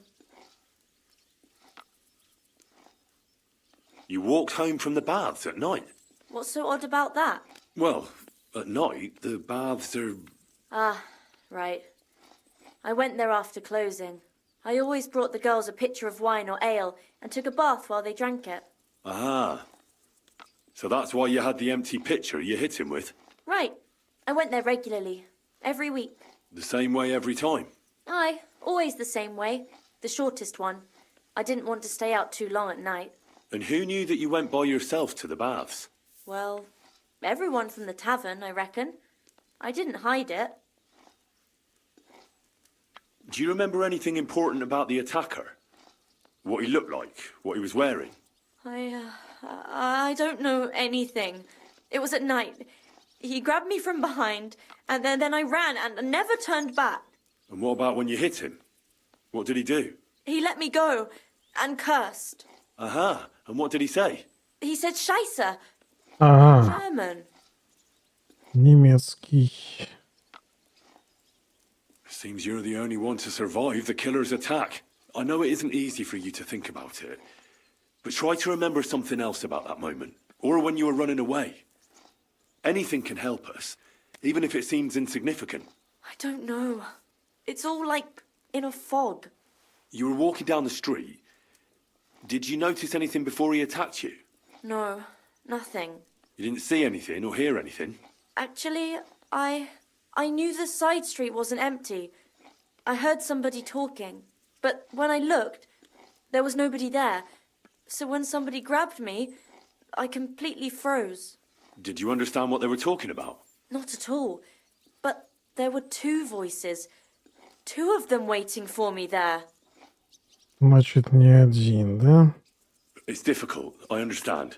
You walked home from the baths at night? What's so odd about that? Well, at night, the baths are... Ah, right. I went there after closing. I always brought the girls a pitcher of wine or ale and took a bath while they drank it. Ah. So that's why you had the empty pitcher you hit him with? Right. I went there regularly. Every week. The same way every time? Aye, always the same way. The shortest one. I didn't want to stay out too long at night. And who knew that you went by yourself to the baths? Well, everyone from the tavern, I reckon. I didn't hide it. Do you remember anything important about the attacker? What he looked like? What he was wearing? I don't know anything. It was at night. He grabbed me from behind, and then I ran and never turned back. And what about when you hit him? What did he do? He let me go and cursed. Aha. And what did he say? He said Scheisse. Ага. German. Немецкий. Seems you're the only one to survive the killer's attack. I know it isn't easy for you to think about it, but try to remember something else about that moment, or when you were running away. Anything can help us, even if it seems insignificant. I don't know. It's all like in a fog. You were walking down the street. Did you notice anything before he attacked you? No, nothing. You didn't see anything or hear anything? Actually, I knew the side street wasn't empty. I heard somebody talking, but when I looked, there was nobody there. So when somebody grabbed me, I completely froze. Did you understand what they were talking about? Not at all. But there were two voices. Two of them waiting for me there. Значит, не один, да? It's difficult, I understand.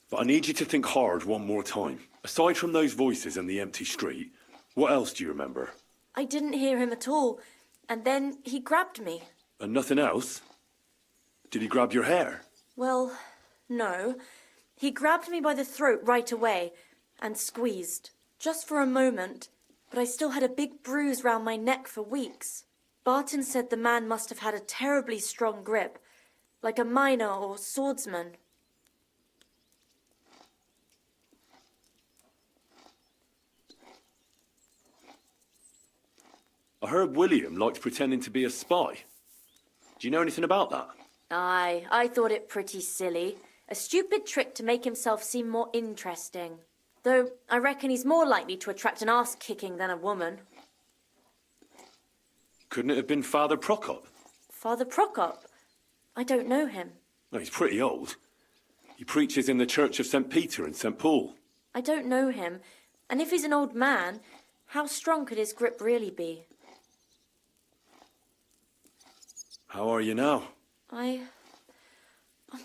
But I need you to think hard one more time. Aside from those voices and the empty street, what else do you remember? I didn't hear him at all. And then he grabbed me. And nothing else? Did he grab your hair? Well, no. He grabbed me by the throat right away and squeezed. Just for a moment. But I still had a big bruise round my neck for weeks. Barton said the man must have had a terribly strong grip, like a miner or swordsman. I heard William liked pretending to be a spy. Do you know anything about that? Aye, I thought it pretty silly. A stupid trick to make himself seem more interesting. Though I reckon he's more likely to attract an ass-kicking than a woman. Couldn't it have been Father Prokop? Father Prokop? I don't know him. No, he's pretty old. He preaches in the Church of St. Peter and St. Paul. I don't know him. And if he's an old man, how strong could his grip really be? How are you now? I'm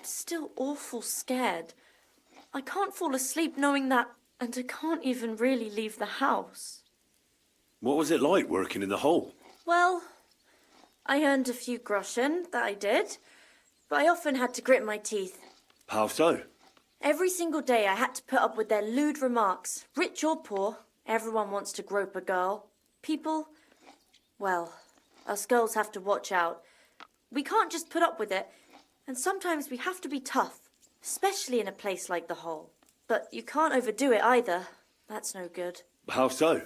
still awful scared. I can't fall asleep knowing that, and I can't even really leave the house. What was it like working in the hole? Well, I earned a few groschen, that I did, but I often had to grit my teeth. How so? Every single day I had to put up with their lewd remarks. Rich or poor, everyone wants to grope a girl. People, well, us girls have to watch out. We can't just put up with it, and sometimes we have to be tough, especially in a place like the hole. But you can't overdo it either. That's no good. How so?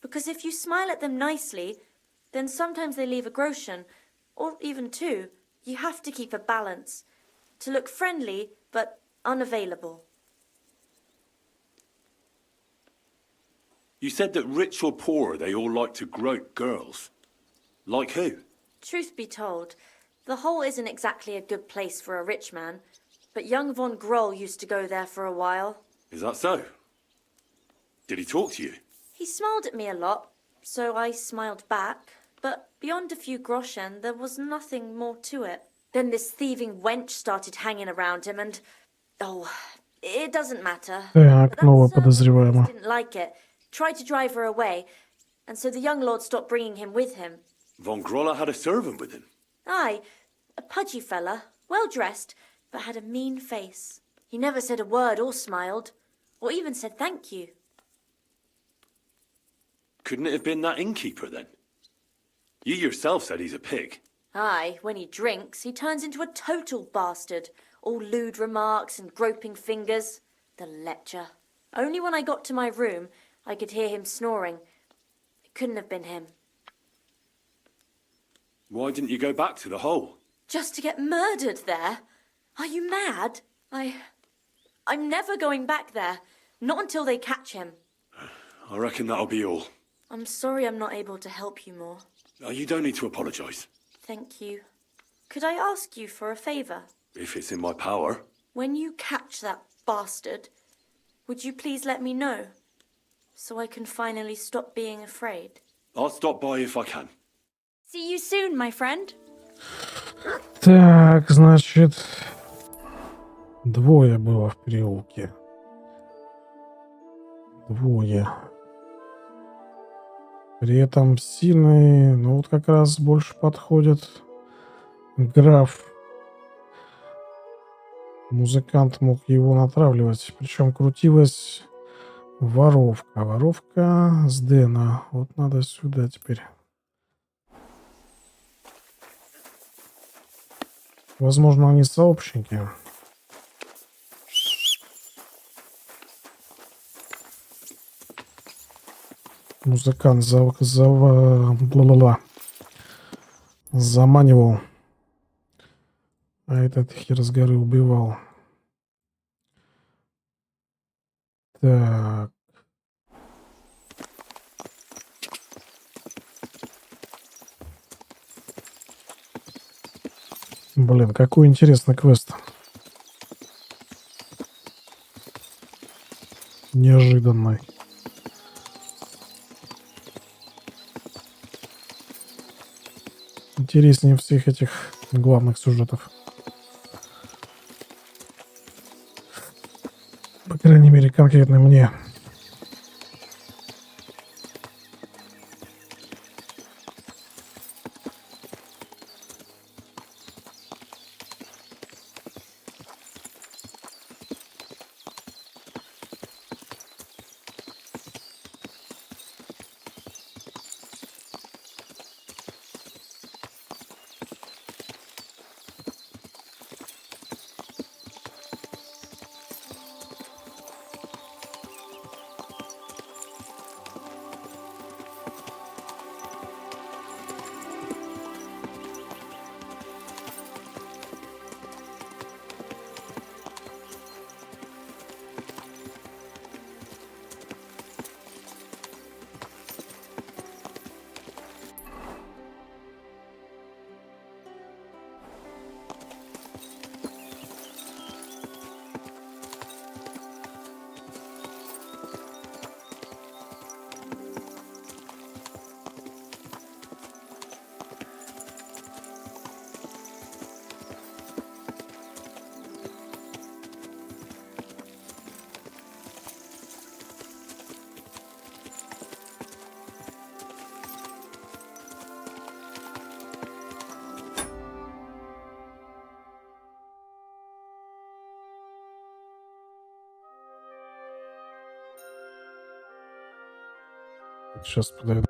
Because if you smile at them nicely, then sometimes they leave a groschen, or even two. You have to keep a balance. To look friendly, but unavailable. You said that rich or poor, they all like to grope girls. Like who? Truth be told, the hole isn't exactly a good place for a rich man, but young von Groll used to go there for a while. Is that so? Did he talk to you? He smiled at me a lot, so I smiled back, but beyond a few groschen, there was nothing more to it. Then this thieving wench started hanging around him and... Oh, it doesn't matter. Так, новая подозреваемая. Didn't like it, tried to drive her away, and so the young lord stopped bringing him with him. Von Groller had a servant with him? Aye, a pudgy fella, well-dressed, but had a mean face. He never said a word or smiled, or even said thank you. Couldn't it have been that innkeeper then? You yourself said he's a pig. Aye, when he drinks, he turns into a total bastard. All lewd remarks and groping fingers. The lecher. Only when I got to my room, I could hear him snoring. It couldn't have been him. Why didn't you go back to the hole? Just to get murdered there? Are you mad? I'm never going back there. Not until they catch him. I reckon that'll be all. I'm sorry I'm not able to help you more. You don't need to apologise. Thank you. Could I ask you for a favour? If it's in my power. When you catch that bastard, would you please let me know? So I can finally stop being afraid. I'll stop by if I can. See you soon, my friend. Так, значит, двое было в переулке. Двое. При этом сильный, ну вот как раз больше подходит граф. Музыкант мог его натравливать. Причем крутилась воровка. Воровка с Дэна. Вот надо сюда теперь. Возможно, они сообщники. Музыкант заманивал, а этот хер с горы убивал. Так. Блин, какой интересный квест. Неожиданный. Интереснее всех этих главных сюжетов. По крайней мере, конкретно мне. Сейчас подойду.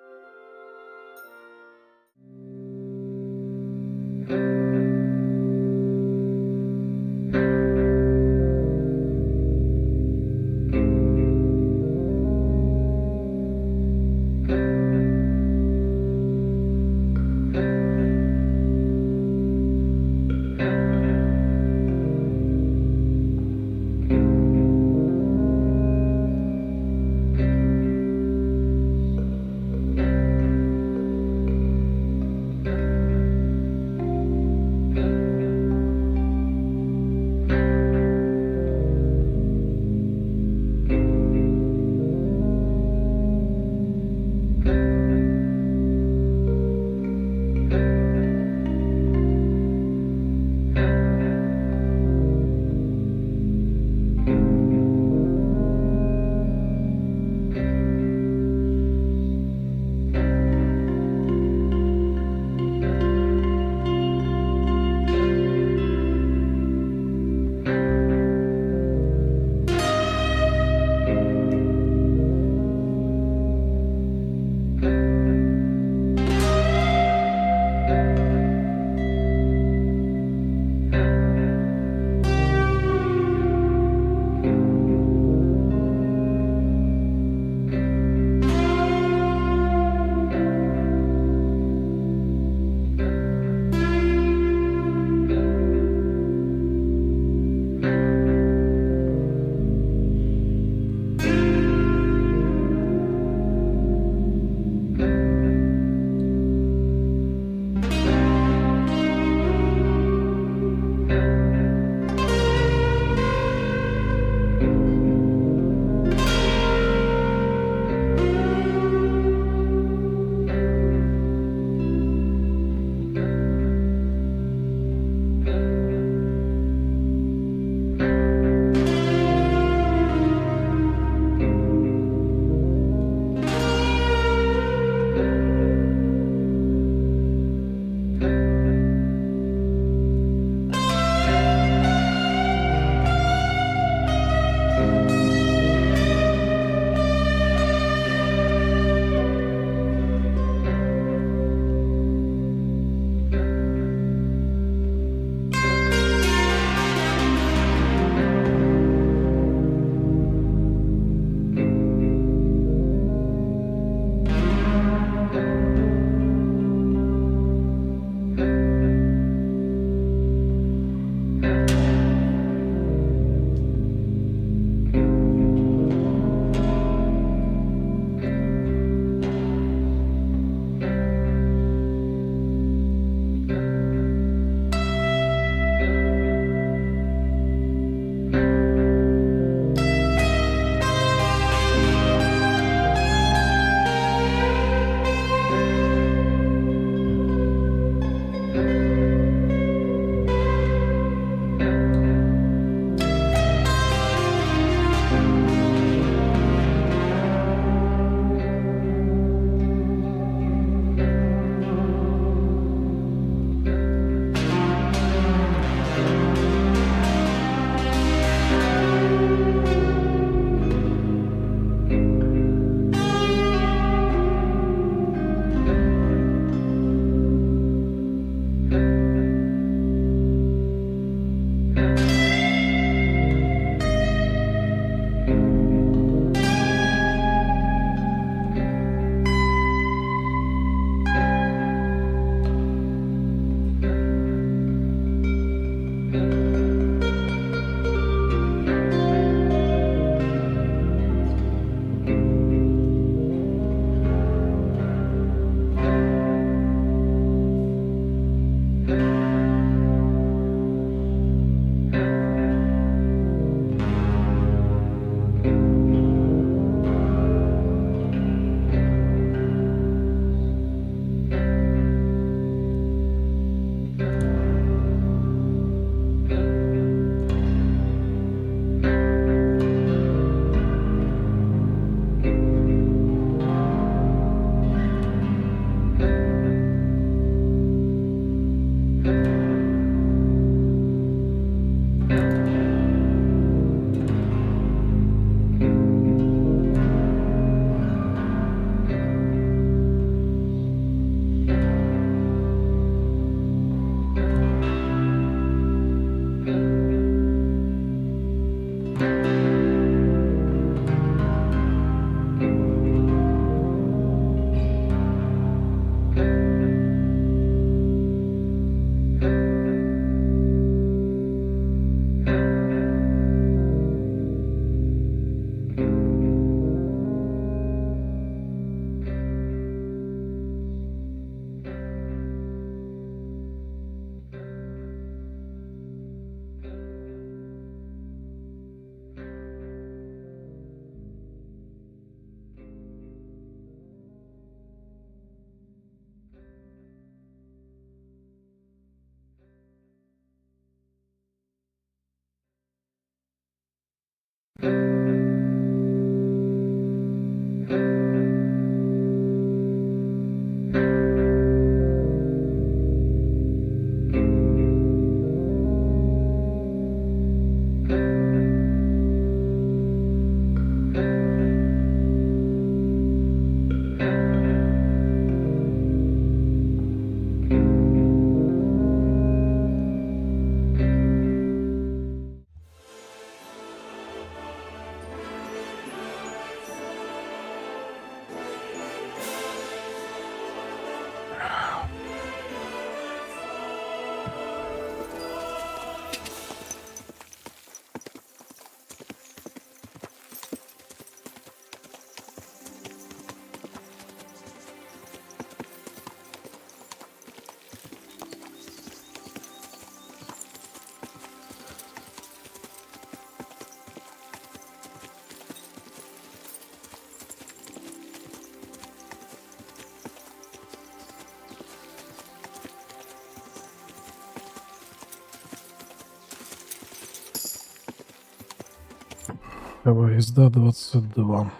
Езда 22.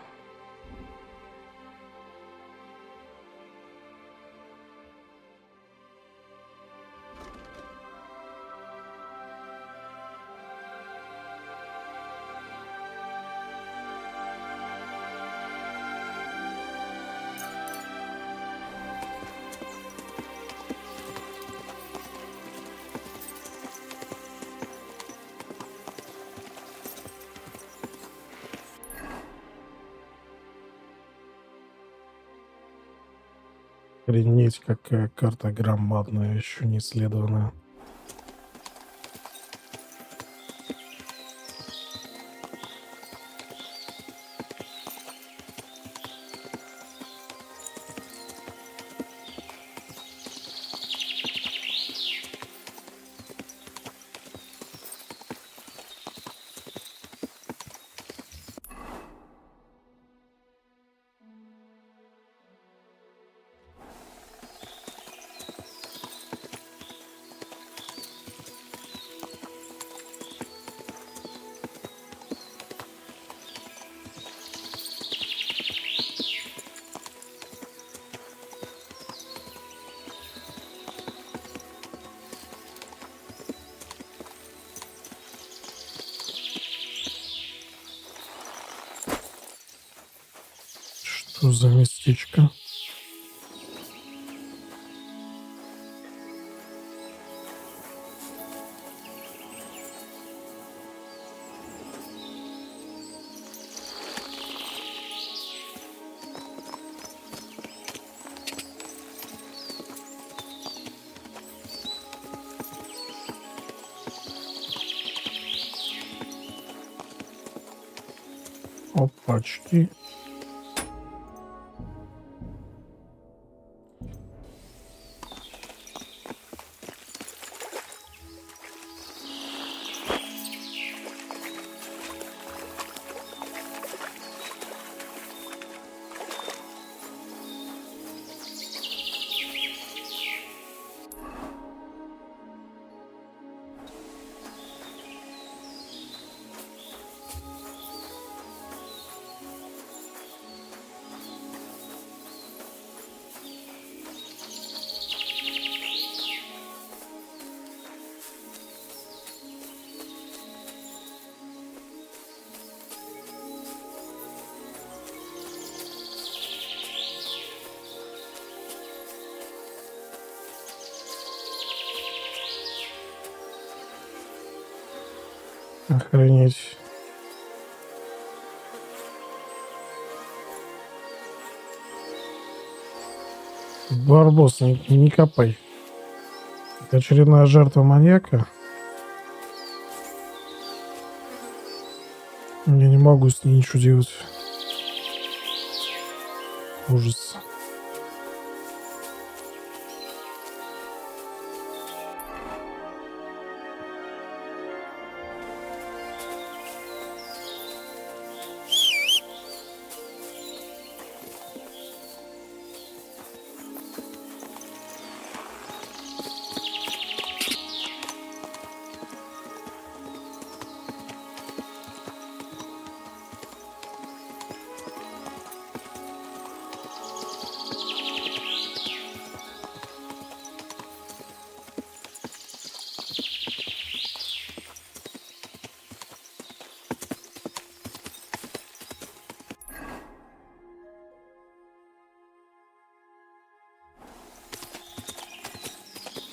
Охренеть, какая карта громадная, еще не исследованная. Что за местечко? Опачки. Охренеть. Барбос, не копай. Это очередная жертва маньяка. Я не могу с ней ничего делать. Ужас.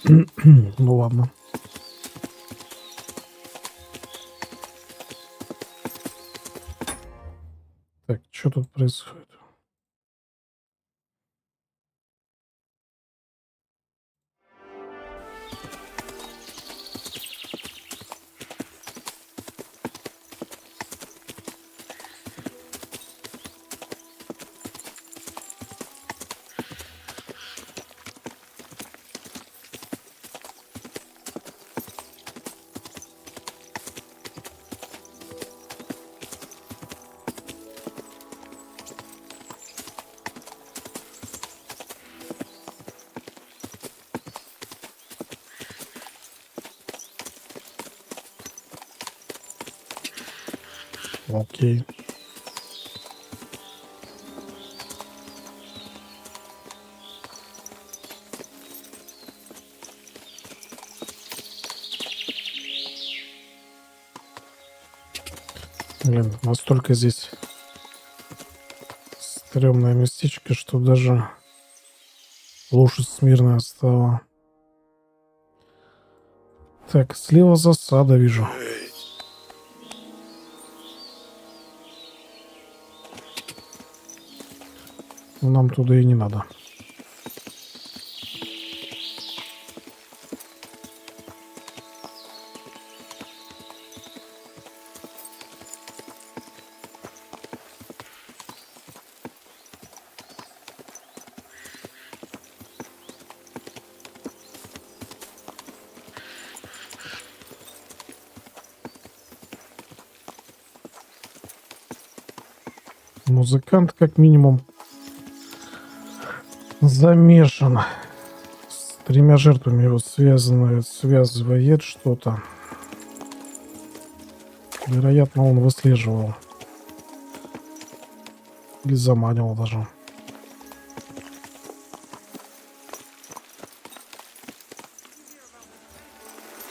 Ну ладно. Так, что тут происходит? Окей. Блин, настолько здесь стрёмное местечко, что даже лошадь смирная стала. Так, слева засада вижу. Но нам туда и не надо. Музыкант как минимум замешан. С 3 жертвами его связывает что-то. Вероятно, он выслеживал. Или заманивал даже.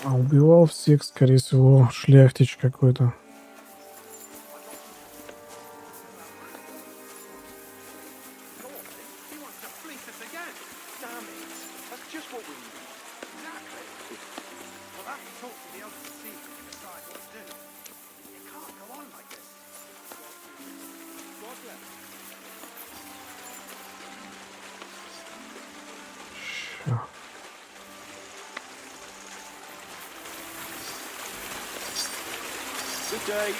А убивал всех, скорее всего, шляхтич какой-то. Good day.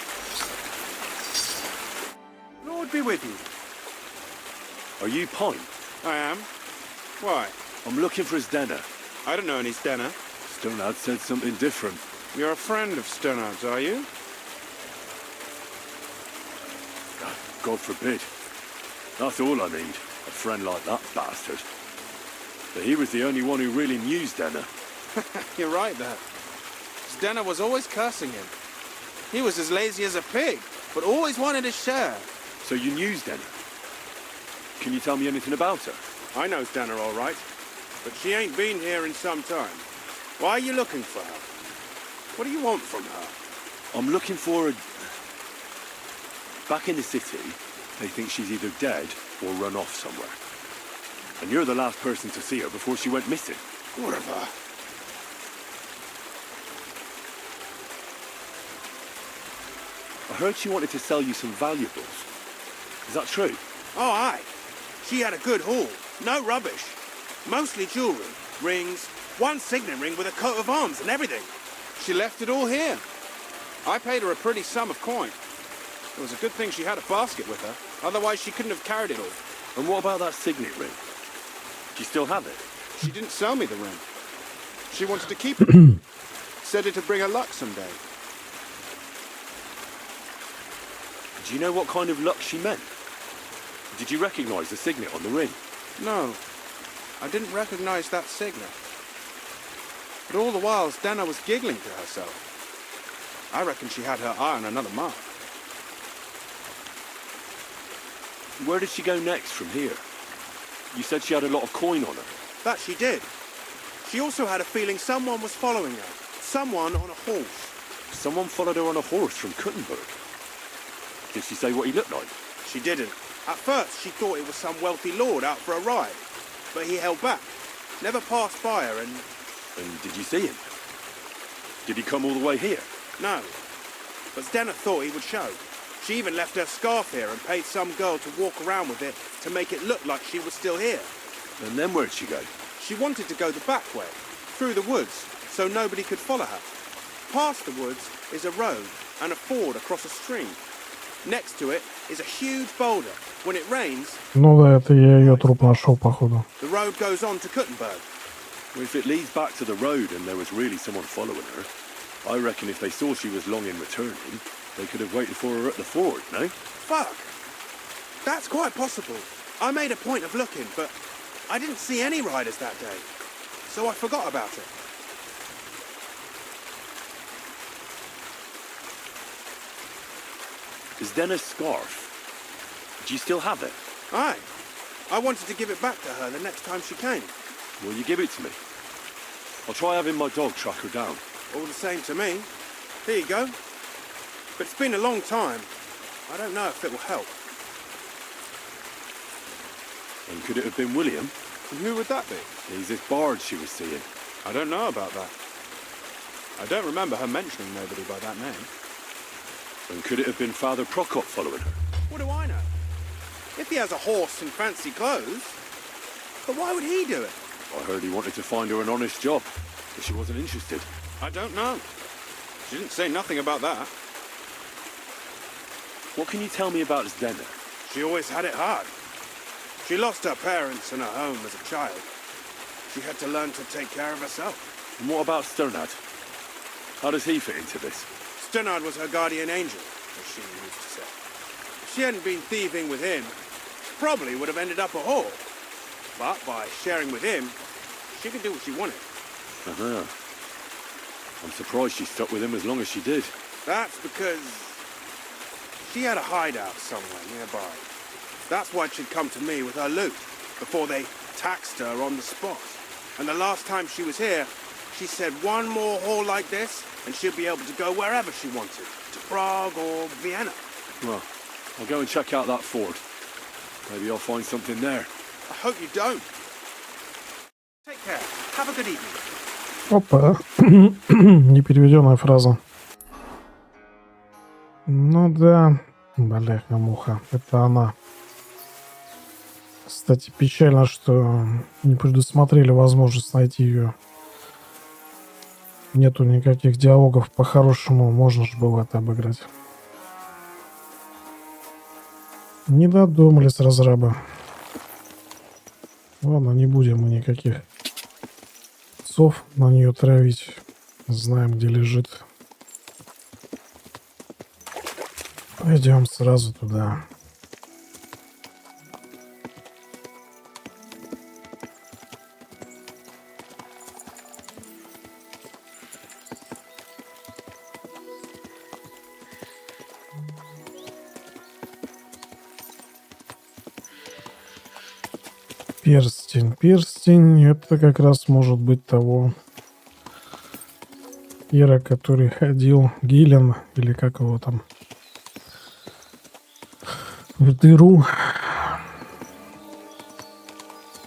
Lord be with you. Are you Pine? I am. Why? I'm looking for his denner. I don't know any Stenner. Stonard said something different. You're a friend of Stonard's, are you? God forbid. That's all I need. A friend like that bastard. But he was the only one who really knew Denner. You're right there. Stenner was always cursing him. He was as lazy as a pig, but always wanted his share. So you knew Denner? Can you tell me anything about her? I know Stenner all right, but she ain't been here in some time. Why are you looking for her? What do you want from her? I'm looking for her... Back in the city, they think she's either dead or run off somewhere. And you're the last person to see her before she went missing. What of her? I heard she wanted to sell you some valuables. Is that true? Oh, aye. She had a good haul. No rubbish. Mostly jewellery, rings, one signet ring with a coat of arms and everything. She left it all here. I paid her a pretty sum of coin. It was a good thing she had a basket with her. Otherwise, she couldn't have carried it all. And what about that signet ring? Do you still have it? She didn't sell me the ring. She wanted to keep it. Said it'd bring her luck someday. Do you know what kind of luck she meant? Did you recognise the signet on the ring? No, I didn't recognise that signet. But all the while, Stenner was giggling to herself. I reckon she had her eye on another mark. Where did she go next from here? You said she had a lot of coin on her. That she did. She also had a feeling someone was following her. Someone on a horse. Someone followed her on a horse from Kuttenberg. Did she say what he looked like? She didn't. At first, she thought it was some wealthy lord out for a ride. But he held back. Never passed by her and And did you see him? Did he come all the way here? No. But Stenna thought he would show. She even left her scarf here and paid some girl to walk around with it to make it look like she was still here. And then where'd she go? She wanted to go the back way, through the woods, so nobody could follow her. Past the woods is a road and a ford across a stream. Next to it is a huge boulder. When it rains... Ну да, это я ее труп нашел, походу. The road goes on to Kuttenberg. Well, if it leads back to the road and there was really someone following her, I reckon if they saw she was long in returning, they could have waited for her at the ford, no? Fuck! That's quite possible. I made a point of looking, but I didn't see any riders that day, so I forgot about it. Is Denna's scarf? Do you still have it? Aye. I wanted to give it back to her the next time she came. Will you give it to me? I'll try having my dog track her down. All the same to me. Here you go. But it's been a long time. I don't know if it will help. And could it have been William? And who would that be? He's this bard she was seeing. I don't know about that. I don't remember her mentioning nobody by that name. And could it have been Father Prokop following her? What do I know? If he has a horse and fancy clothes. But why would he do it? I heard he wanted to find her an honest job, but she wasn't interested. I don't know. She didn't say nothing about that. What can you tell me about Denna? She always had it hard. She lost her parents and her home as a child. She had to learn to take care of herself. And what about Sternad? How does he fit into this? Sternad was her guardian angel, as she used to say. If she hadn't been thieving with him, she probably would have ended up a whore. But by sharing with him, she could do what she wanted. Uh-huh. I'm surprised she stuck with him as long as she did. That's because she had a hideout somewhere nearby. That's why she'd come to me with her loot, before they taxed her on the spot. And the last time she was here, she said one more haul like this, and she'll be able to go wherever she wanted, to Prague or Vienna. Well, I'll go and check out that ford. Maybe I'll find something there. I hope you don't. Take care. Have a good evening. Опа. Непереведенная фраза. Ну да. Бляха-муха. Это она. Кстати, печально, что не предусмотрели возможность найти ее. Нету никаких диалогов. По-хорошему можно же было это обыграть. Не додумались разрабы. Ладно, не будем мы никаких псов на нее травить. Знаем, где лежит. Пойдем сразу туда. Перстень. Перстень. Это как раз может быть того Ира, который ходил, Гиллен, или как его там, в дыру.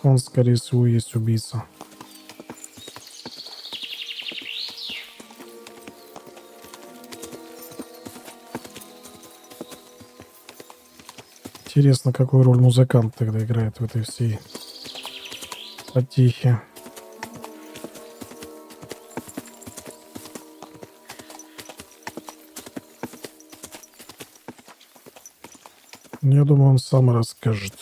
Он, скорее всего, есть убийца. Интересно, какую роль музыкант тогда играет в этой всей потихе. Я думаю, он сам расскажет.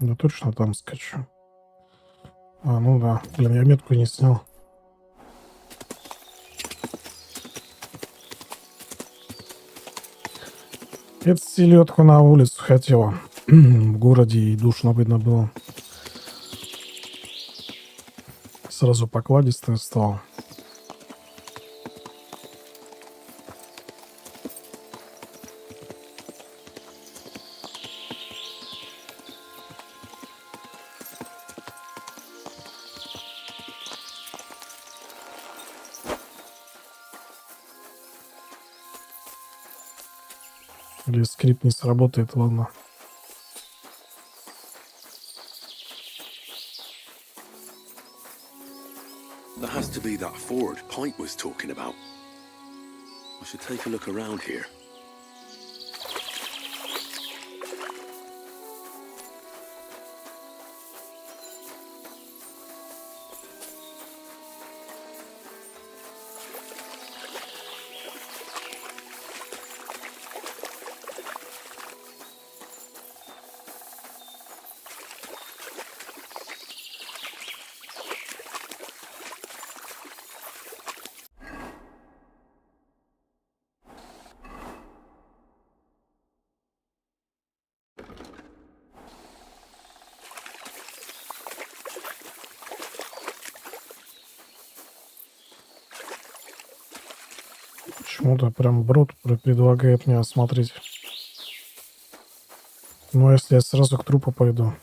Да точно там скачу. А, ну да. Блин, я метку не снял. Это селедку на улицу хотела. В городе ей душно видно было. Сразу покладистая стала. Или скрипт не сработает, ладно. That has to be that ford Pike was talking about. I should take a look around here. Почему-то прям брод предлагает мне осмотреть. Но если я сразу к трупу пойду.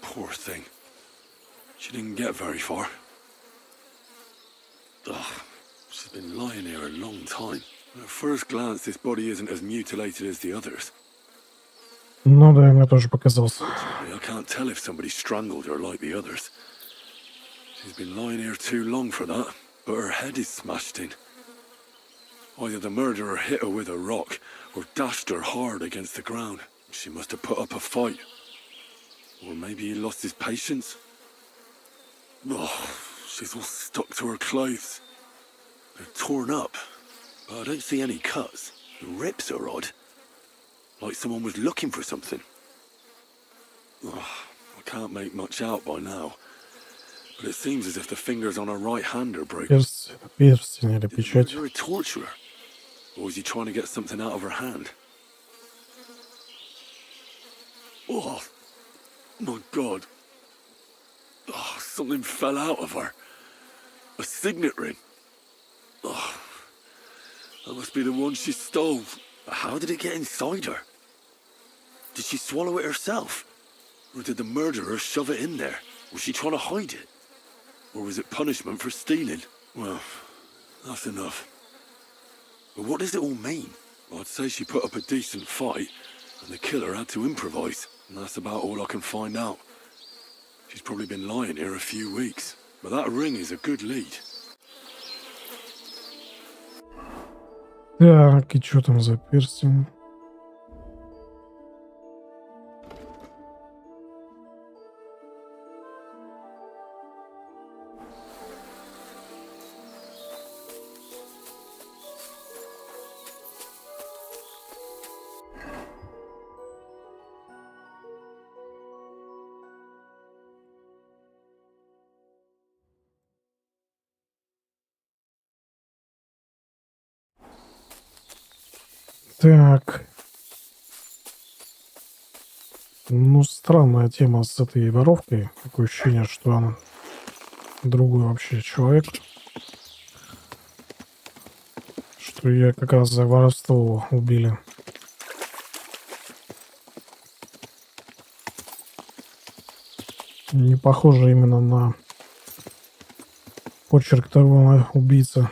Poor thing. She didn't get very far. Ugh, she's been lying here a long time. At first glance, this body isn't as mutilated as the others. Ну да, мне тоже показался. I can't tell if somebody strangled her like the others. She's been lying here too long for that, but her head is smashed in. Either the murderer hit her with a rock or dashed her hard against the ground. She must have put up a fight. Or maybe he lost his patience. Oh, she's all stuck to her clothes. They're torn up, but I don't see any cuts. The rips are odd. Like someone was looking for something. Oh, I can't make much out by now. But it seems as if the fingers on her right hand are broken. Перстень или печать. Is there a torturer? Or was he trying to get something out of her hand? Oh, my God. Oh, something fell out of her. A signet ring. Oh, that must be the one she stole. How did it get inside her? Did she swallow it herself? Or did the murderer shove it in there? Was she trying to hide it? Or was it punishment for stealing? Well, that's enough. But what does it all mean? I'd say she put up a decent fight, and the killer had to improvise, and that's about all I can find out. She's probably been lying here a few weeks, but that ring is a good lead. Так, и что там за перстень? Так. Ну, странная тема с этой воровкой. Такое ощущение, что она другой вообще человек. Что ее как раз за воровство убили. Не похоже именно на почерк того убийцы.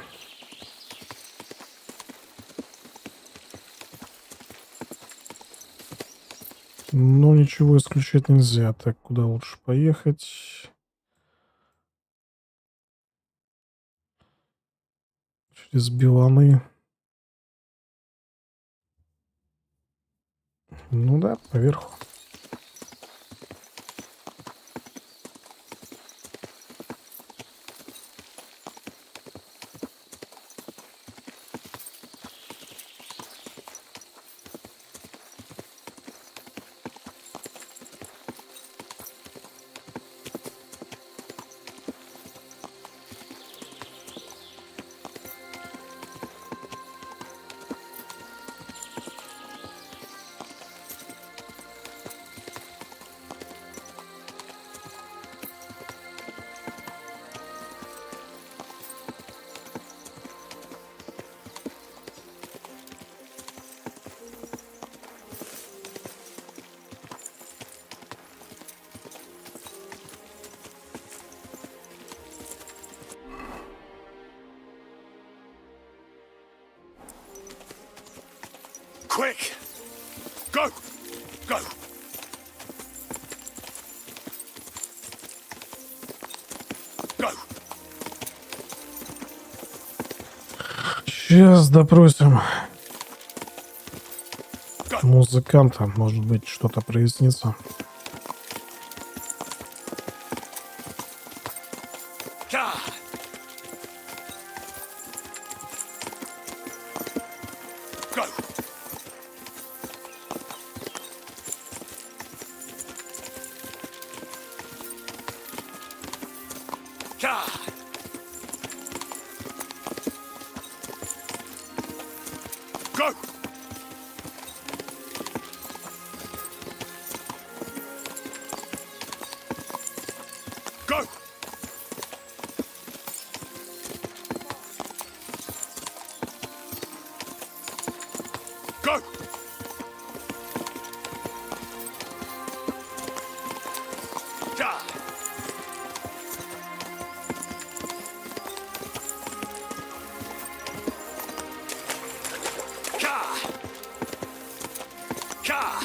Но ничего исключать нельзя. Так, куда лучше поехать? Через Беланы. Ну да, поверху. Quick! Go! Go! Go! Сейчас допросим музыканта, может быть, что-то прояснится. Go! Go! Go! Ja!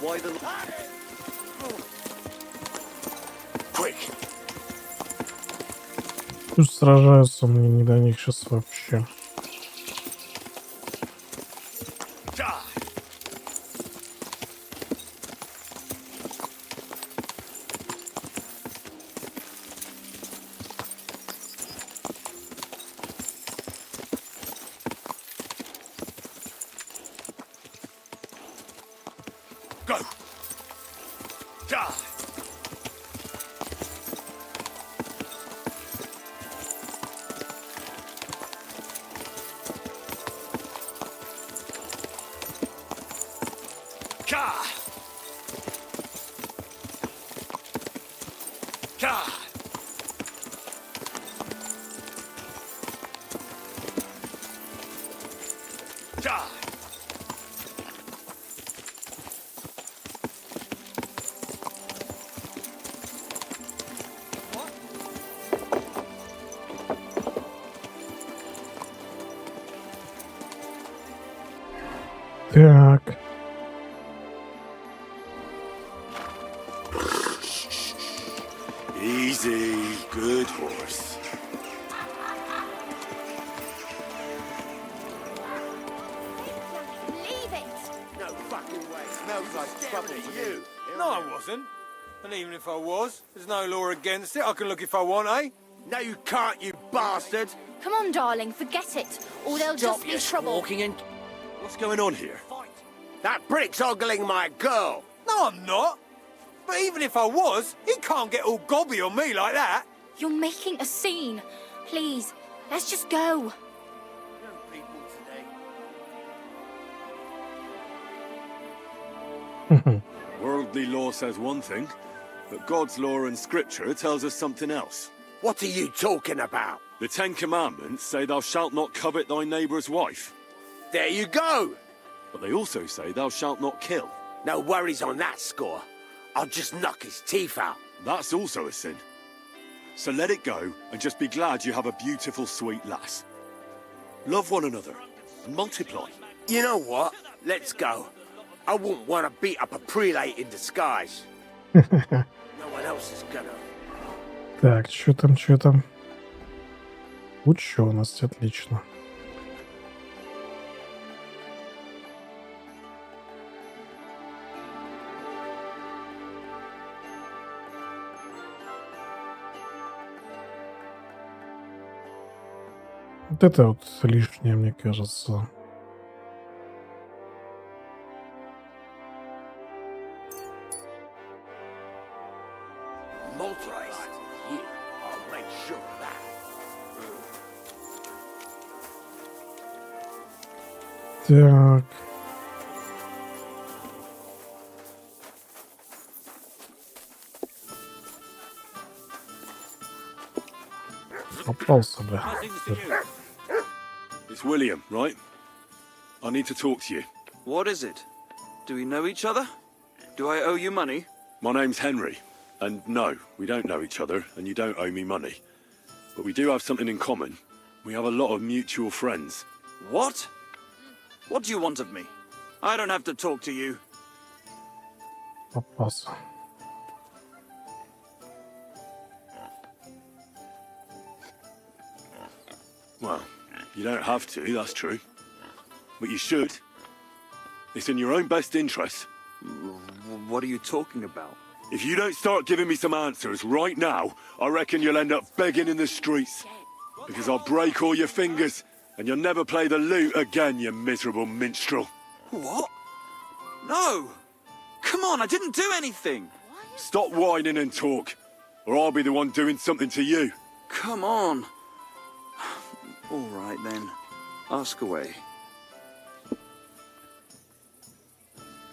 Why the... Quick! Пусть сражаются, мне не до них сейчас вообще. Go! Ja! Ka! Ka! Ja! Так. Easy, good horse. Leave it! No fucking way. Smells like trouble to you. No, I wasn't. And even if I was, there's no law against it. I can look if I want, eh? No, you can't, you bastard. Come on, darling, forget it. Or there'll just be trouble. Walking in. What's going on here? That prick's ogling my girl. No, I'm not. But even if I was, he can't get all gobby on me like that. You're making a scene. Please, let's just go. Worldly law says one thing, but God's law and scripture tells us something else. What are you talking about? The Ten Commandments say thou shalt not covet thy neighbour's wife. There you go. But they also say thou shalt not kill. No worries on that score. I'll just knock his teeth out. That's also a sin. So let it go and just be glad you have a beautiful, sweet lass. Love one another and multiply. You know what? Let's go. I wouldn't want to beat up a prelate in disguise. No one else is gonna. Так, что там, что там? Ученость, отлично. Вот это вот лишнее, мне кажется. Так. Попался, бля. It's William, right? I need to talk to you. What is it? Do we know each other? Do I owe you money? My name's Henry. And no, we don't know each other, and you don't owe me money. But we do have something in common. We have a lot of mutual friends. What? What do you want of me? I don't have to talk to you. Попался. Well, you don't have to, that's true. But you should. It's in your own best interest. What are you talking about? If you don't start giving me some answers right now, I reckon you'll end up begging in the streets. Because I'll break all your fingers, and you'll never play the lute again, you miserable minstrel. What? No! Come on, I didn't do anything! Stop whining and talk, or I'll be the one doing something to you. Come on. All right then. Ask away.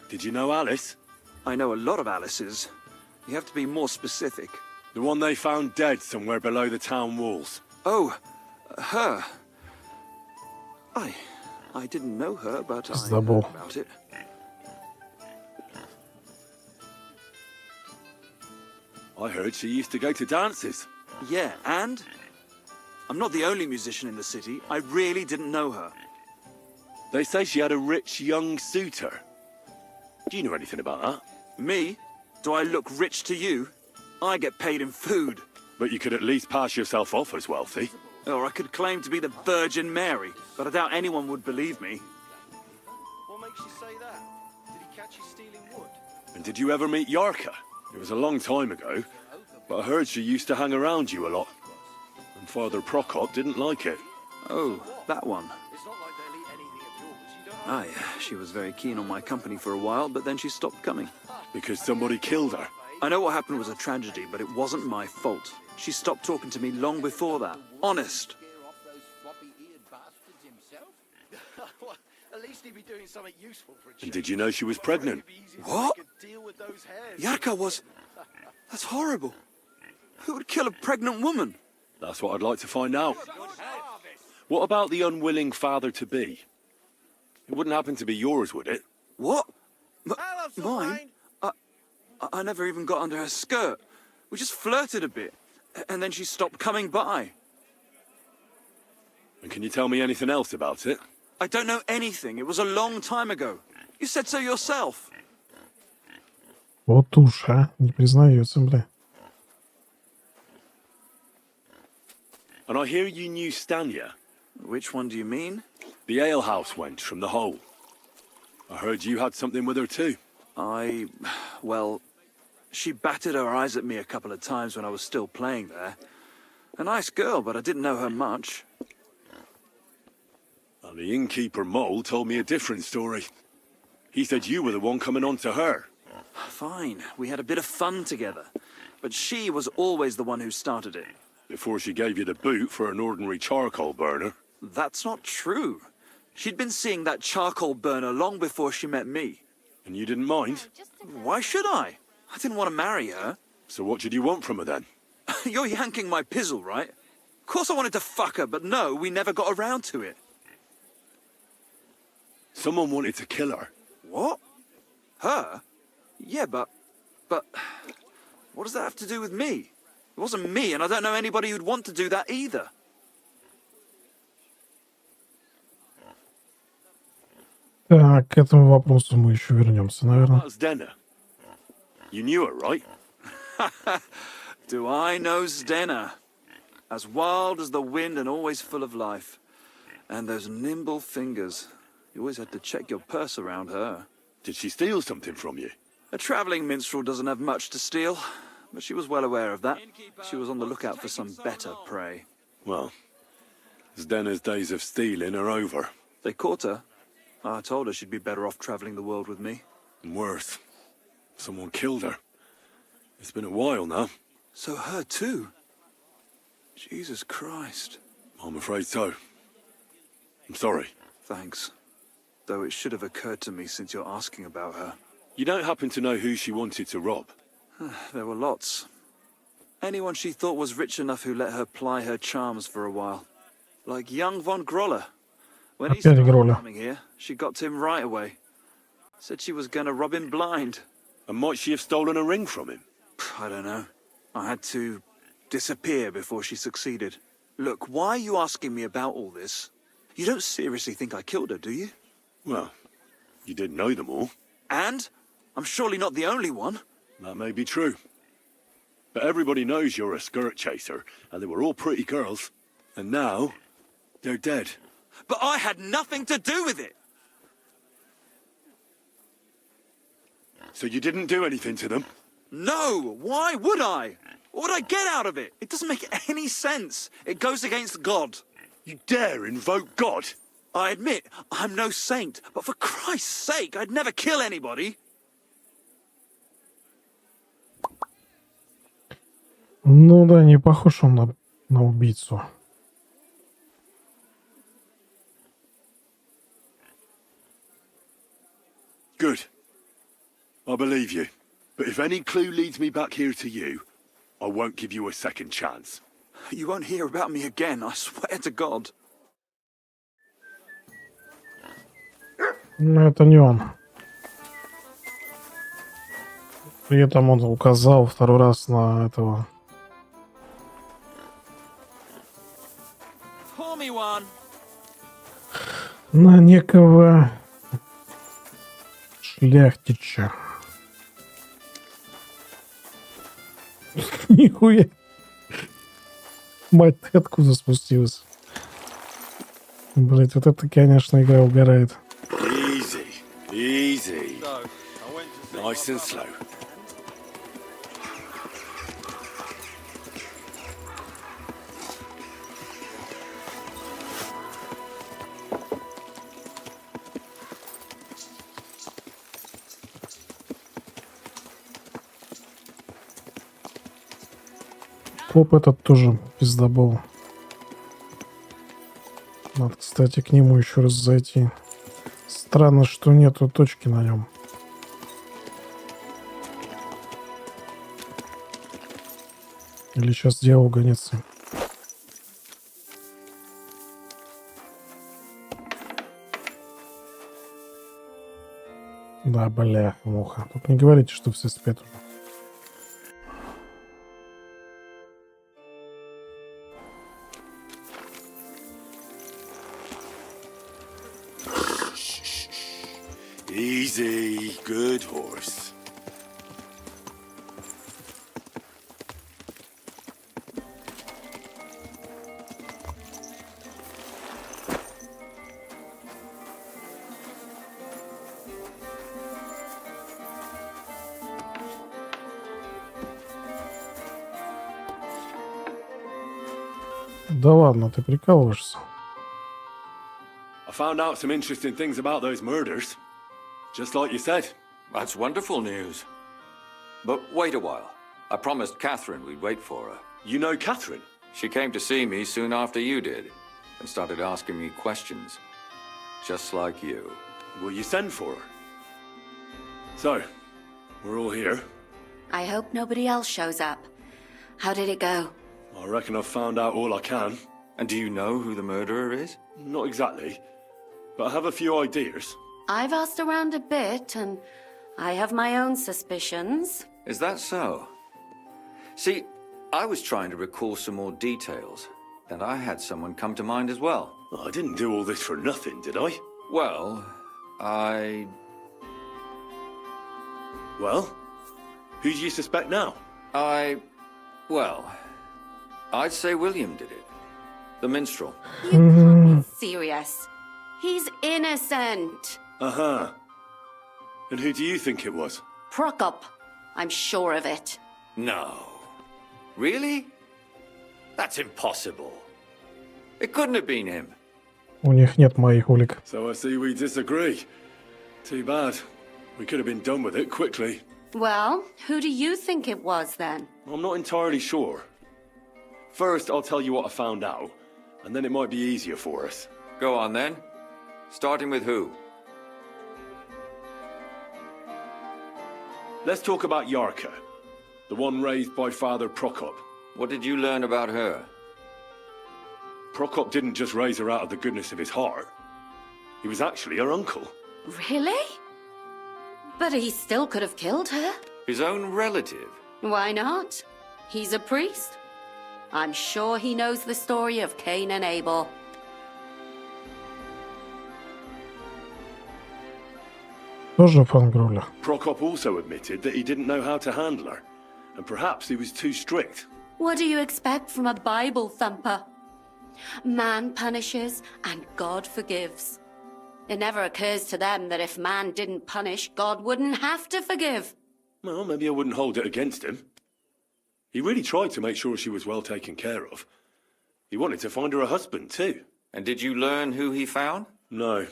Did you know Alice? I know a lot of Alice's. You have to be more specific. The one they found dead somewhere below the town walls. Oh, her. I didn't know her, but I heard about it. I heard she used to go to dances. Yeah, and? I'm not the only musician in the city. I really didn't know her. They say she had a rich young suitor. Do you know anything about that? Me? Do I look rich to you? I get paid in food. But you could at least pass yourself off as wealthy. Or I could claim to be the Virgin Mary, but I doubt anyone would believe me. What makes you say that? Did he catch you stealing wood? And did you ever meet Yarka? It was a long time ago, but I heard she used to hang around you a lot. And Father Prokop didn't like it. Oh, that one. Aye, she was very keen on my company for a while, but then she stopped coming. Because somebody killed her? I know what happened was a tragedy, but it wasn't my fault. She stopped talking to me long before that. Honest. At least he'd be doing something useful for a change. And did you know she was pregnant? What? Yarka was... That's horrible. Who would kill a pregnant woman? That's what I'd like to find out. What about the unwilling father-to-be? It wouldn't happen to be yours, would it? What? Mine? I never even got under her skirt. We just flirted a bit, and then she stopped coming by. And can you tell me anything else about it? I don't know anything. It was a long time ago. You said so yourself. Вот уж, а? Не признается, бля. And I hear you knew Stanya. Which one do you mean? The alehouse wench from the hole. I heard you had something with her too. Well, she batted her eyes at me a couple of times when I was still playing there. A nice girl, but I didn't know her much. And the innkeeper Mole told me a different story. He said you were the one coming on to her. Fine, we had a bit of fun together. But she was always the one who started it. Before she gave you the boot for an ordinary charcoal burner. That's not true. She'd been seeing that charcoal burner long before she met me. And you didn't mind? Why should I? I didn't want to marry her. So what did you want from her then? You're yanking my pizzle, right? Of course I wanted to fuck her, but no, we never got around to it. Someone wanted to kill her. What? Her? Yeah, but... What does that have to do with me? It wasn't me, and I don't know anybody who'd want to do that either. Так, к этому вопросу мы еще вернемся, наверное. That's Denna. You knew her, right? Do I know Zdena? As wild as the wind and always full of life. And those nimble fingers. You always had to check your purse around her. Did she steal something from you? A travelling minstrel doesn't have much to steal, but she was well aware of that. She was on the lookout for some better prey. Well, Zdena's days of stealing are over. They caught her. I told her she'd be better off travelling the world with me. And worse, someone killed her. It's been a while now. So her too? Jesus Christ. I'm afraid so. I'm sorry. Thanks. Though it should have occurred to me since you're asking about her. You don't happen to know who she wanted to rob? There were lots. Anyone she thought was rich enough who let her ply her charms for a while. Like young von Groller. When he started coming here, she got to him right away. Said she was gonna rob him blind. And might she have stolen a ring from him? I don't know. I had to disappear before she succeeded. Look, why are you asking me about all this? You don't seriously think I killed her, do you? Well, you did know them all. And? I'm surely not the only one. That may be true. But everybody knows you're a skirt chaser, and they were all pretty girls. And now, they're dead. But I had nothing to do with it! So you didn't do anything to them? No! Why would I? What would I get out of it? It doesn't make any sense. It goes against God. You dare invoke God? I admit, I'm no saint, but for Christ's sake, I'd never kill anybody. Ну да, не похож он на убийцу. Good. I believe you. But if any clue leads me back here to you, I won't give you a second chance. You won't hear about me again, I swear to God. Но это не он. При этом он указал второй раз на этого. На некого шляхтича. Нихуя. Мать, ты откуда спустилась? Блять, вот это, конечно, игра угорает. Easy, easy. Nice and slow. Поп этот тоже пиздобол. Надо, кстати, к нему еще раз зайти. Странно, что нету точки на нем. Или сейчас дьявол гонится. Да, бля, муха. Тут не говорите, что все спят уже. Easy, good horse. Да ладно, ты прикалываешься. I found out some interesting things about those murders. Just like you said. That's wonderful news. But wait a while. I promised Catherine we'd wait for her. You know Catherine? She came to see me soon after you did and started asking me questions. Just like you. Will you send for her? So, we're all here. I hope nobody else shows up. How did it go? I reckon I've found out all I can. And do you know who the murderer is? Not exactly, but I have a few ideas. I've asked around a bit, and I have my own suspicions. Is that so? See, I was trying to recall some more details, and I had someone come to mind as well. I didn't do all this for nothing, did I? Well, Well? Who do you suspect now? Well, I'd say William did it. The minstrel. You can't be serious. He's innocent. Uh-huh. And who do you think it was? Prokop. I'm sure of it. No. Really? That's impossible. It couldn't have been him. У них нет моих улик. So I see we disagree. Too bad. We could have been done with it quickly. Well, who do you think it was then? I'm not entirely sure. First, I'll tell you what I found out, and then it might be easier for us. Go on then. Starting with who? Let's talk about Yarka, the one raised by Father Prokop. What did you learn about her? Prokop didn't just raise her out of the goodness of his heart. He was actually her uncle. Really? But he still could have killed her. His own relative? Why not? He's a priest. I'm sure he knows the story of Cain and Abel. Тоже фангруля. Prokop also admitted that he didn't know how to handle her, and perhaps he was too strict. What do you expect from a Bible thumper? Man punishes and God forgives. It never occurs to them that if man didn't punish, God wouldn't have to forgive. Well, maybe I wouldn't hold it against him. He really tried to make sure she was well taken care of. He wanted to find her a husband, too. And did you learn who he found? No.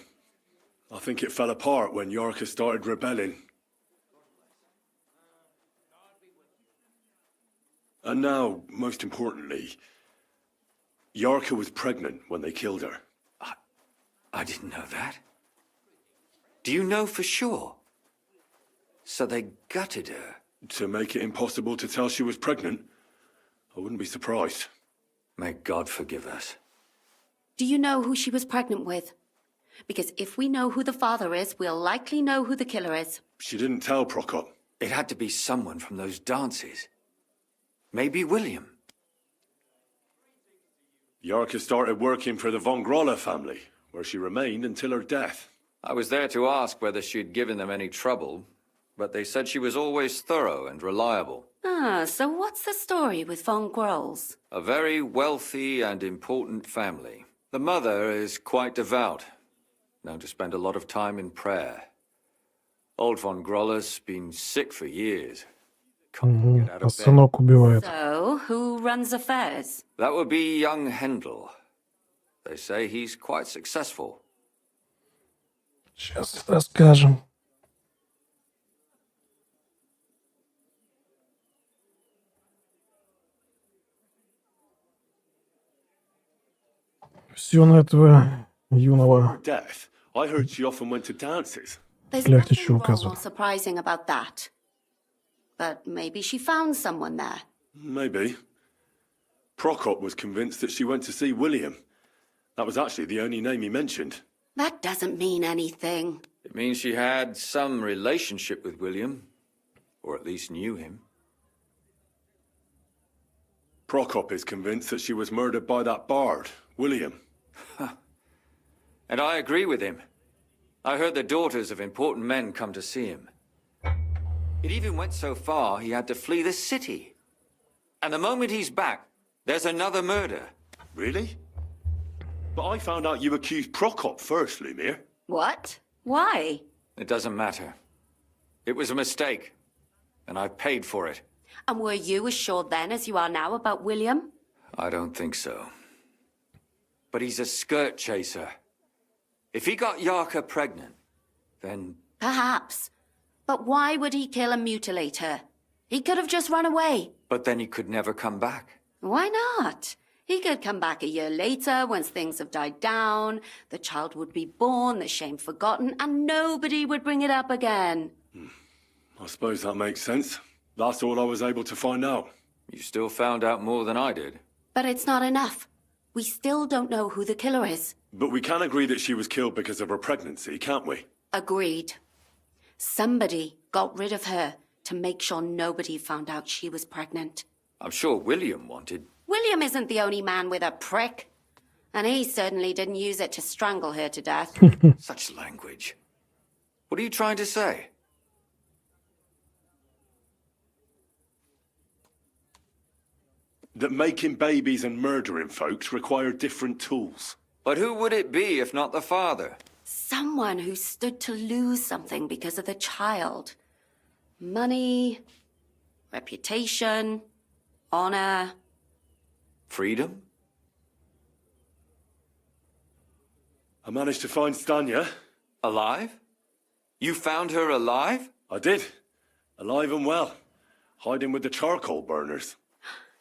I think it fell apart when Yarka started rebelling. And now, most importantly, Yarka was pregnant when they killed her. I didn't know that. Do you know for sure? So they gutted her? To make it impossible to tell she was pregnant? I wouldn't be surprised. May God forgive us. Do you know who she was pregnant with? Because if we know who the father is, we'll likely know who the killer is. She didn't tell Prokop. It had to be someone from those dances. Maybe William. Yarka started working for the von Groller family, where she remained until her death. I was there to ask whether she'd given them any trouble, but they said she was always thorough and reliable. Ah, so what's the story with von Grolls? A very wealthy and important family. The mother is quite devout, known to spend a lot of time in prayer. Old von Groller's been sick for years. А сынок убивает. So, who runs affairs? That would be young Hendel. They say he's quite successful. Сейчас расскажем. Все на этого юного Death. I heard she often went to dances. There's шляхтича nothing wrong or указывает. surprising about that. But maybe she found someone there. Maybe. Prokop was convinced that she went to see William. That was actually the only name he mentioned. That doesn't mean anything. It means she had some relationship with William, or at least knew him. Prokop is convinced that she was murdered by that bard, William. And I agree with him. I heard the daughters of important men come to see him. It even went so far he had to flee the city. And the moment he's back, there's another murder. Really? But I found out you accused Prokop first, Lumir. What? Why? It doesn't matter. It was a mistake, and I paid for it. And were you as sure then as you are now about William? I don't think so. But he's a skirt chaser. If he got Yarka pregnant, then... Perhaps. But why would he kill and mutilate her? He could have just run away. But then he could never come back. Why not? He could come back a year later, once things have died down, the child would be born, the shame forgotten, and nobody would bring it up again. I suppose that makes sense. That's all I was able to find out. You still found out more than I did. But it's not enough. We still don't know who the killer is. But we can agree that she was killed because of her pregnancy, can't we? Agreed. Somebody got rid of her to make sure nobody found out she was pregnant. I'm sure William wanted... William isn't the only man with a prick. And he certainly didn't use it to strangle her to death. Such language. What are you trying to say? That making babies and murdering folks require different tools. But who would it be if not the father? Someone who stood to lose something because of the child. Money, reputation, honor. Freedom? I managed to find Stanya. Alive? You found her alive? I did. Alive and well. Hiding with the charcoal burners.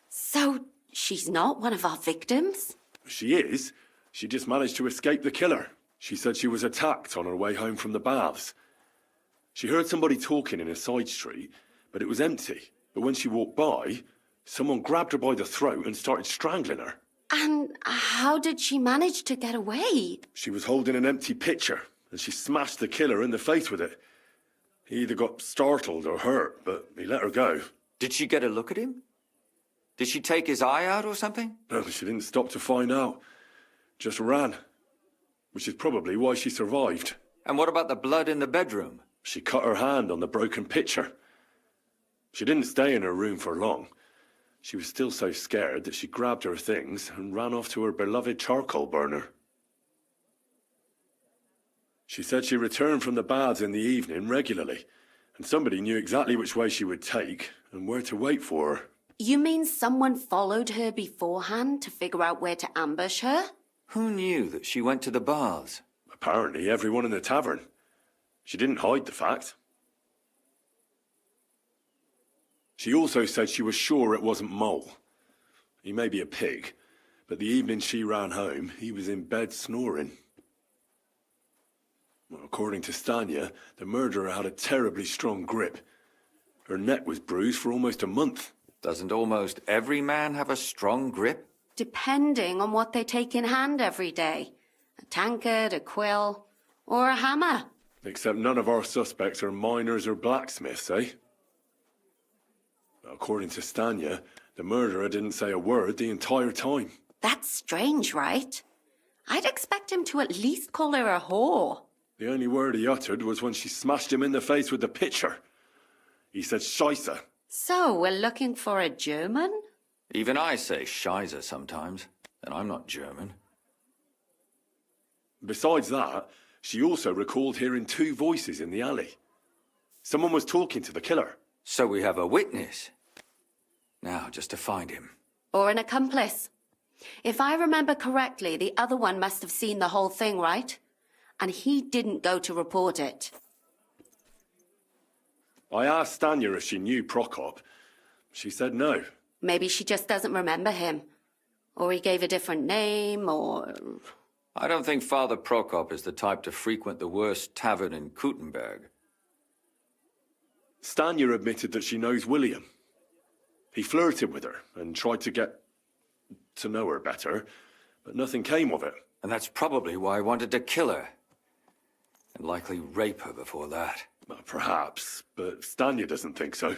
So, she's not one of our victims? She is. She just managed to escape the killer. She said she was attacked on her way home from the baths. She heard somebody talking in a side street, but it was empty. But when she walked by, someone grabbed her by the throat and started strangling her. And how did she manage to get away? She was holding an empty pitcher, and she smashed the killer in the face with it. He either got startled or hurt, but he let her go. Did she get a look at him? Did she take his eye out or something? No, she didn't stop to find out. Just ran. Which is probably why she survived. And what about the blood in the bedroom? She cut her hand on the broken pitcher. She didn't stay in her room for long. She was still so scared that she grabbed her things and ran off to her beloved charcoal burner. She said she returned from the baths in the evening regularly, and somebody knew exactly which way she would take and where to wait for her. You mean someone followed her beforehand to figure out where to ambush her? Who knew that she went to the baths? Apparently everyone in the tavern. She didn't hide the fact. She also said she was sure it wasn't Mole. He may be a pig, but the evening she ran home, he was in bed snoring. Well, according to Stanya, the murderer had a terribly strong grip. Her neck was bruised for almost a month. Doesn't almost every man have a strong grip? Depending on what they take in hand every day. A tankard, a quill, or a hammer. Except none of our suspects are miners or blacksmiths, eh? According to Stanya, the murderer didn't say a word the entire time. That's strange, right? I'd expect him to at least call her a whore. The only word he uttered was when she smashed him in the face with the pitcher. He said Scheisse. So, we're looking for a German? Even I say Scheiße sometimes, and I'm not German. Besides that, she also recalled hearing two voices in the alley. Someone was talking to the killer. So we have a witness. Now, just to find him. Or an accomplice. If I remember correctly, the other one must have seen the whole thing, right? And he didn't go to report it. I asked Stanya if she knew Prokop. She said no. Maybe she just doesn't remember him. Or he gave a different name, or... I don't think Father Prokop is the type to frequent the worst tavern in Kuttenberg. Stanya admitted that she knows William. He flirted with her and tried to get to know her better, but nothing came of it. And that's probably why I wanted to kill her. And likely rape her before that. Well, perhaps, but Stanya doesn't think so.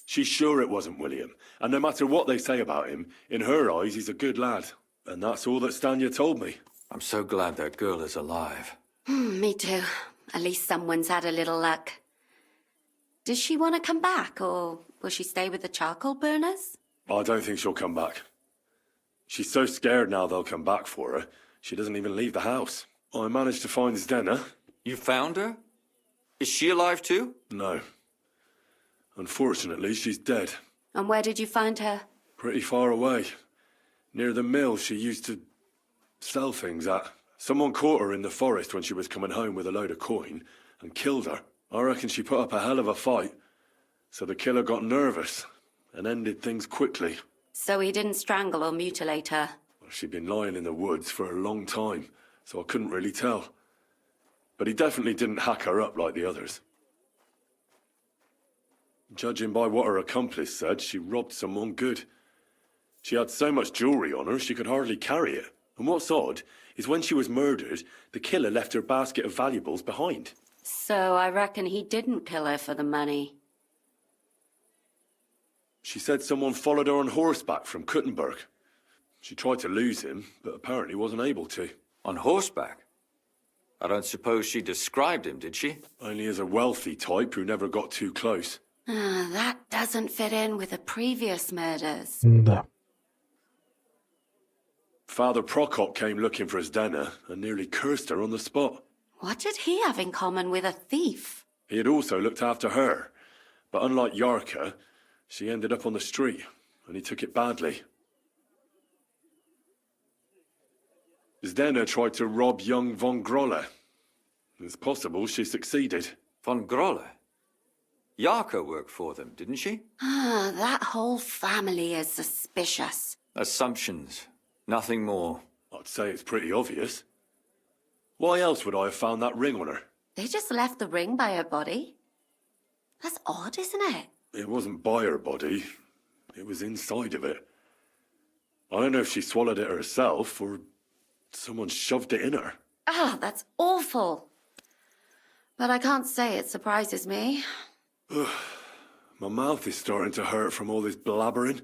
She's sure it wasn't William, and no matter what they say about him, in her eyes he's a good lad. And that's all that Stanya told me. I'm so glad that girl is alive. Me too. At least someone's had a little luck. Does she want to come back, or will she stay with the charcoal burners? I don't think she'll come back. She's so scared now they'll come back for her, she doesn't even leave the house. I managed to find Zdena. You found her? Is she alive too? No. Unfortunately, she's dead. And where did you find her? Pretty far away. Near the mill she used to sell things at. Someone caught her in the forest when she was coming home with a load of coin and killed her. I reckon she put up a hell of a fight. So the killer got nervous and ended things quickly. So he didn't strangle or mutilate her? She'd been lying in the woods for a long time, so I couldn't really tell. But he definitely didn't hack her up like the others. Judging by what her accomplice said, she robbed someone good. She had so much jewellery on her, she could hardly carry it. And what's odd is when she was murdered, the killer left her basket of valuables behind. So I reckon he didn't kill her for the money. She said someone followed her on horseback from Kuttenberg. She tried to lose him, but apparently wasn't able to. On horseback? I don't suppose she described him, did she? Only as a wealthy type who never got too close. That doesn't fit in with the previous murders. Да. Father Prokop came looking for Zdena and nearly cursed her on the spot. What did he have in common with a thief? He had also looked after her, but unlike Yarka, she ended up on the street, and he took it badly. Zdena tried to rob young von Grolle. It's possible she succeeded. Von Grolle? Yarka worked for them, didn't she? That whole family is suspicious. Assumptions. Nothing more. I'd say it's pretty obvious. Why else would I have found that ring on her? They just left the ring by her body? That's odd, isn't it? It wasn't by her body. It was inside of it. I don't know if she swallowed it herself or someone shoved it in her. That's awful. But I can't say it surprises me. My mouth is starting to hurt from all this blabbering.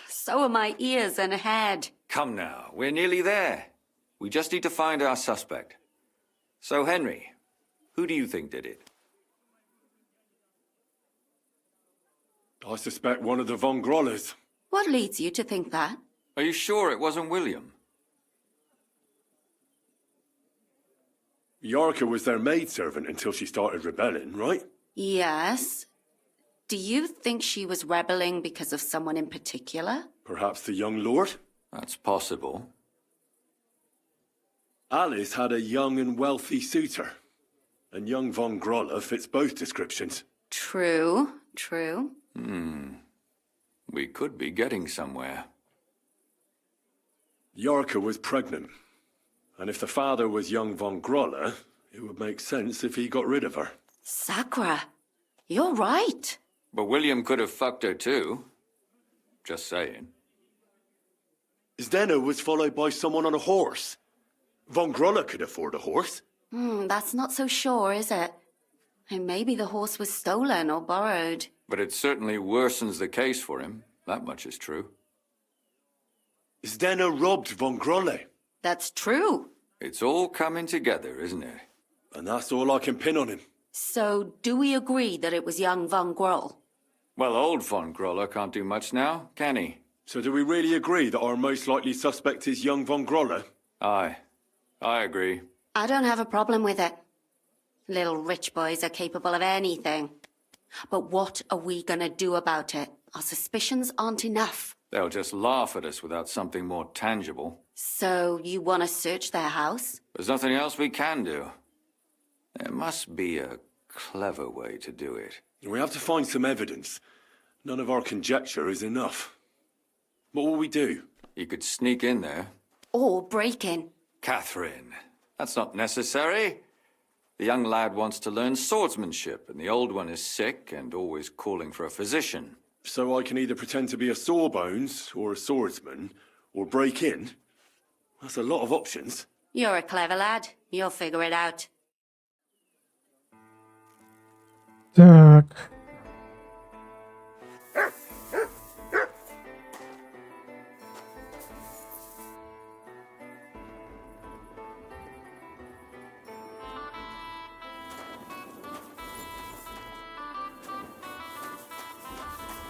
So are my ears and head. Come now, we're nearly there. We just need to find our suspect. So, Henry, who do you think did it? I suspect one of the Von Grollers. What leads you to think that? Are you sure it wasn't William? Yarka was their maidservant until she started rebelling, right? Yes. Do you think she was rebelling because of someone in particular? Perhaps the young lord? That's possible. Alice had a young and wealthy suitor, and young Von Groller fits both descriptions. True, true. We could be getting somewhere. Yarka was pregnant, and if the father was young Von Groller, it would make sense if he got rid of her. Sakura, you're right. But William could have fucked her too. Just saying. Zdeno was followed by someone on a horse. Von Groller could afford a horse. That's not so sure, is it? And maybe the horse was stolen or borrowed. But it certainly worsens the case for him. That much is true. Zdeno robbed Von Groller. That's true. It's all coming together, isn't it? And that's all I can pin on him. So, do we agree that it was young Von Groll? Well, old Von Groller can't do much now, can he? So do we really agree that our most likely suspect is young Von Groller? Aye. I agree. I don't have a problem with it. Little rich boys are capable of anything. But what are we gonna do about it? Our suspicions aren't enough. They'll just laugh at us without something more tangible. So, you want to search their house? There's nothing else we can do. There must be a clever way to do it. We have to find some evidence. None of our conjecture is enough. What will we do? You could sneak in there. Or break in. Catherine, that's not necessary. The young lad wants to learn swordsmanship, and the old one is sick and always calling for a physician. So I can either pretend to be a sawbones or a swordsman, or break in? That's a lot of options. You're a clever lad. You'll figure it out. Так.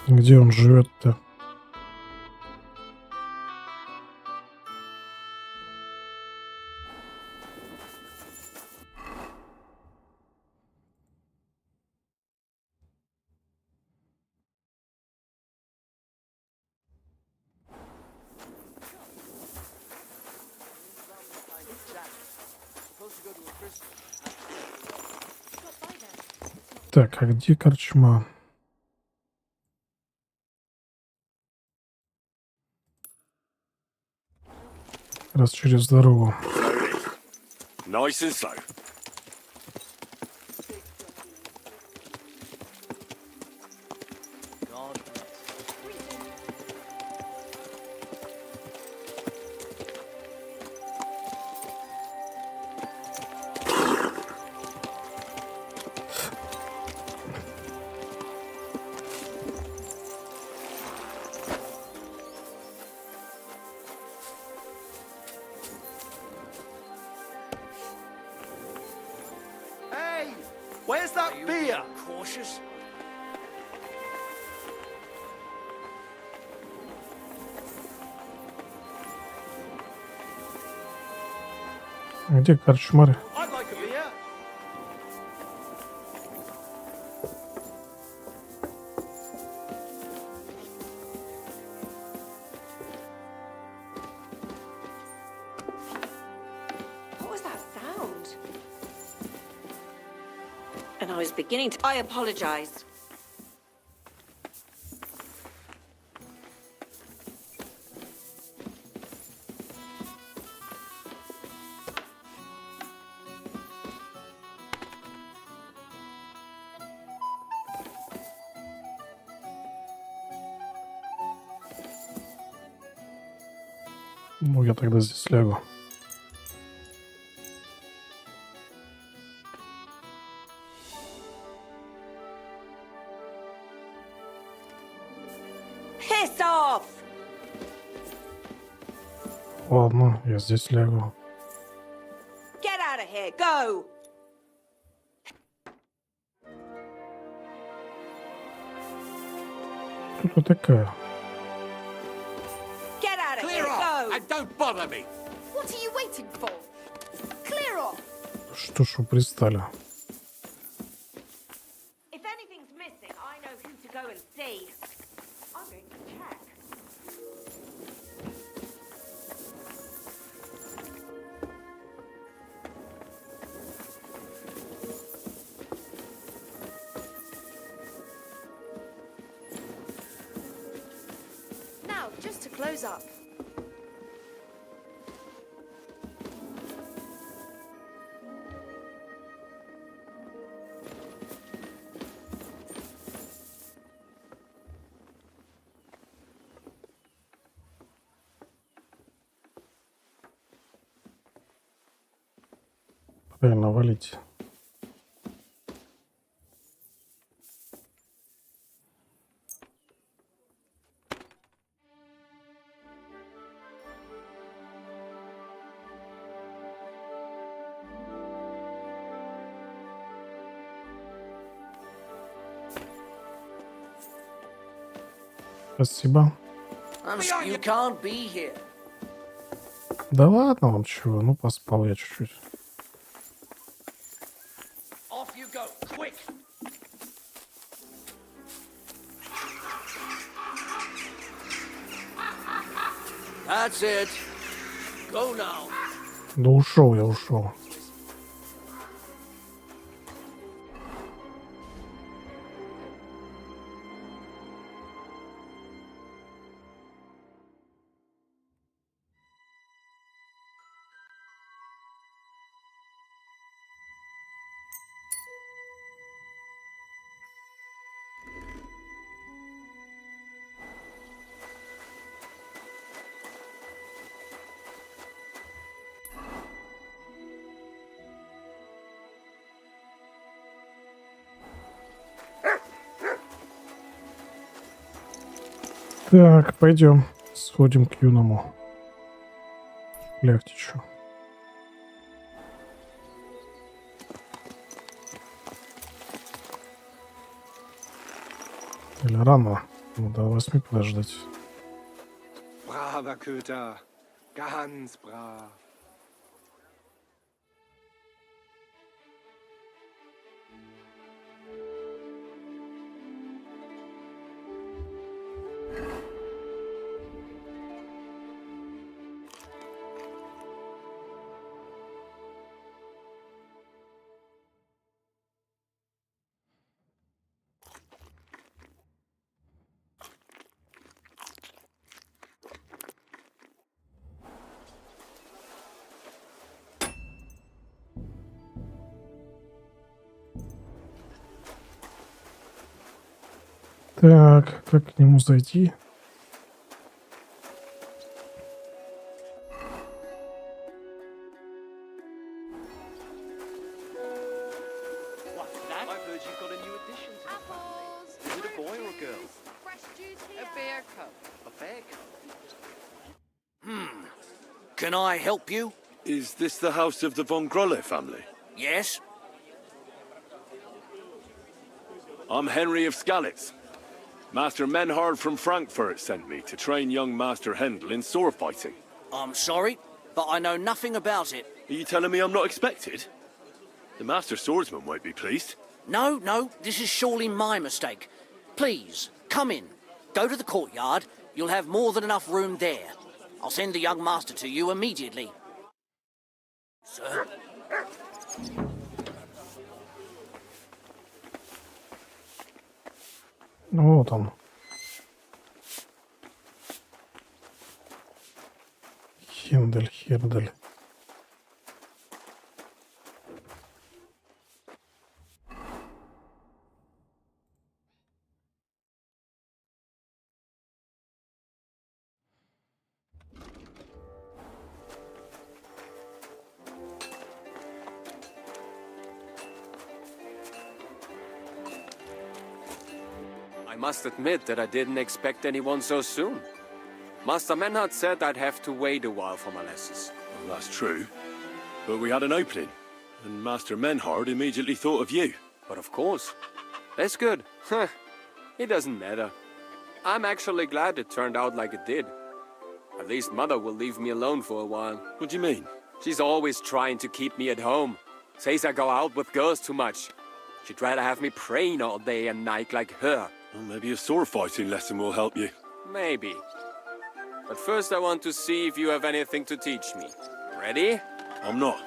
Где он живет-то? Так, а где корчма? Раз через дорогу. Nice and slow. Where's that beer? Cautious. Где корчмары? I'd like a beer. What was that sound? And I was beginning to... I apologize. Ну, я тогда здесь лягу. Ладно, я здесь лягу. Get out of here, go! Кто такая? Get out of Clear here, off go! and don't bother me. What are you waiting for? Clear off! Что ж вы пристали? If anything's missing, I know who to go and see. I'm going to check. Now, just to close up. Правильно, валите. Спасибо. You can't be here. Да ладно вам чего, ну поспал я чуть-чуть. Off you go, quick! That's it. Go now. Да ушел я, ушел. Так, пойдем, сходим к юному Ляхтичу. Или рано, ну, до 8 подождать. Braver Köter, ganz brav. Так, как к нему зайти? I've heard you've got a new addition to the family. Is it a boy or a girl? Fresh juice here. A bear cub. A bear cub. Can I help you? Is this the house of the von Grolle family? Yes? I'm Henry of Skalitz. Master Menhard from Frankfurt sent me to train young Master Hendel in sword fighting. I'm sorry, but I know nothing about it. Are you telling me I'm not expected? The Master Swordsman won't be pleased. No, this is surely my mistake. Please, come in. Go to the courtyard. You'll have more than enough room there. I'll send the young master to you immediately. Sir? Ну вот он. Хердель. I must admit that I didn't expect anyone so soon. Master Menhard said I'd have to wait a while for my lessons. Well, that's true. But we had an opening, and Master Menhard immediately thought of you. But of course. That's good. It doesn't matter. I'm actually glad it turned out like it did. At least Mother will leave me alone for a while. What do you mean? She's always trying to keep me at home. Says I go out with girls too much. She'd rather have me praying all day and night like her. Well, maybe a sword fighting lesson will help you. Maybe. But first I want to see if you have anything to teach me. Ready? I'm not.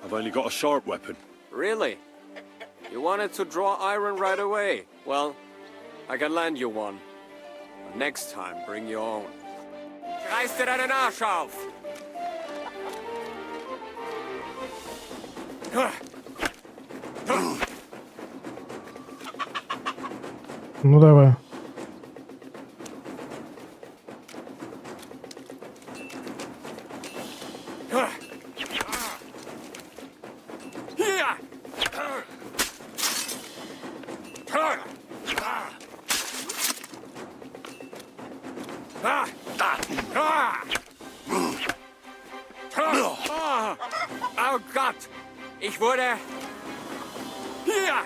I've only got a sharp weapon. Really? You wanted to draw iron right away. Well, I can lend you one. But next time, bring your own. Reiß dir deinen Arsch auf! Ну давай. Oh Gott! Ich wurde... Hier!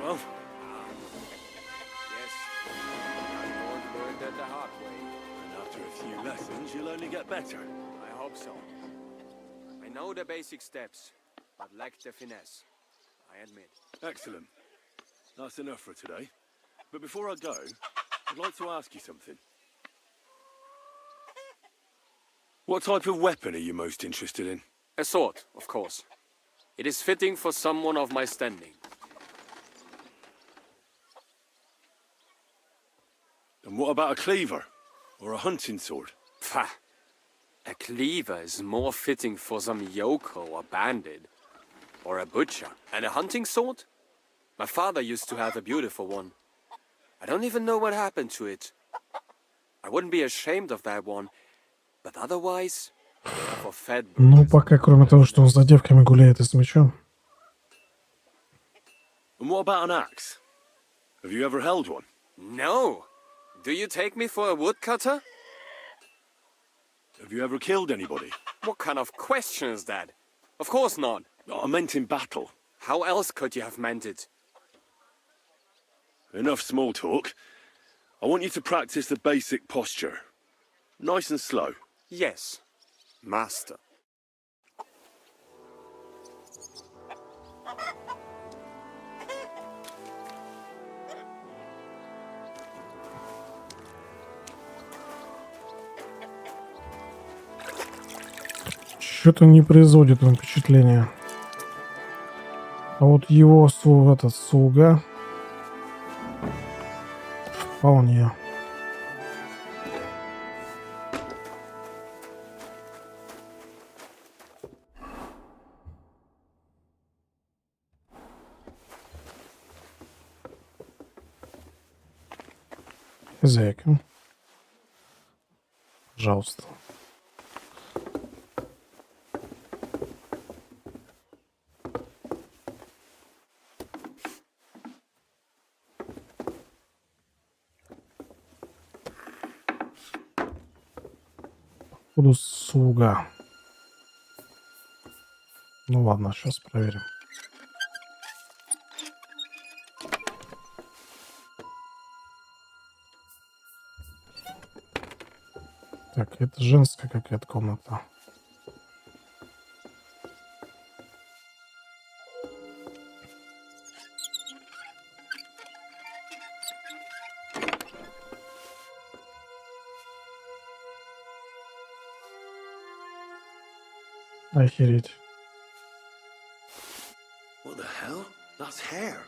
Well... Yes. I'm going to learn that the hard way. And after a few lessons, you'll only get better. I hope so. I know the basic steps, but lack the finesse. I admit. Excellent. That's enough for today. But before I go, I'd like to ask you something. What type of weapon are you most interested in? A sword, of course. It is fitting for someone of my standing. And what about a cleaver? Or a hunting sword? Pah! A cleaver is more fitting for some yokel or bandit. Or a butcher. And a hunting sword? My father used to have a beautiful one. I don't even know what happened to it. I wouldn't be ashamed of that one. But otherwise... for fat Ну, пока, кроме того, что он за девками гуляет и с мечом. And what about an axe? Have you ever held one? No! Do you take me for a woodcutter? Have you ever killed anybody? What kind of question is that? Of course not. I meant in battle. How else could you have meant it? Enough small talk. I want you to practice the basic posture. Nice and slow. Yes, Master. Что-то не производит он впечатления. А вот его этот слуга вполне. Хозяйка. Пожалуйста. Буду слуга. Ну ладно, сейчас проверим. Так, это женская какая-то комната. Охереть. What the hell? That's hair.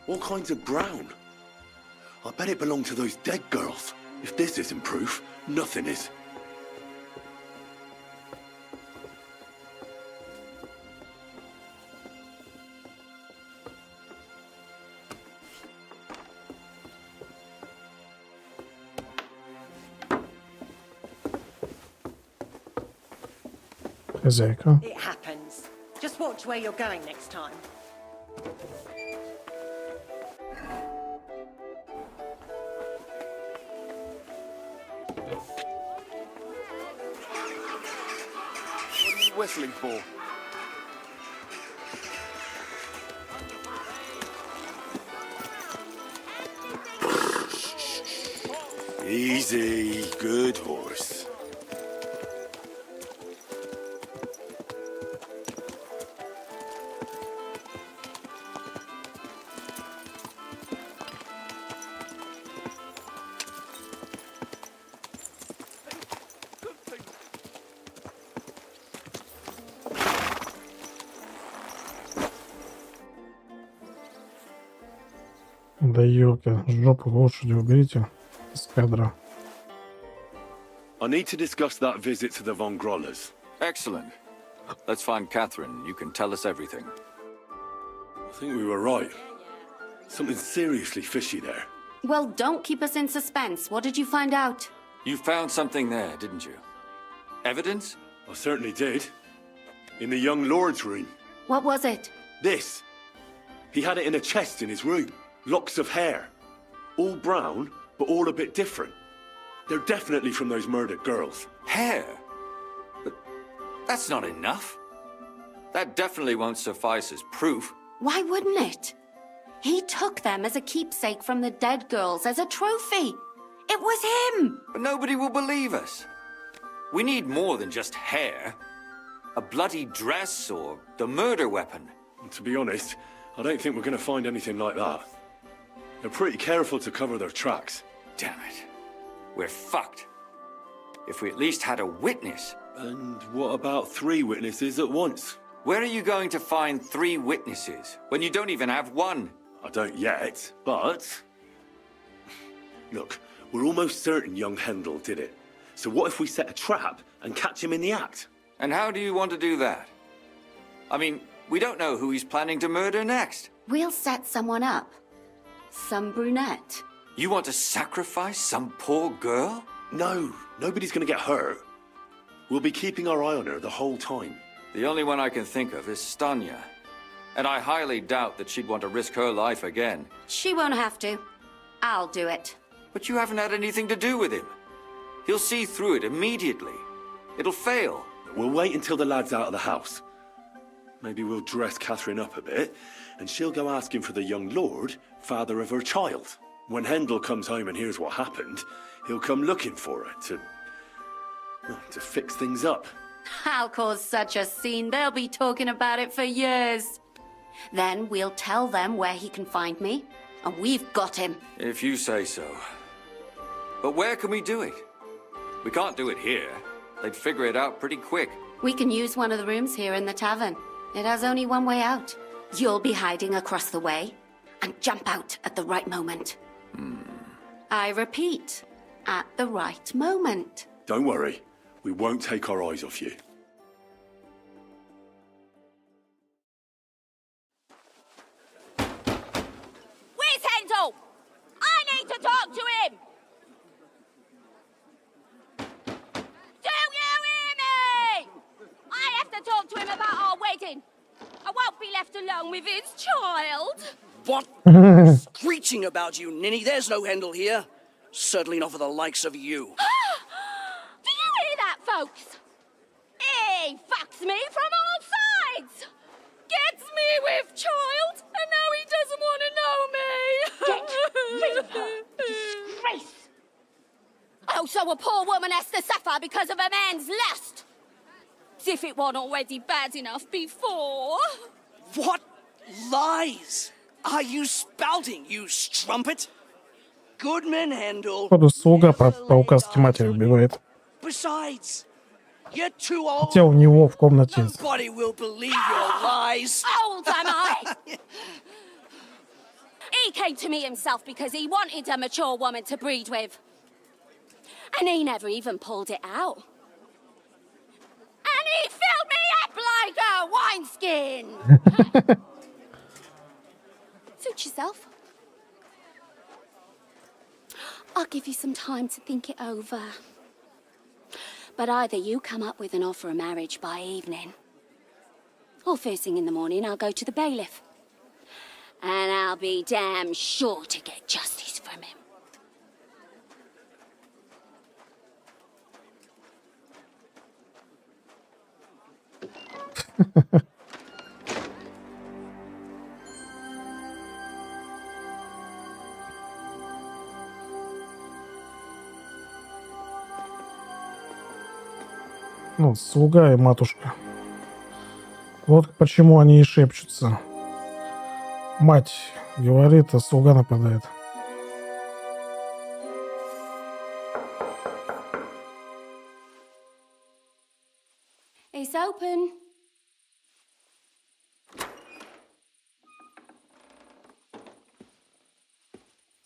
All kinds of brown. I bet it belonged to those dead girls. If this isn't proof, nothing is. Хозяйка. It happens. Just watch where you're going next time. whistling for? Easy, good horse. Да ёлки, жопу лошади уберите из кадра. I need to discuss that visit to the Von Grollers. Excellent. Let's find Catherine. You can tell us everything. I think we were right. Something seriously fishy there. Well, don't keep us in suspense. What did you find out? You found something there, didn't you? Evidence? I certainly did. In the young lord's room. What was it? This. He had it in a chest in his room. Locks of hair. All brown, but all a bit different. They're definitely from those murdered girls. Hair? But that's not enough. That definitely won't suffice as proof. Why wouldn't it? He took them as a keepsake from the dead girls, as a trophy. It was him! But nobody will believe us. We need more than just hair. A bloody dress or the murder weapon. And to be honest, I don't think we're going to find anything like that. They're pretty careful to cover their tracks. Damn it. We're fucked. If we at least had a witness. And what about 3 witnesses at once? Where are you going to find 3 witnesses when you don't even have one? I don't yet, but... Look, we're almost certain young Hendel did it. So what if we set a trap and catch him in the act? And how do you want to do that? I mean, we don't know who he's planning to murder next. We'll set someone up. Some brunette. You want to sacrifice some poor girl? No, nobody's going to get hurt. We'll be keeping our eye on her the whole time. The only one I can think of is Stanya. And I highly doubt that she'd want to risk her life again. She won't have to. I'll do it. But you haven't had anything to do with him. He'll see through it immediately. It'll fail. We'll wait until the lad's out of the house. Maybe we'll dress Catherine up a bit, and she'll go asking for the young lord, father of her child. When Hendel comes home and hears what happened, he'll come looking for her to fix things up. I'll cause such a scene, they'll be talking about it for years. Then we'll tell them where he can find me, and we've got him. If you say so. But where can we do it? We can't do it here. They'd figure it out pretty quick. We can use one of the rooms here in the tavern. It has only one way out. You'll be hiding across the way, and jump out at the right moment. I repeat, at the right moment. Don't worry. We won't take our eyes off you. Where's Hendel? I need to talk to him! Do you hear me? I have to talk to him about our wedding. I won't be left alone with his child. What? Screeching about you, ninny. There's no Hendel here. Certainly not for the likes of you. Do you hear that, folks? He fucks me from all sides. Gets me with child, and now he doesn't want to know me. Get rid of her. Disgrace. Oh, so a poor woman has to suffer because of a man's lust. As if it wasn't already bad enough before. What lies are you spouting, you strumpet? Goodman Hendel. Походу, слуга по указке матери убивает. Besides, you're too old. Хотя у него в комнате. Nobody will believe your lies. Old am I? He came to me himself because he wanted a mature woman to breed with. And he never even pulled it out. And he filled me up like a wineskin. Suit yourself. I'll give you some time to think it over. But either you come up with an offer of marriage by evening, or first thing in the morning I'll go to the bailiff. And I'll be damn sure to get justice from him. Ну, слуга и матушка. Вот почему они и шепчутся. Мать говорит, а слуга нападает. It's open.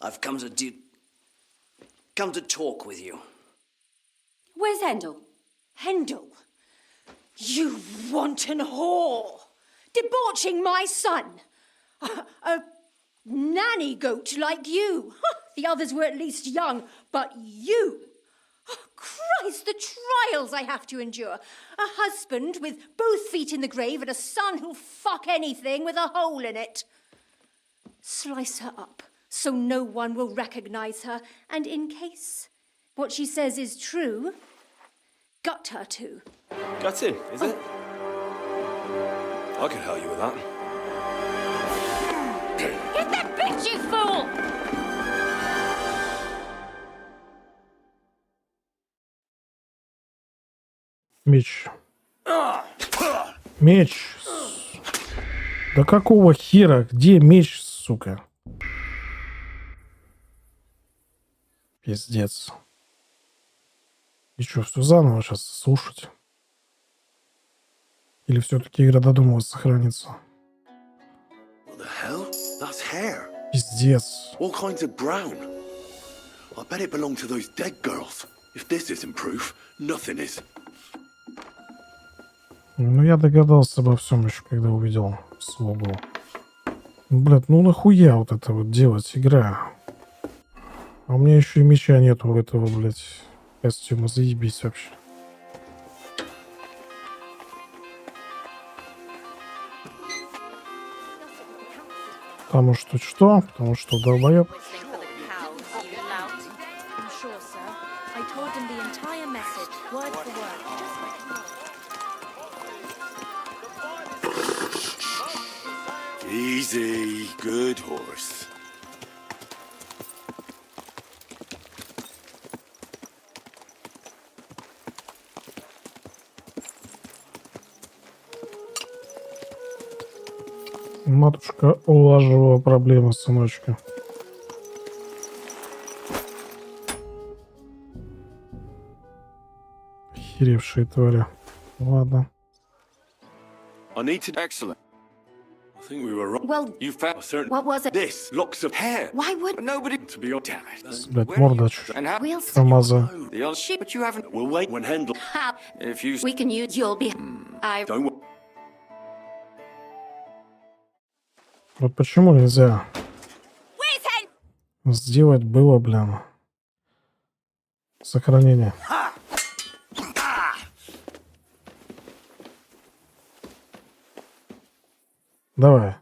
I've come to talk with you. Where's Handel? Handel? You wanton whore! Debauching my son! A nanny goat like you! The others were at least young, but you! Oh, Christ, the trials I have to endure! A husband with both feet in the grave and a son who'll fuck anything with a hole in it. Slice her up so no one will recognize her, and in case what she says is true, gut her too. Gutting, is it? I can help you with that. Hit that bitch, you fool! Меч. Меч. Да какого хера? Где меч, сука? Пиздец. И что, все заново сейчас слушать? Или все-таки игра додумалась сохраниться? What the hell? That's hair. Пиздец. All kinds of brown. I bet it belonged to those dead girls. If this isn't proof, nothing is. Ну, я догадался обо всем еще, когда увидел слугу. Блядь, ну нахуя вот это вот делать, игра? А у меня еще и меча нету у этого, блядь, костюма. Заебись вообще. Потому что что? Потому что долбоеб. Easy, good horse. Матушка улаживала проблемы, сыночка. Охеревшие твари. Ладно. Excellent. I think we were wrong. Well, You found certain. what was it? This locks of hair. Why would Nobody to be on. Damn it. Блядь, мордач. we'll Хамаза. But you haven't. We'll wait when Handel. if you we can use you'll be I Don't. Вот почему нельзя сделать было, блин, сохранение. Давай.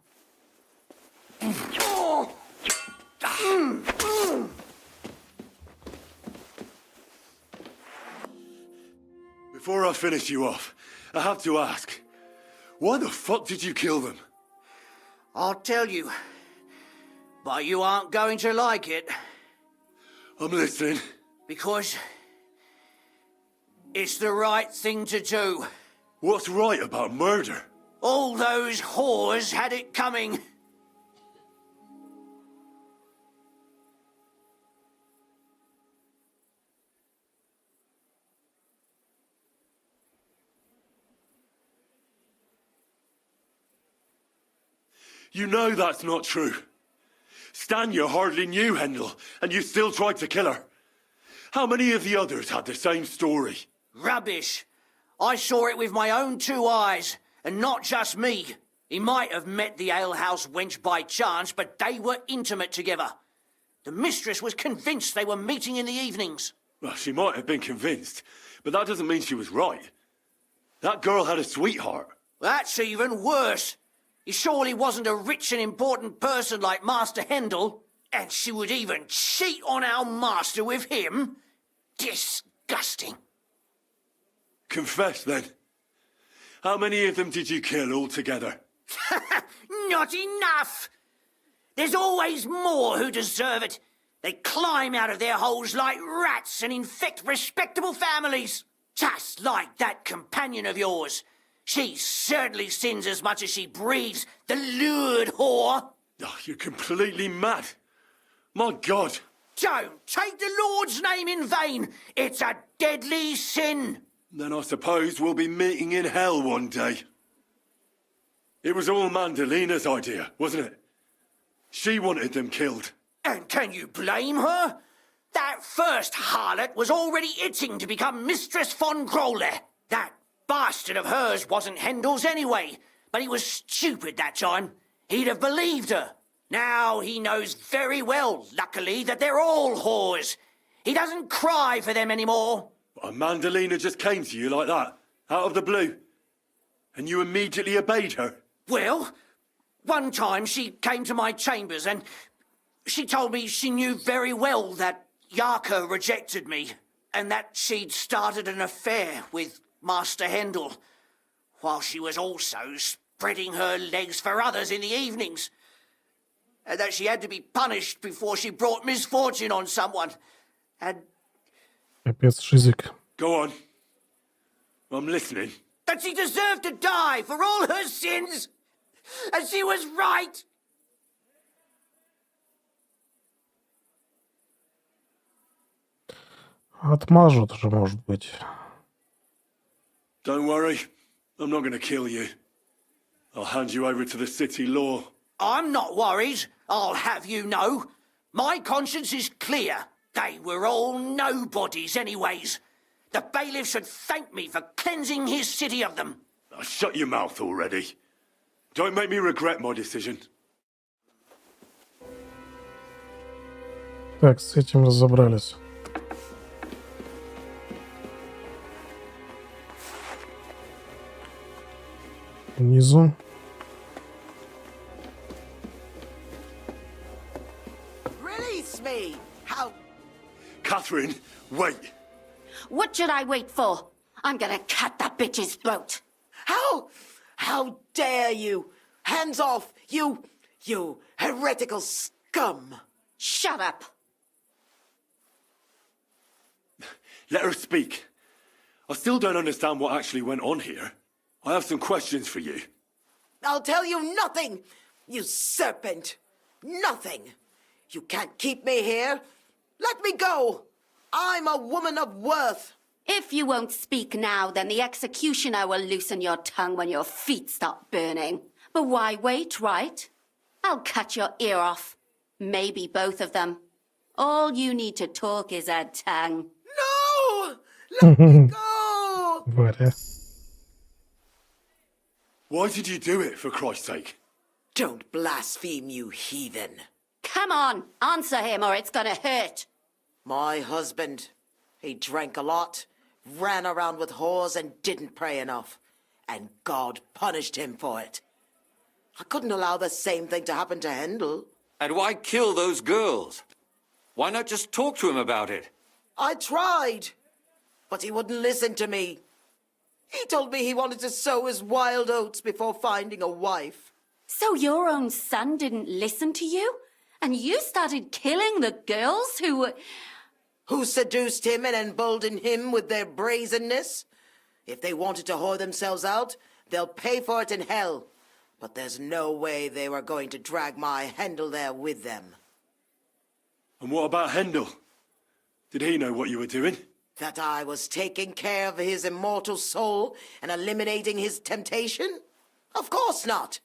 Before I finish you off, I have to ask, why the fuck did you kill them? I'll tell you, but you aren't going to like it. I'm listening. Because it's the right thing to do. What's right about murder? All those whores had it coming. You know that's not true. Stan you hardly knew Handel, and you still tried to kill her. How many of the others had the same story? Rubbish. I saw it with my own two eyes, and not just me. He might have met the alehouse wench by chance, but they were intimate together. The mistress was convinced they were meeting in the evenings. Well, she might have been convinced, but that doesn't mean she was right. That girl had a sweetheart. That's even worse. He surely wasn't a rich and important person like Master Handel, and she would even cheat on our master with him? Disgusting. Confess, then. How many of them did you kill altogether? Not enough! There's always more who deserve it. They climb out of their holes like rats and infect respectable families. Just like that companion of yours. She certainly sins as much as she breathes, the lured whore. Oh, you're completely mad. My God. Don't take the Lord's name in vain. It's a deadly sin. Then I suppose we'll be meeting in hell one day. It was all Mandalina's idea, wasn't it? She wanted them killed. And can you blame her? That first harlot was already itching to become Mistress von Grole. That bastard of hers wasn't Handel's anyway, but he was stupid that time. He'd have believed her. Now he knows very well, luckily, that they're all whores. He doesn't cry for them anymore. And Mandalina just came to you like that, out of the blue. And you immediately obeyed her. Well, one time she came to my chambers and she told me she knew very well that Yaka rejected me and that she'd started an affair with Master Handel, while she was also spreading her legs for others in the evenings. And that she had to be punished before she brought misfortune on someone. And... Капец, шизик. Go on. I'm listening. That she deserved to die for all her sins. And she was right. Отмажут же, может быть. Don't worry. I'm not going to kill you. I'll hand you over to the city law. I'm not worried, I'll have you know. My conscience is clear. They were all nobodies anyways. The bailiff should thank me for cleansing his city of them. Oh, shut your mouth already. Don't make me regret my decision. Так, с этим разобрались. Внизу. Release me! How... Catherine, wait. What should I wait for? I'm gonna cut that bitch's throat. How dare you? Hands off, you heretical scum! Shut up! Let her speak. I still don't understand what actually went on here. I have some questions for you. I'll tell you nothing, you serpent! Nothing! You can't keep me here! Let me go! I'm a woman of worth! If you won't speak now, then the executioner will loosen your tongue when your feet stop burning. But why wait, right? I'll cut your ear off. Maybe both of them. All you need to talk is a tongue. No! Let me go! Варя. Why did you do it, for Christ's sake? Don't blaspheme, you heathen. Come on, answer him or it's gonna hurt. My husband, he drank a lot, ran around with whores and didn't pray enough. And God punished him for it. I couldn't allow the same thing to happen to Handel. And why kill those girls? Why not just talk to him about it? I tried, but he wouldn't listen to me. He told me he wanted to sow his wild oats before finding a wife. So your own son didn't listen to you? And you started killing the girls who seduced him and emboldened him with their brazenness? If they wanted to whore themselves out, they'll pay for it in hell. But there's no way they were going to drag my Handel there with them. And what about Handel? Did he know what you were doing? That I was taking care of his immortal soul and eliminating his temptation? Of course not.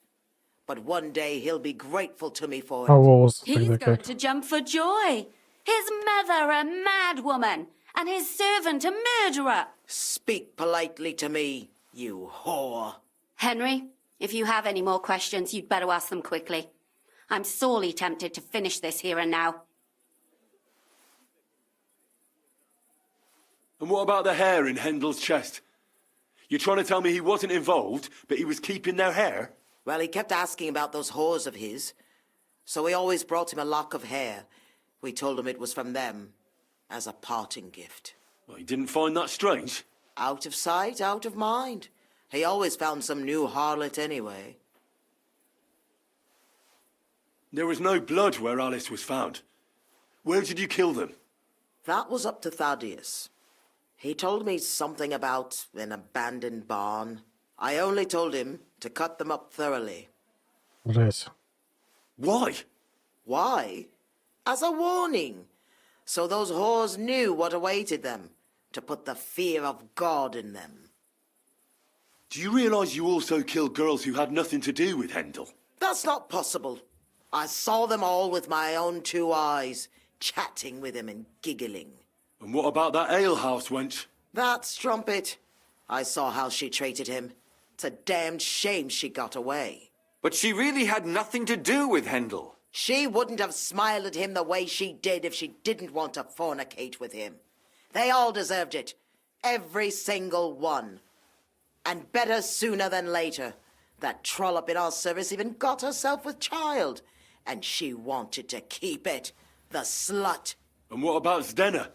But one day he'll be grateful to me for it. He's going to jump for joy. His mother a mad woman, and his servant a murderer. Speak politely to me, you whore. Henry, if you have any more questions, you'd better ask them quickly. I'm sorely tempted to finish this here and now. And what about the hair in Handel's chest? You're trying to tell me he wasn't involved, but he was keeping their hair? Well, he kept asking about those whores of his. So we always brought him a lock of hair. We told him it was from them, as a parting gift. Well, he didn't find that strange? Out of sight, out of mind. He always found some new harlot anyway. There was no blood where Alice was found. Where did you kill them? That was up to Thaddeus. He told me something about an abandoned barn. I only told him to cut them up thoroughly. Блять. Why? Why? As a warning. So those whores knew what awaited them. To put the fear of God in them. Do you realize you also killed girls who had nothing to do with Hendel? That's not possible. I saw them all with my own 2 eyes, chatting with him and giggling. And what about that alehouse wench? That strumpet. I saw how she treated him. It's a damned shame she got away. But she really had nothing to do with Hendel. She wouldn't have smiled at him the way she did if she didn't want to fornicate with him. They all deserved it. Every single one. And better sooner than later. That trollop in our service even got herself with child. And she wanted to keep it. The slut. And what about Zdenna?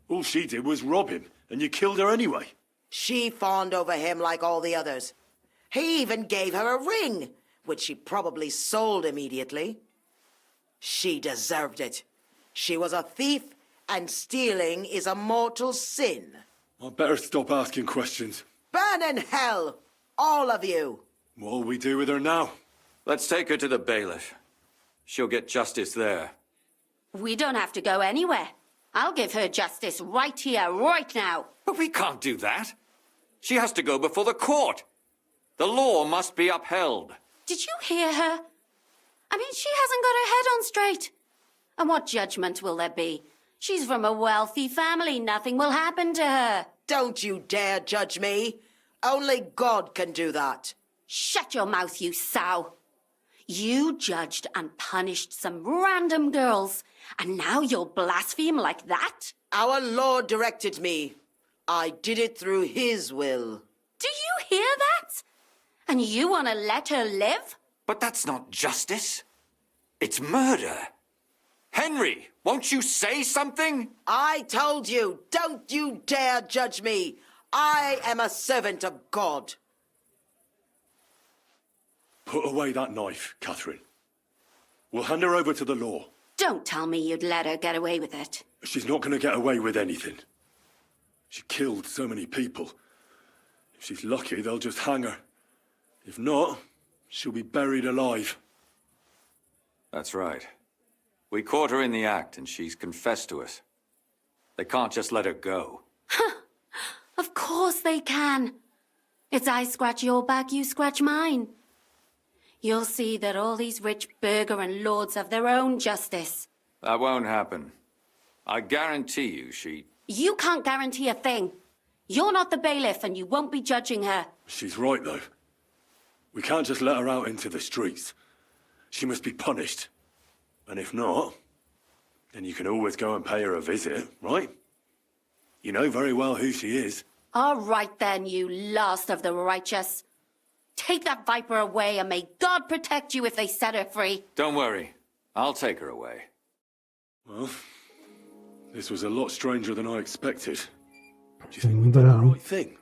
All she did was rob him, and you killed her anyway. She fawned over him like all the others. He even gave her a ring, which she probably sold immediately. She deserved it. She was a thief, and stealing is a mortal sin. I'd better stop asking questions. Burn in hell, all of you. What'll we do with her now? Let's take her to the bailiff. She'll get justice there. We don't have to go anywhere. I'll give her justice right here, right now. But we can't do that. She has to go before the court. The law must be upheld. Did you hear her? I mean, she hasn't got her head on straight. And what judgment will there be? She's from a wealthy family. Nothing will happen to her. Don't you dare judge me. Only God can do that. Shut your mouth, you sow. You judged and punished some random girls, and now you'll blaspheme like that? Our Lord directed me. I did it through His will. Do you hear that? And you want to let her live? But that's not justice. It's murder. Henry, won't you say something? I told you, don't you dare judge me. I am a servant of God. Put away that knife, Catherine. We'll hand her over to the law. Don't tell me you'd let her get away with it. She's not going to get away with anything. She killed so many people. If she's lucky, they'll just hang her. If not, she'll be buried alive. That's right. We caught her in the act, and she's confessed to us. They can't just let her go. Of course they can. It's I scratch your back, you scratch mine. You'll see that all these rich burgher and lords have their own justice. That won't happen. I guarantee you she... You can't guarantee a thing. You're not the bailiff, and you won't be judging her. She's right, though. We can't just let her out into the streets. She must be punished. And if not, then you can always go and pay her a visit, right? You know very well who she is. All right then, you last of the righteous. Take that viper away, and may God protect you if they set her free. Don't worry. I'll take her away. Well, this was a lot stranger than I expected. Do you think we did the right thing?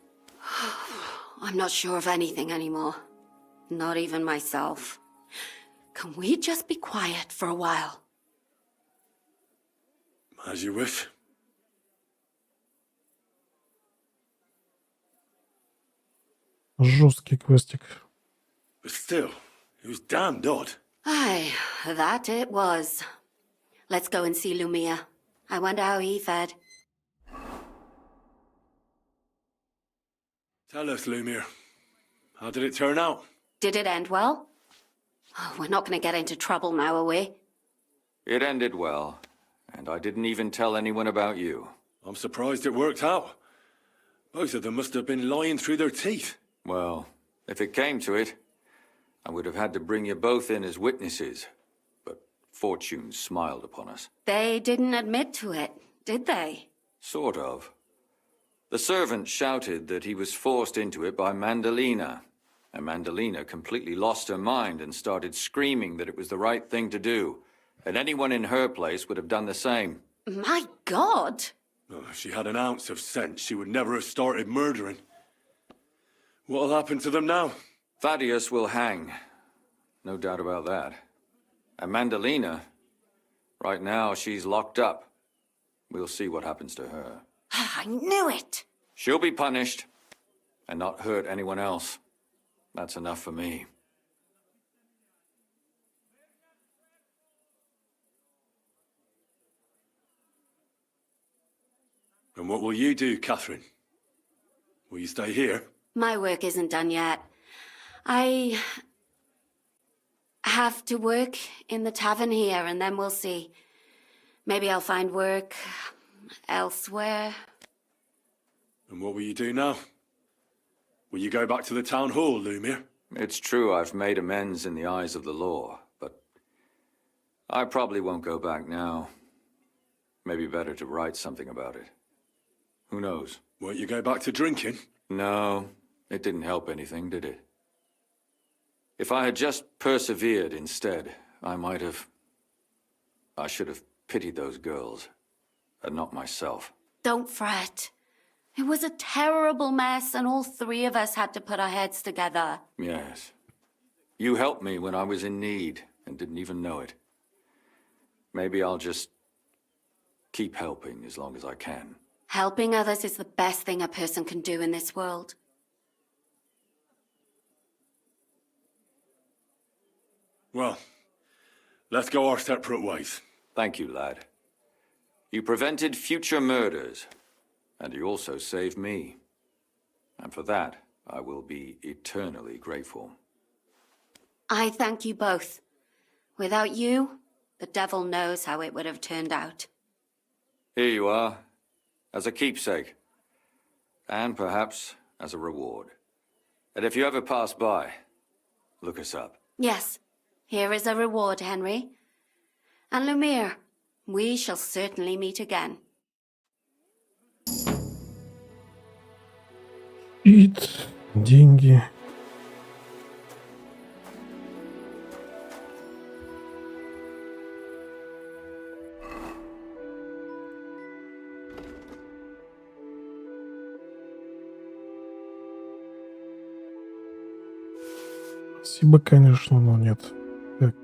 I'm not sure of anything anymore. Not even myself. Can we just be quiet for a while? As you wish. Жесткий квестик. But still, it was damned odd. Aye, that it was. Let's go and see Lumia. I wonder how he fared. Tell us, Lumiere. How did it turn out? Did it end well? Oh, we're not going to get into trouble now, are we? It ended well, and I didn't even tell anyone about you. I'm surprised it worked out. Both of them must have been lying through their teeth. Well, if it came to it, I would have had to bring you both in as witnesses. But fortune smiled upon us. They didn't admit to it, did they? Sort of. The servant shouted that he was forced into it by Mandalina. And Mandalina completely lost her mind and started screaming that it was the right thing to do. And anyone in her place would have done the same. My God! Oh, if she had an ounce of sense, she would never have started murdering. What'll happen to them now? Thaddeus will hang. No doubt about that. And Mandalina, right now she's locked up. We'll see what happens to her. I knew it! She'll be punished, and not hurt anyone else. That's enough for me. And what will you do, Catherine? Will you stay here? My work isn't done yet. I have to work in the tavern here, and then we'll see. Maybe I'll find work elsewhere. And what will you do now? Will you go back to the town hall, Lumir? It's true I've made amends in the eyes of the law, but I probably won't go back now. Maybe better to write something about it. Who knows? Won't you go back to drinking? No, it didn't help anything, did it? If I had just persevered instead, I should have pitied those girls, and not myself. Don't fret. It was a terrible mess, and all three of us had to put our heads together. Yes. You helped me when I was in need, and didn't even know it. Maybe I'll just keep helping as long as I can. Helping others is the best thing a person can do in this world. Well, let's go our separate ways. Thank you, lad. You prevented future murders, and you also saved me. And for that, I will be eternally grateful. I thank you both. Without you, the devil knows how it would have turned out. Here you are, as a keepsake, and perhaps as a reward. And if you ever pass by, look us up. Yes, here is a reward, Henry. And Lumir, we shall certainly meet again. Ит, деньги. Спасибо, конечно, но нет. Так.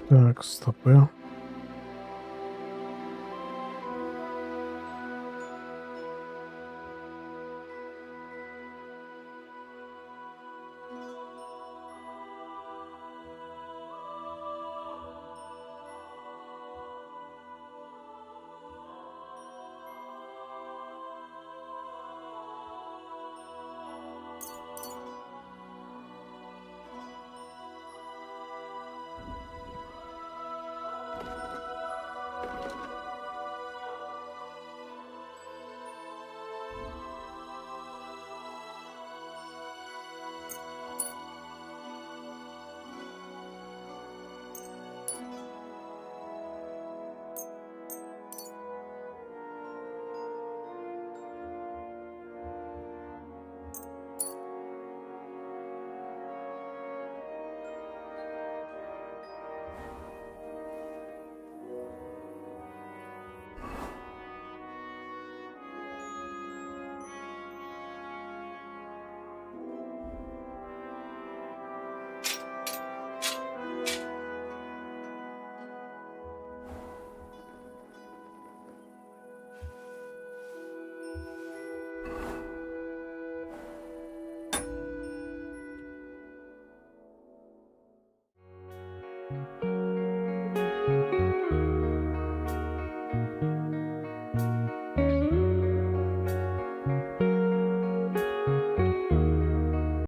Так, стопы.